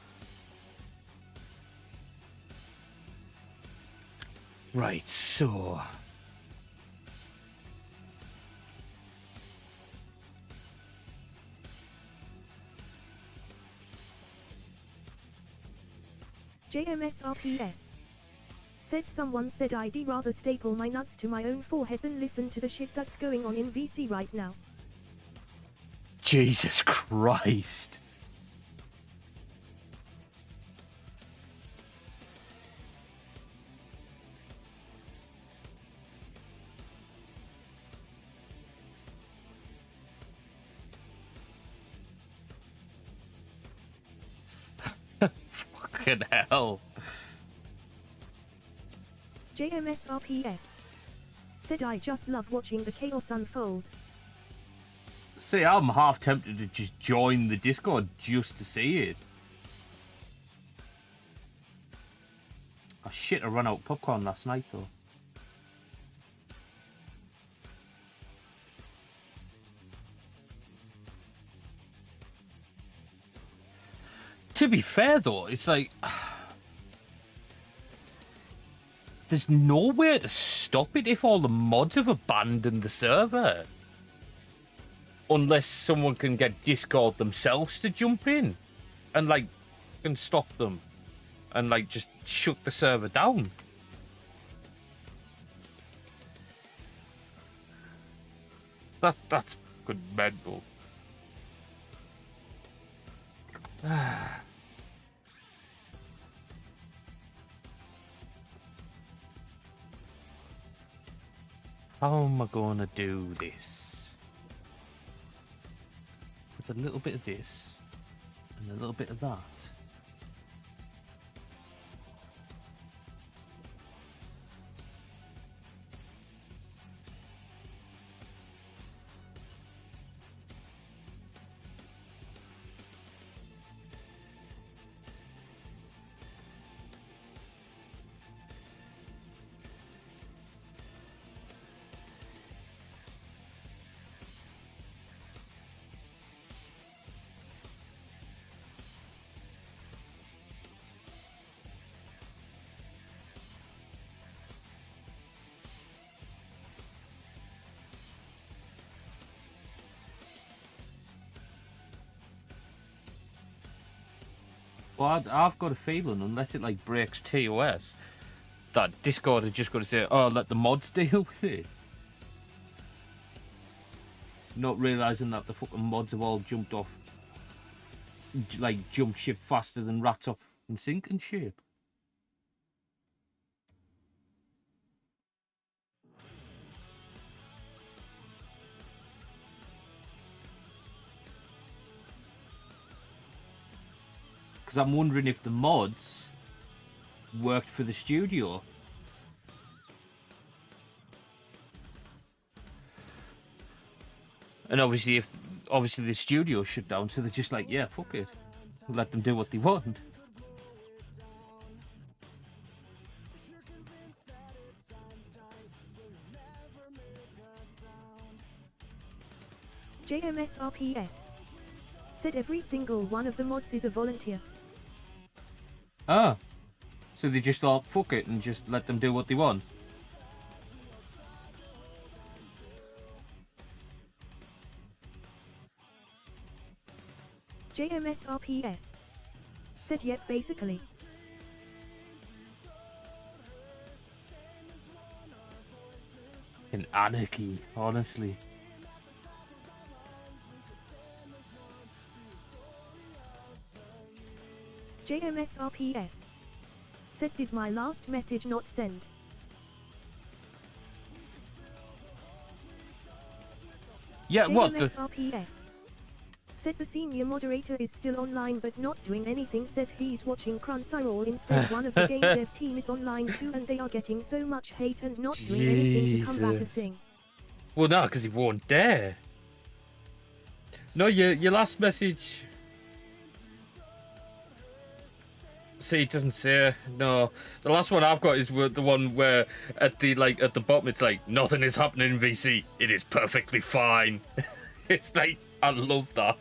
Right, so... JMSRPS. Said someone said I'd rather staple my nuts to my own forehead than listen to the shit that's going on in VC right now. Jesus Christ. Fucking hell. JMSRPS. Said I just love watching the chaos unfold. See, I'm half tempted to just join the Discord just to see it. Oh shit, I ran out of popcorn last night though. To be fair though, it's like there's nowhere to stop it if all the mods have abandoned the server. Unless someone can get Discord themselves to jump in and like can stop them and like just shut the server down. That's good mental. How am I gonna do this? With a little bit of this and a little bit of that. Well, I've got a feeling, unless it like breaks TOS, that Discord are just going to say, "Oh, let the mods deal with it," not realizing that the fucking mods have all jumped off, like jumped ship faster than rats off in sinking ship. Because I'm wondering if the mods worked for the studio. And obviously the studio shut down, so they're just like, yeah, fuck it. We'll let them do what they want. JMSRPS. Said every single one of the mods is a volunteer. Ah. So they just thought, fuck it, and just let them do what they want. JMSRPS. Said yep, basically. An anarchy, honestly. JMSRPS. Said did my last message not send? Yeah, what the... JMSRPS. Said the senior moderator is still online but not doing anything, says he's watching Crunchyroll instead. One of the game dev team is online too and they are getting so much hate and not doing anything to combat a thing. Well, no, because he won't dare. No, your last message... See, it doesn't say. No, the last one I've got is the one where at the bottom it's like, nothing is happening in VC. It is perfectly fine. It's like, I love that.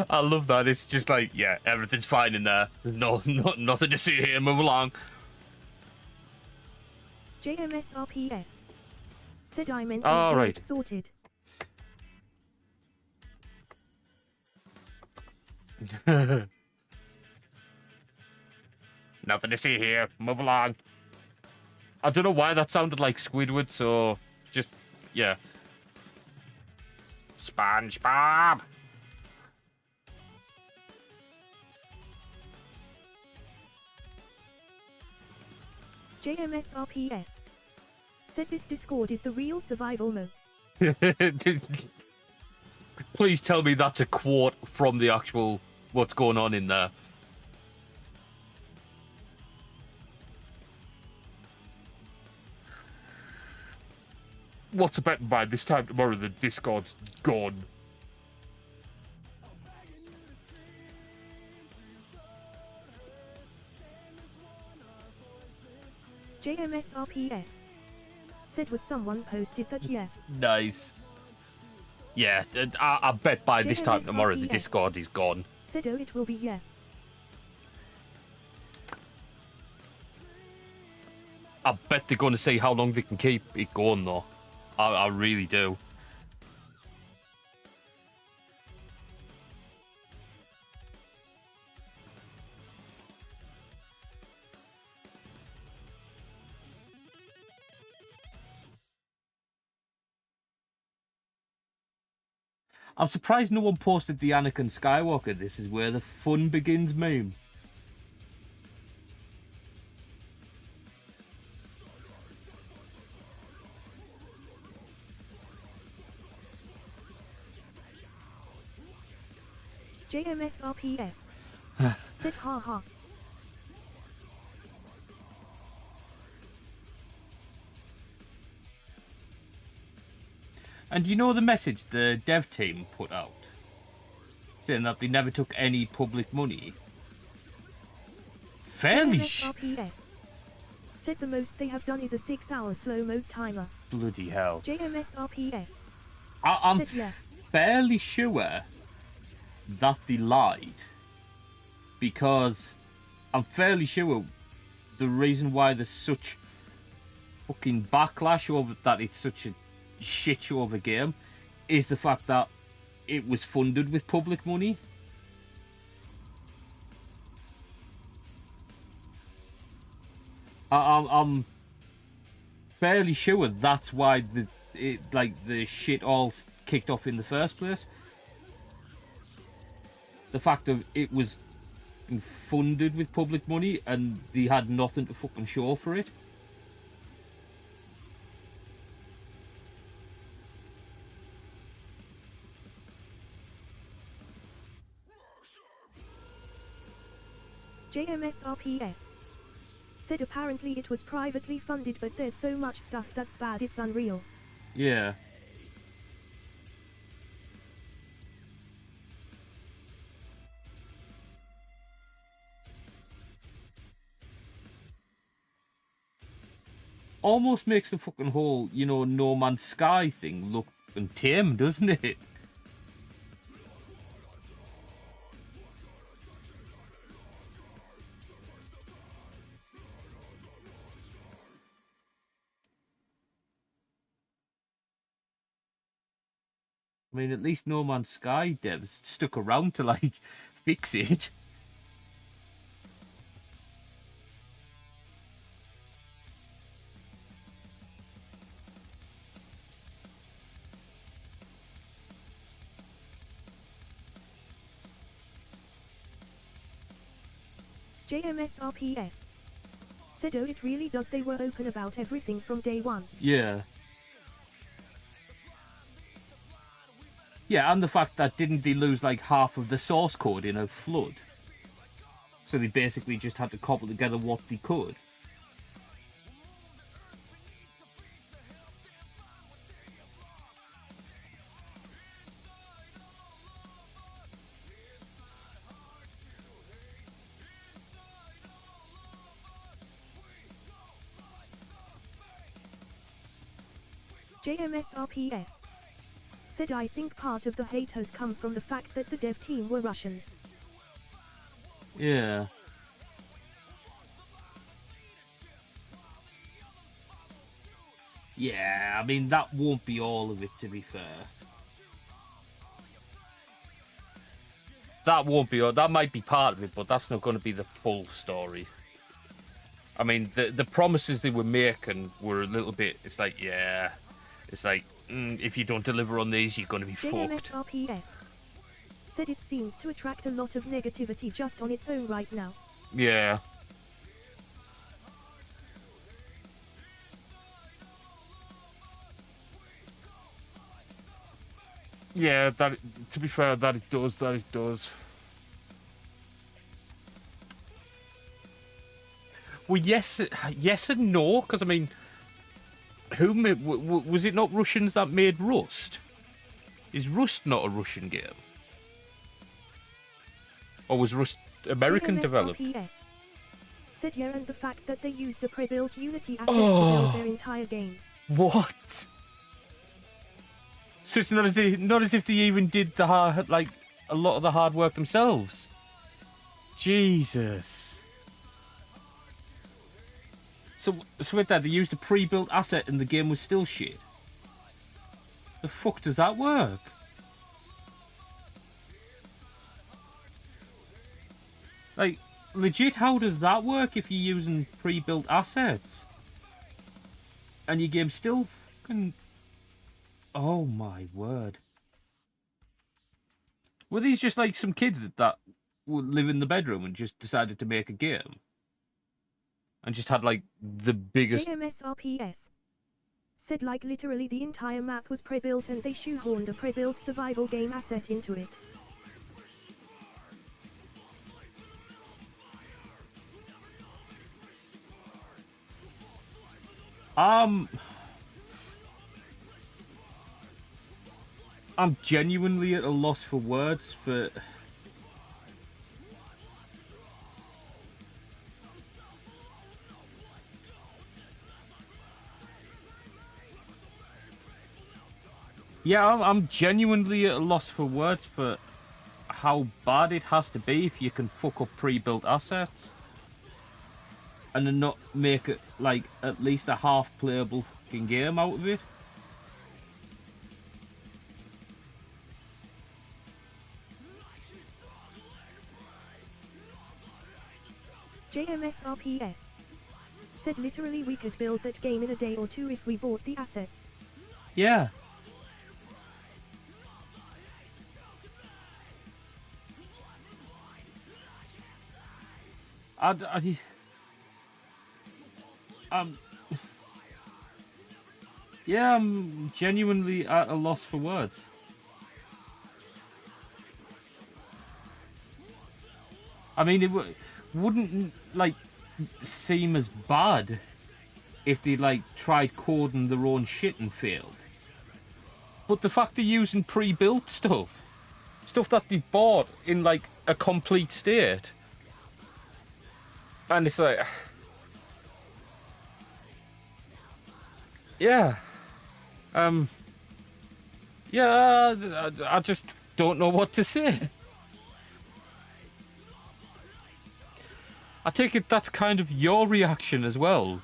I love that. It's just like, yeah, everything's fine in there. There's nothing to see here. Move along. JMSRPS. Said I meant All right. Sorted. Nothing to see here. Move along. I don't know why that sounded like Squidward, so just, yeah. SpongeBob. JMSRPS. Said this Discord is the real survival mode. Please tell me that's a quote from the actual what's going on in there. what's a bet by this time tomorrow the Discord's gone. JMSRPS. Said was someone posted that yeah. Nice. Yeah, I bet by this time tomorrow the JMSRPS. Discord is gone. Said oh it will be yeah. I bet they're going to see how long they can keep it going, though. I really do. I'm surprised no one posted the Anakin Skywalker "This is where the fun begins" meme. JMSRPS. Said haha. And you know the message the dev team put out? Saying that they never took any public money? Fairly JMSRPS. Said the most they have done is a 6-hour slow mode timer. bloody hell. JMSRPS. I'm Said yeah. fairly sure that they lied. Because I'm fairly sure the reason why there's such fucking backlash over that it's such a shit show of a game is the fact that it was funded with public money. I'm fairly sure that's why the shit all kicked off in the first place. The fact of it was funded with public money and they had nothing to fucking show for it. JMSRPS. Said apparently it was privately funded but there's so much stuff that's bad it's unreal. Yeah. Almost makes the fucking whole, No Man's Sky thing look tame, doesn't it? I mean, at least No Man's Sky devs stuck around to, fix it. JMSRPS. Said oh it really does, they were open about everything from day one. Yeah. Yeah, and the fact that didn't they lose half of the source code in a flood? So they basically just had to cobble together what they could. JMSRPS. Said I think part of the hate has come from the fact that the dev team were Russians. Yeah. Yeah, I mean, that won't be all of it, to be fair. That won't be all. That might be part of it, but that's not going to be the full story. I mean, the promises they were making were a little bit... It's like, yeah... It's like, if you don't deliver on these, you're going to be fucked. JMSRPS. Said it seems to attract a lot of negativity just on its own right now. Yeah. Yeah, to be fair, that it does. Well, yes and no, because I mean, Who made, was it not Russians that made Rust? Is Rust not a Russian game? Or was Rust American developed? JMSRPS said yeah, and the fact that they used a pre-built Unity asset to build their entire game. What? So it's not as if they even did the hard, like, a lot of the hard work themselves. Jesus. So with that, they used a pre-built asset and the game was still shit. The fuck does that work? Like, legit, how does that work if you're using pre-built assets? And your game's still fucking... Oh my word. Were these just like some kids that would live in the bedroom and just decided to make a game? And just had like the biggest... JMSRPS said like literally the entire map was pre-built and they shoehorned a pre-built survival game asset into it. I'm genuinely at a loss for words for... Yeah, I'm genuinely at a loss for words for how bad it has to be if you can fuck up pre-built assets. And then not make it, like, at least a half-playable fucking game out of it. JMSRPS said literally we could build that game in a day or two if we bought the assets. Yeah. Yeah, I'm genuinely at a loss for words. I mean, it wouldn't, like, seem as bad if they, like, tried coding their own shit and failed. But the fact they're using pre-built stuff that they bought in, like, a complete state, and it's like... Yeah. Yeah, I just don't know what to say. I take it that's kind of your reaction as well.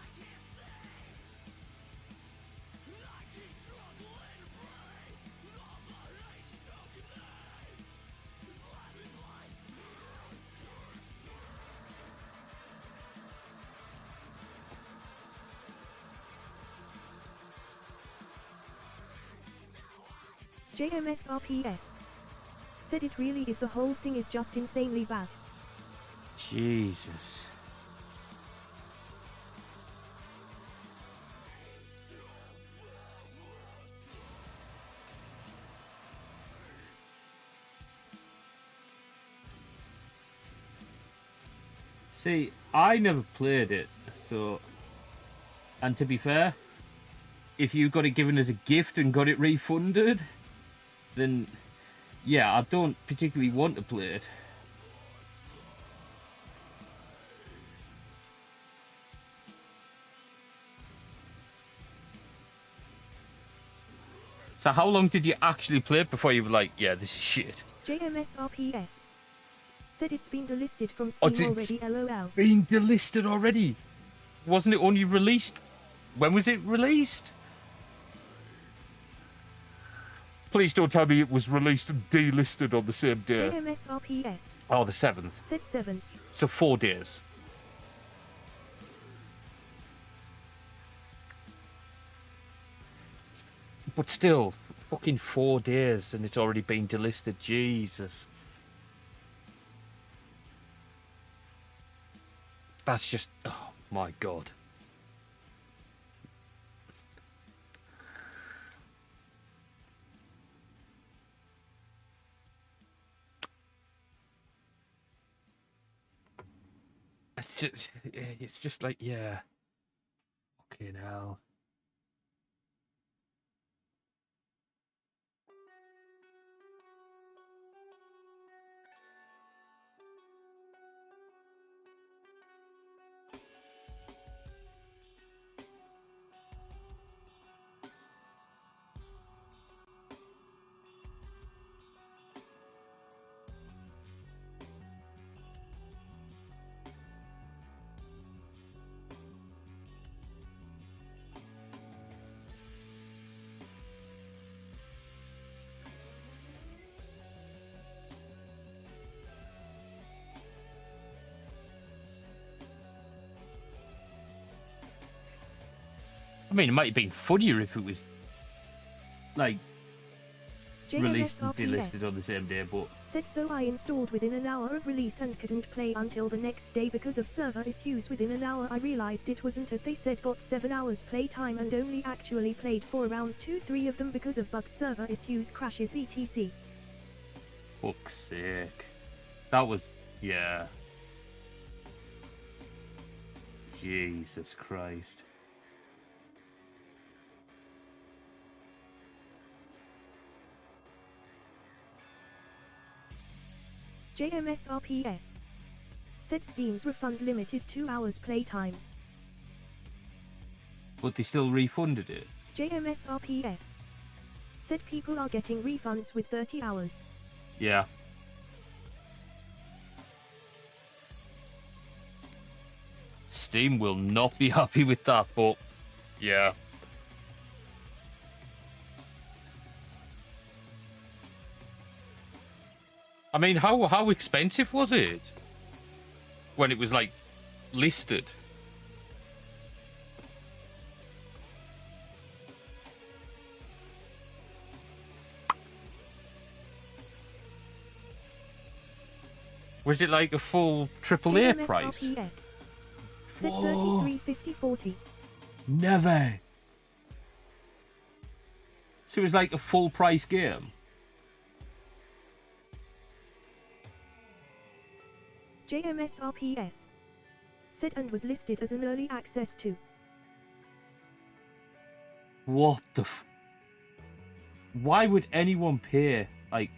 JMSRPS said it really is, the whole thing is just insanely bad. Jesus. See, I never played it, so... And to be fair, if you got it given as a gift and got it refunded, then... Yeah, I don't particularly want to play it. So how long did you actually play it before you were like, yeah, this is shit? JMSRPS said it's been delisted from Steam already, lol. Been delisted already? Wasn't it only released? When was it released? Please don't tell me it was released and delisted on the same day. JMSRPS. Oh, the 7th. Said 7. So 4 days. But still, fucking 4 days and it's already been delisted. Jesus. That's just... Oh, my God. It's just like, yeah. Fucking hell. mean, it might have been funnier if it was like released and delisted JMSRPS on the same day, but said so I installed within an hour of release and couldn't play until the next day because of server issues. Within an hour I realized it wasn't as they said, got 7 hours playtime and only actually played for around 2-3 of them because of bugs, server issues, crashes, etc. fuck's sake. That was, yeah. Jesus Christ. JMSRPS said Steam's refund limit is 2 hours playtime. But they still refunded it. JMSRPS said people are getting refunds with 30 hours. Yeah. Steam will not be happy with that, but yeah. I mean, how expensive was it when it was like listed? Was it like a full AAA price? JMSRPS said 33.50.40. Never. So it was like a full price game. JMSRPS said and was listed as an early access too. What the Why would anyone pay like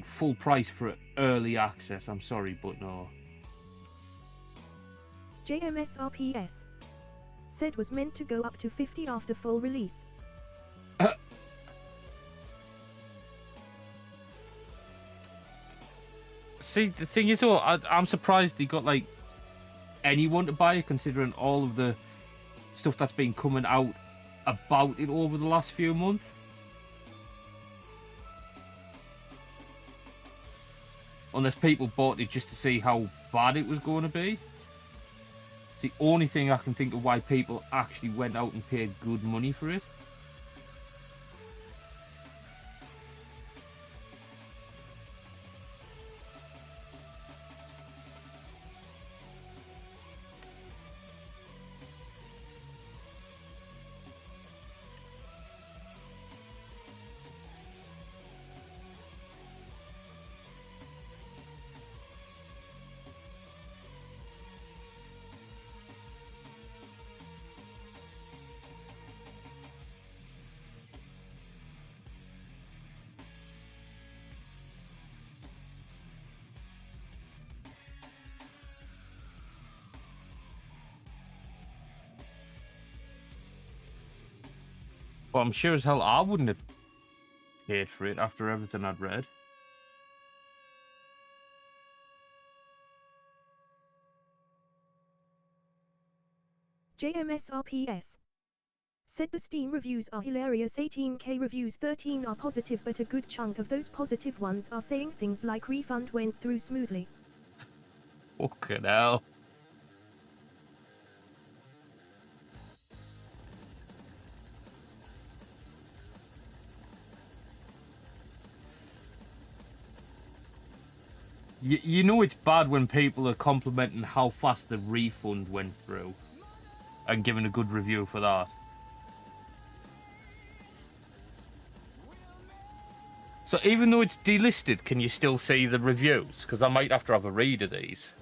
full price for early access? I'm sorry, but no. JMSRPS said was meant to go up to 50 after full release. See, the thing is, I'm surprised they got like anyone to buy it, considering all of the stuff that's been coming out about it over the last few months. Unless people bought it just to see how bad it was going to be. It's the only thing I can think of why people actually went out and paid good money for it. But I'm sure as hell I wouldn't have paid for it after everything I'd read. JMSRPS said the Steam reviews are hilarious. 18k reviews, 13 are positive, but a good chunk of those positive ones are saying things like refund went through smoothly. Fucking hell. You know it's bad when people are complimenting how fast the refund went through and giving a good review for that. So even though it's delisted, can you still see the reviews? Because I might have to have a read of these.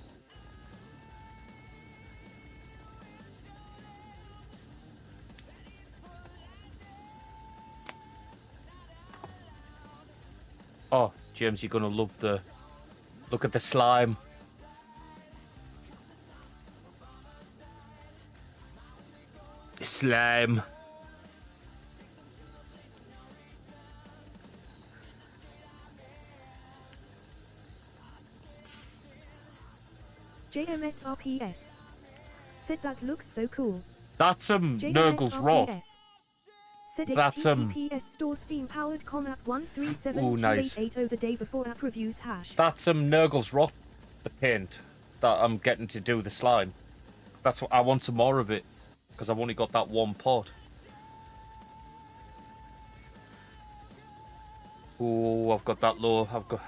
Oh, James, you're going to love the... Look at the slime. Slime. JMSRPS said that looks so cool. That's Nurgle's Rot. Said That's HTTPS store Steam powered com app 1372880 the day before app reviews hash. That's Nurgle's Rot, the paint that I'm getting to do the slime. That's what I want, some more of it, because I've only got that one pot. Oh, I've got that low. I've got.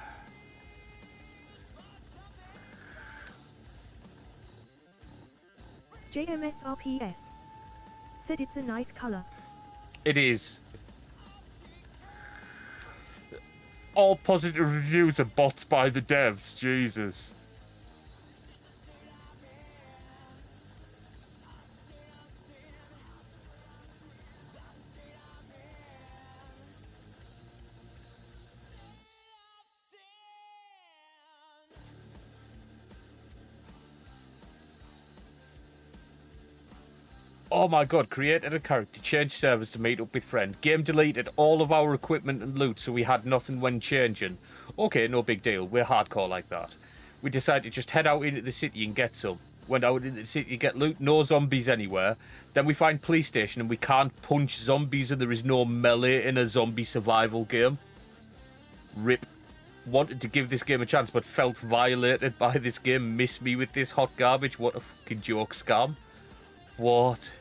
JMSRPS said it's a nice color. It is. All positive reviews are bots by the devs. Jesus. Oh my god, created a character, changed servers to meet up with friend. Game deleted all of our equipment and loot so we had nothing when changing. Okay, no big deal, we're hardcore like that. We decided to just head out into the city and get some. Went out into the city to get loot, no zombies anywhere. Then we find police station and we can't punch zombies and there is no melee in a zombie survival game. RIP. Wanted to give this game a chance but felt violated by this game. Miss me with this hot garbage, what a fucking joke scam. What?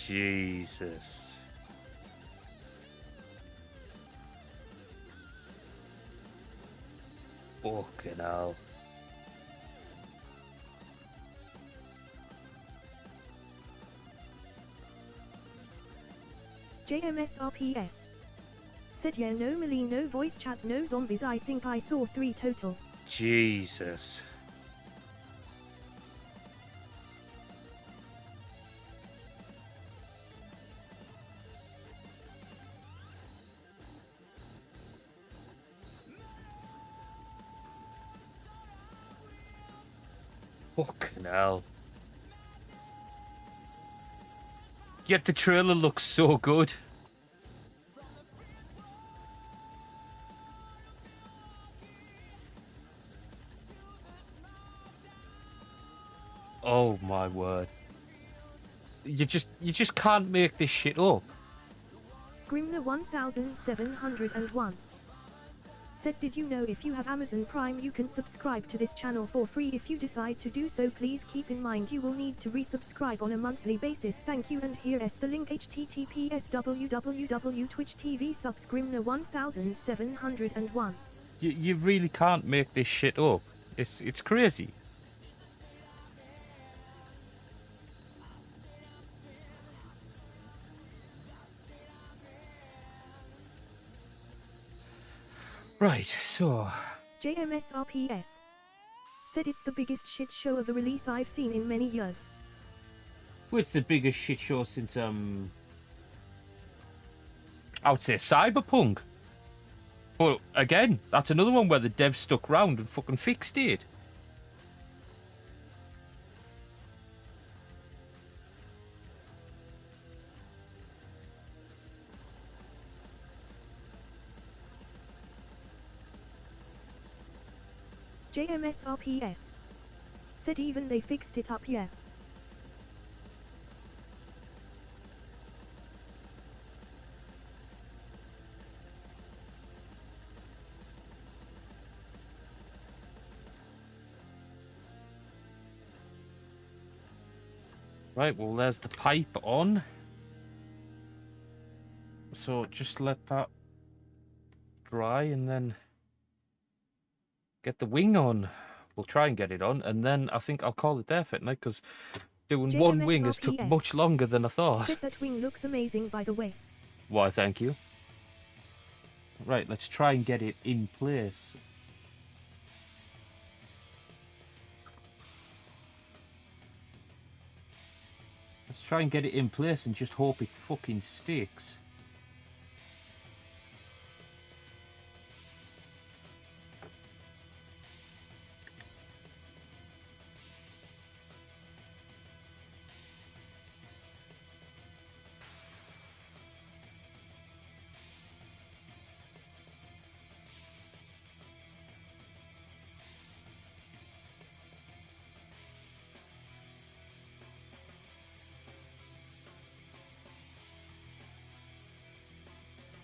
Jesus. Fucking hell. JMSRPS said yeah, no melee, no voice chat, no zombies. I think I saw 3 total. Jesus. Fucking hell. Yet the trailer looks so good. Oh my word. You just can't make this shit up. Grimner 1701 said, did you know if you have Amazon Prime you can subscribe to this channel for free? If you decide to do so, please keep in mind you will need to resubscribe on a monthly basis. Thank you, and here is the link: https://www.twitch.tv/Grimner 1701. You really can't make this shit up. It's crazy. Right, so... JMSRPS said it's the biggest shit show of a release I've seen in many years. What's the biggest shit show since, I would say Cyberpunk. But, again, that's another one where the devs stuck round and fucking fixed it. JMSRPS said even they fixed it up, yeah. Right, well, there's the pipe on. So just let that dry and then get the wing on. We'll try and get it on, and then I think I'll call it there for tonight, because doing one wing has took much longer than I thought. Said that wing looks amazing, by the way. Why, thank you. Right, let's try and get it in place. Let's try and get it in place and just hope it fucking sticks.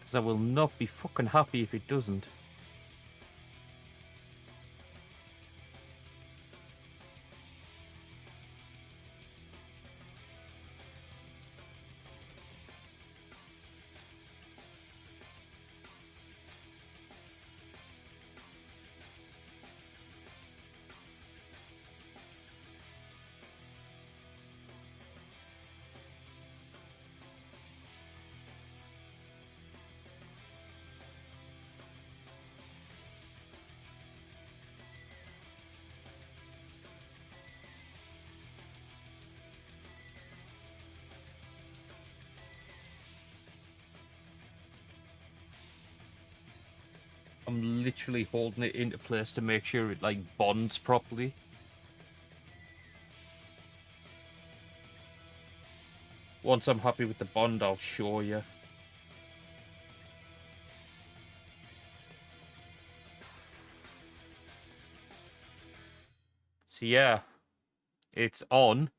Because I will not be fucking happy if it doesn't. I'm literally holding it into place to make sure it like bonds properly. Once I'm happy with the bond, I'll show you. So yeah, it's on.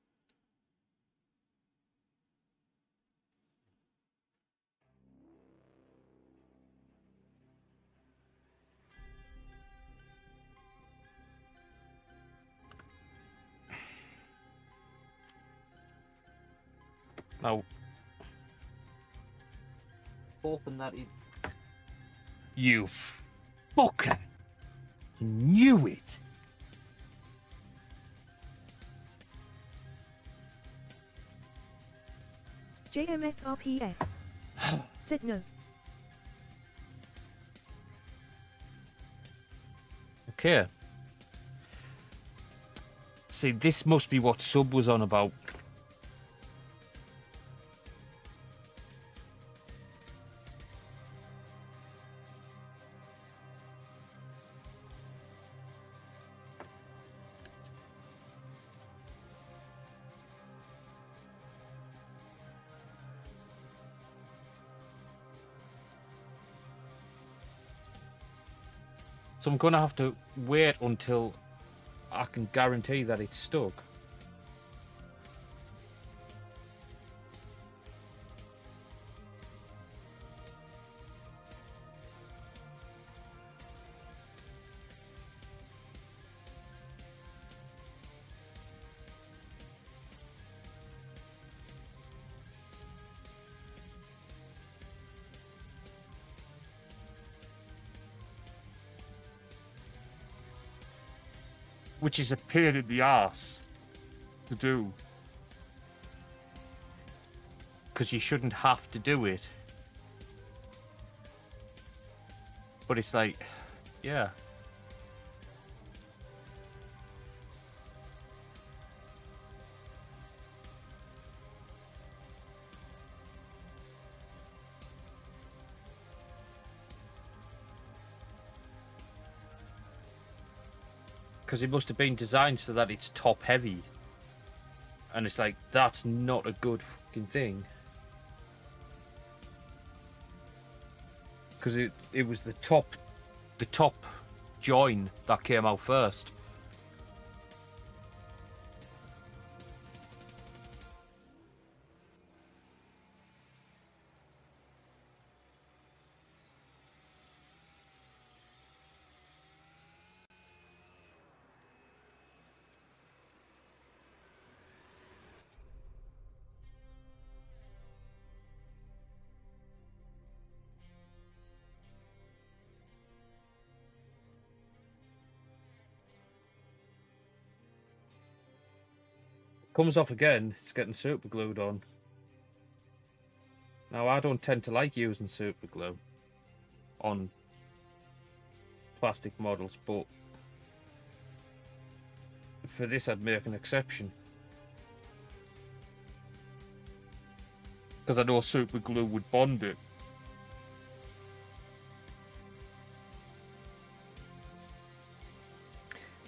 Now, open that in. You fucker! Knew it! JMSRPS. Said no. Okay. See, this must be what Sub was on about. So I'm going to have to wait until I can guarantee that it's stuck. Which is a pain in the ass to do. Because you shouldn't have to do it. But it's like, yeah. Because it must have been designed so that it's top heavy. And it's like, that's not a good fucking thing. Because it was the top join that came out first. Comes off again, it's getting super glued on. Now, I don't tend to like using super glue on plastic models, but for this I'd make an exception. Because I know super glue would bond it.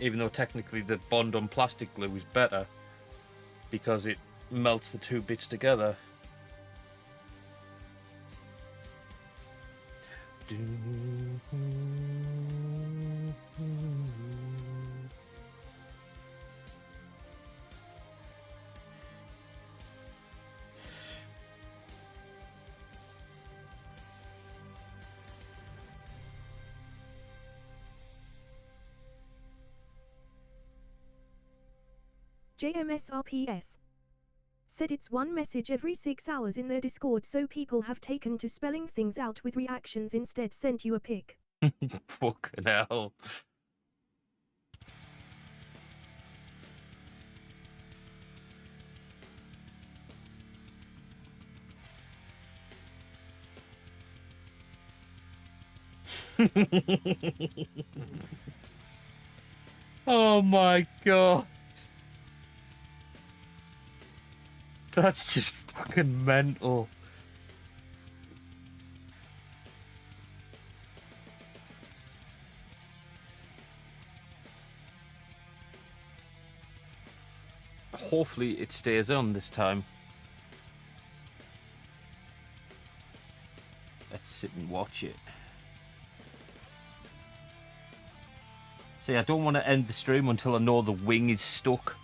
Even though technically the bond on plastic glue is better, because it melts the two bits together. JMSRPS. Said it's one message every 6 hours in their Discord, so people have taken to spelling things out with reactions instead. Sent you a pic. Fucking hell. Oh my god. That's just fucking mental. Hopefully it stays on this time. Let's sit and watch it. See, I don't want to end the stream until I know the wing is stuck.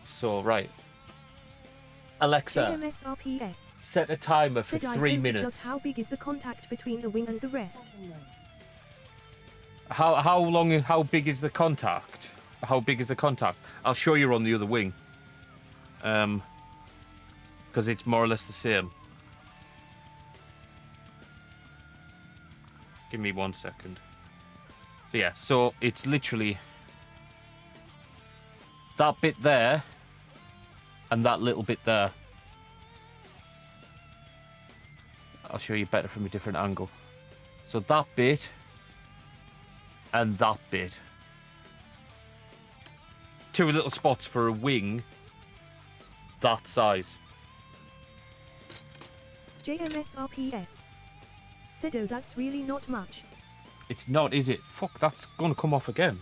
So, right. Alexa, JMSRPS. set a timer for Said 3 I hope it minutes. does. How big is the contact between the wing and the rest? How big is the contact? How big is the contact? I'll show you on the other wing. Because it's more or less the same. Give me 1 second. So yeah, so it's literally that bit there and that little bit there. I'll show you better from a different angle. So that bit and that bit. 2 little spots for a wing that size. JMSRPS. Said, oh, that's really not much. It's not, is it? Fuck, that's gonna come off again.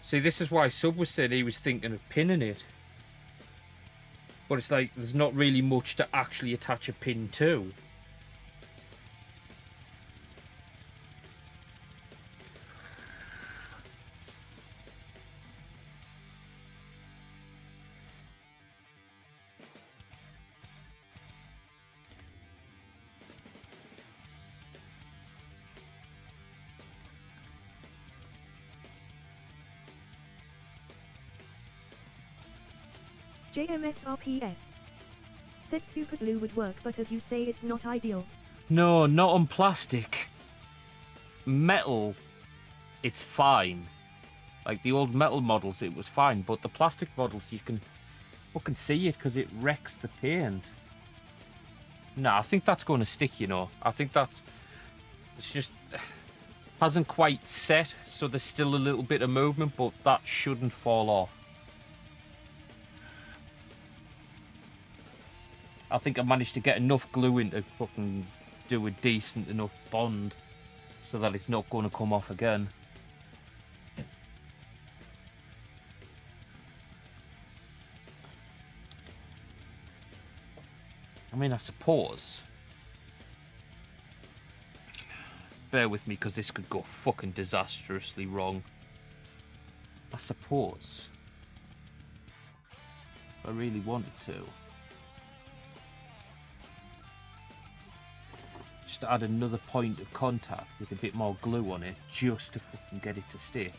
See, this is why Sub was saying he was thinking of pinning it. But it's like, there's not really much to actually attach a pin to. JMSRPS. Said super glue would work, but as you say, it's not ideal. No, not on plastic. Metal, it's fine. Like the old metal models, it was fine. But the plastic models, you can fucking see it because it wrecks the paint. No, I think that's going to stick, you know. I think it's just hasn't quite set, so there's still a little bit of movement, but that shouldn't fall off. I think I managed to get enough glue in to fucking do a decent enough bond so that it's not going to come off again. I mean, I suppose. Bear with me, because this could go fucking disastrously wrong. I suppose. If I really wanted to. Just add another point of contact with a bit more glue on it, just to fucking get it to stick.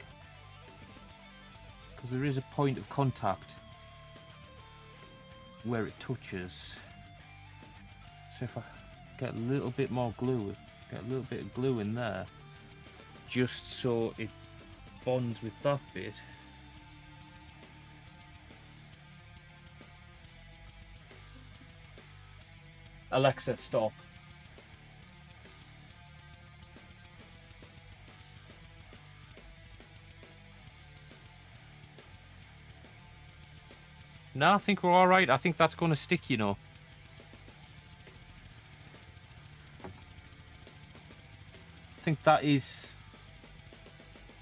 Because there is a point of contact where it touches. So if I get a little bit more glue, get a little bit of glue in there, just so it bonds with that bit. Alexa, stop. No, I think we're alright. I think that's going to stick, you know. I think that is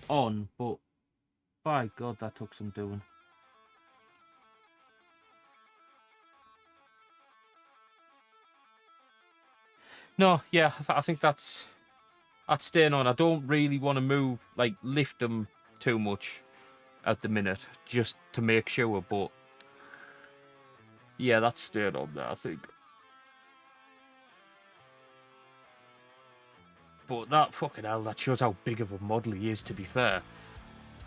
on, but by God, that took some doing. No, yeah, I think that's staying on. I don't really want to move, like, lift them too much at the minute, just to make sure. But yeah, that's staying on there, I think. But that fucking hell, that shows how big of a model he is, to be fair.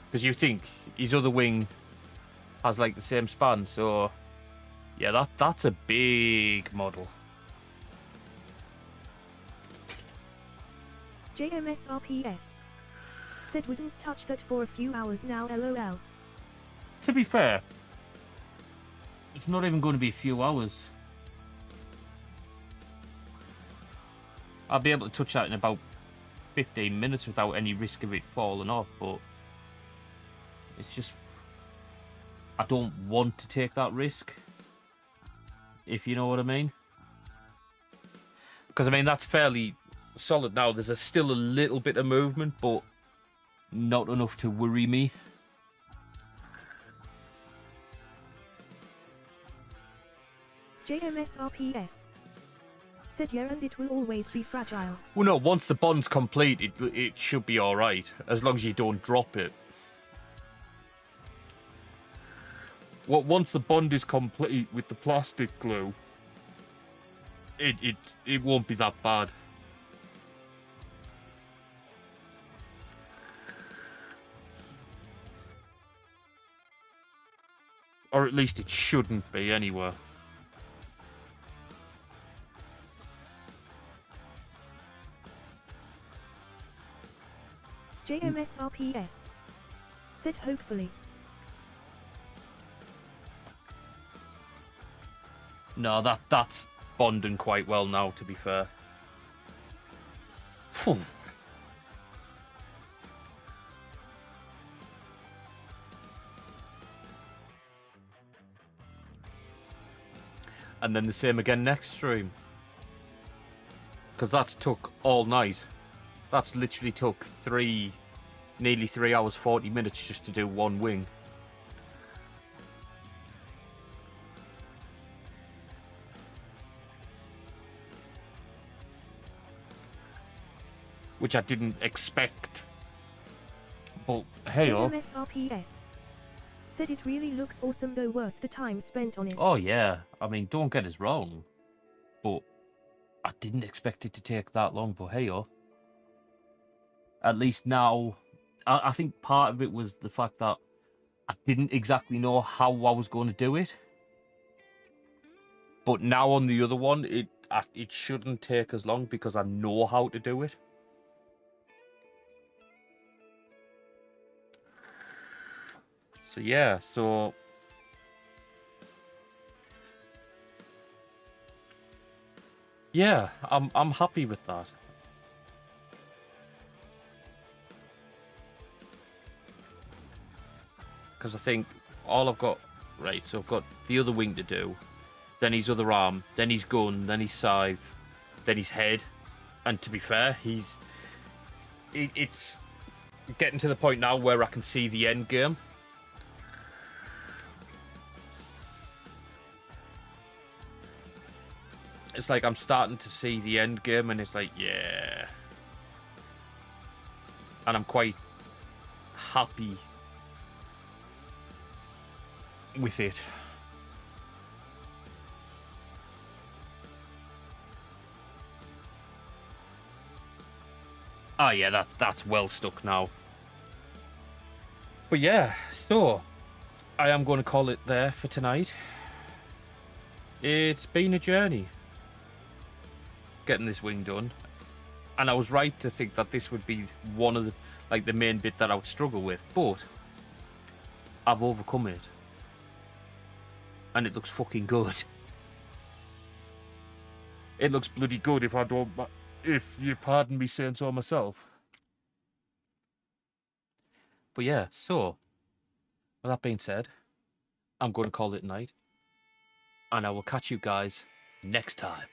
Because you think his other wing has like the same span, so yeah, that's a big model. JMSRPS. Said wouldn't touch that for a few hours now, lol. To be fair, it's not even going to be a few hours. I'll be able to touch that in about 15 minutes without any risk of it falling off, but it's just, I don't want to take that risk, if you know what I mean. Because I mean, that's fairly solid now. There's still a little bit of movement, but not enough to worry me. JMSRPS. Said yeah, and it will always be fragile. Well, no, once the bond's complete, it should be alright, as long as you don't drop it. Well, once the bond is complete with the plastic glue, it won't be that bad. Or at least it shouldn't be, anyway. JMSRPS. Said hopefully. No, that's bonding quite well now, to be fair. Phew. And then the same again next stream. Because that's took all night. That's literally took nearly 3 hours, 40 minutes just to do one wing. Which I didn't expect. But hey-oh. JMSRPS. Said it really looks awesome though, worth the time spent on it. Oh yeah, I mean, don't get us wrong. But I didn't expect it to take that long, but hey-oh. At least now, I think part of it was the fact that I didn't exactly know how I was going to do it. But now on the other one, it shouldn't take as long because I know how to do it. So yeah, so yeah, I'm happy with that. Because I think all I've got, right, so I've got the other wing to do, then his other arm, then his gun, then his scythe, then his head. And to be fair, it's getting to the point now where I can see the end game. It's like I'm starting to see the end game, and it's like, yeah. And I'm quite happy with it. Oh yeah, that's well stuck now. But yeah, so I am going to call it there for tonight. It's been a journey getting this wing done, and I was right to think that this would be one of the main bit that I would struggle with, but I've overcome it. And it looks fucking good. It looks bloody good if you pardon me saying so myself. But yeah, so, with that being said, I'm going to call it a night. And I will catch you guys next time.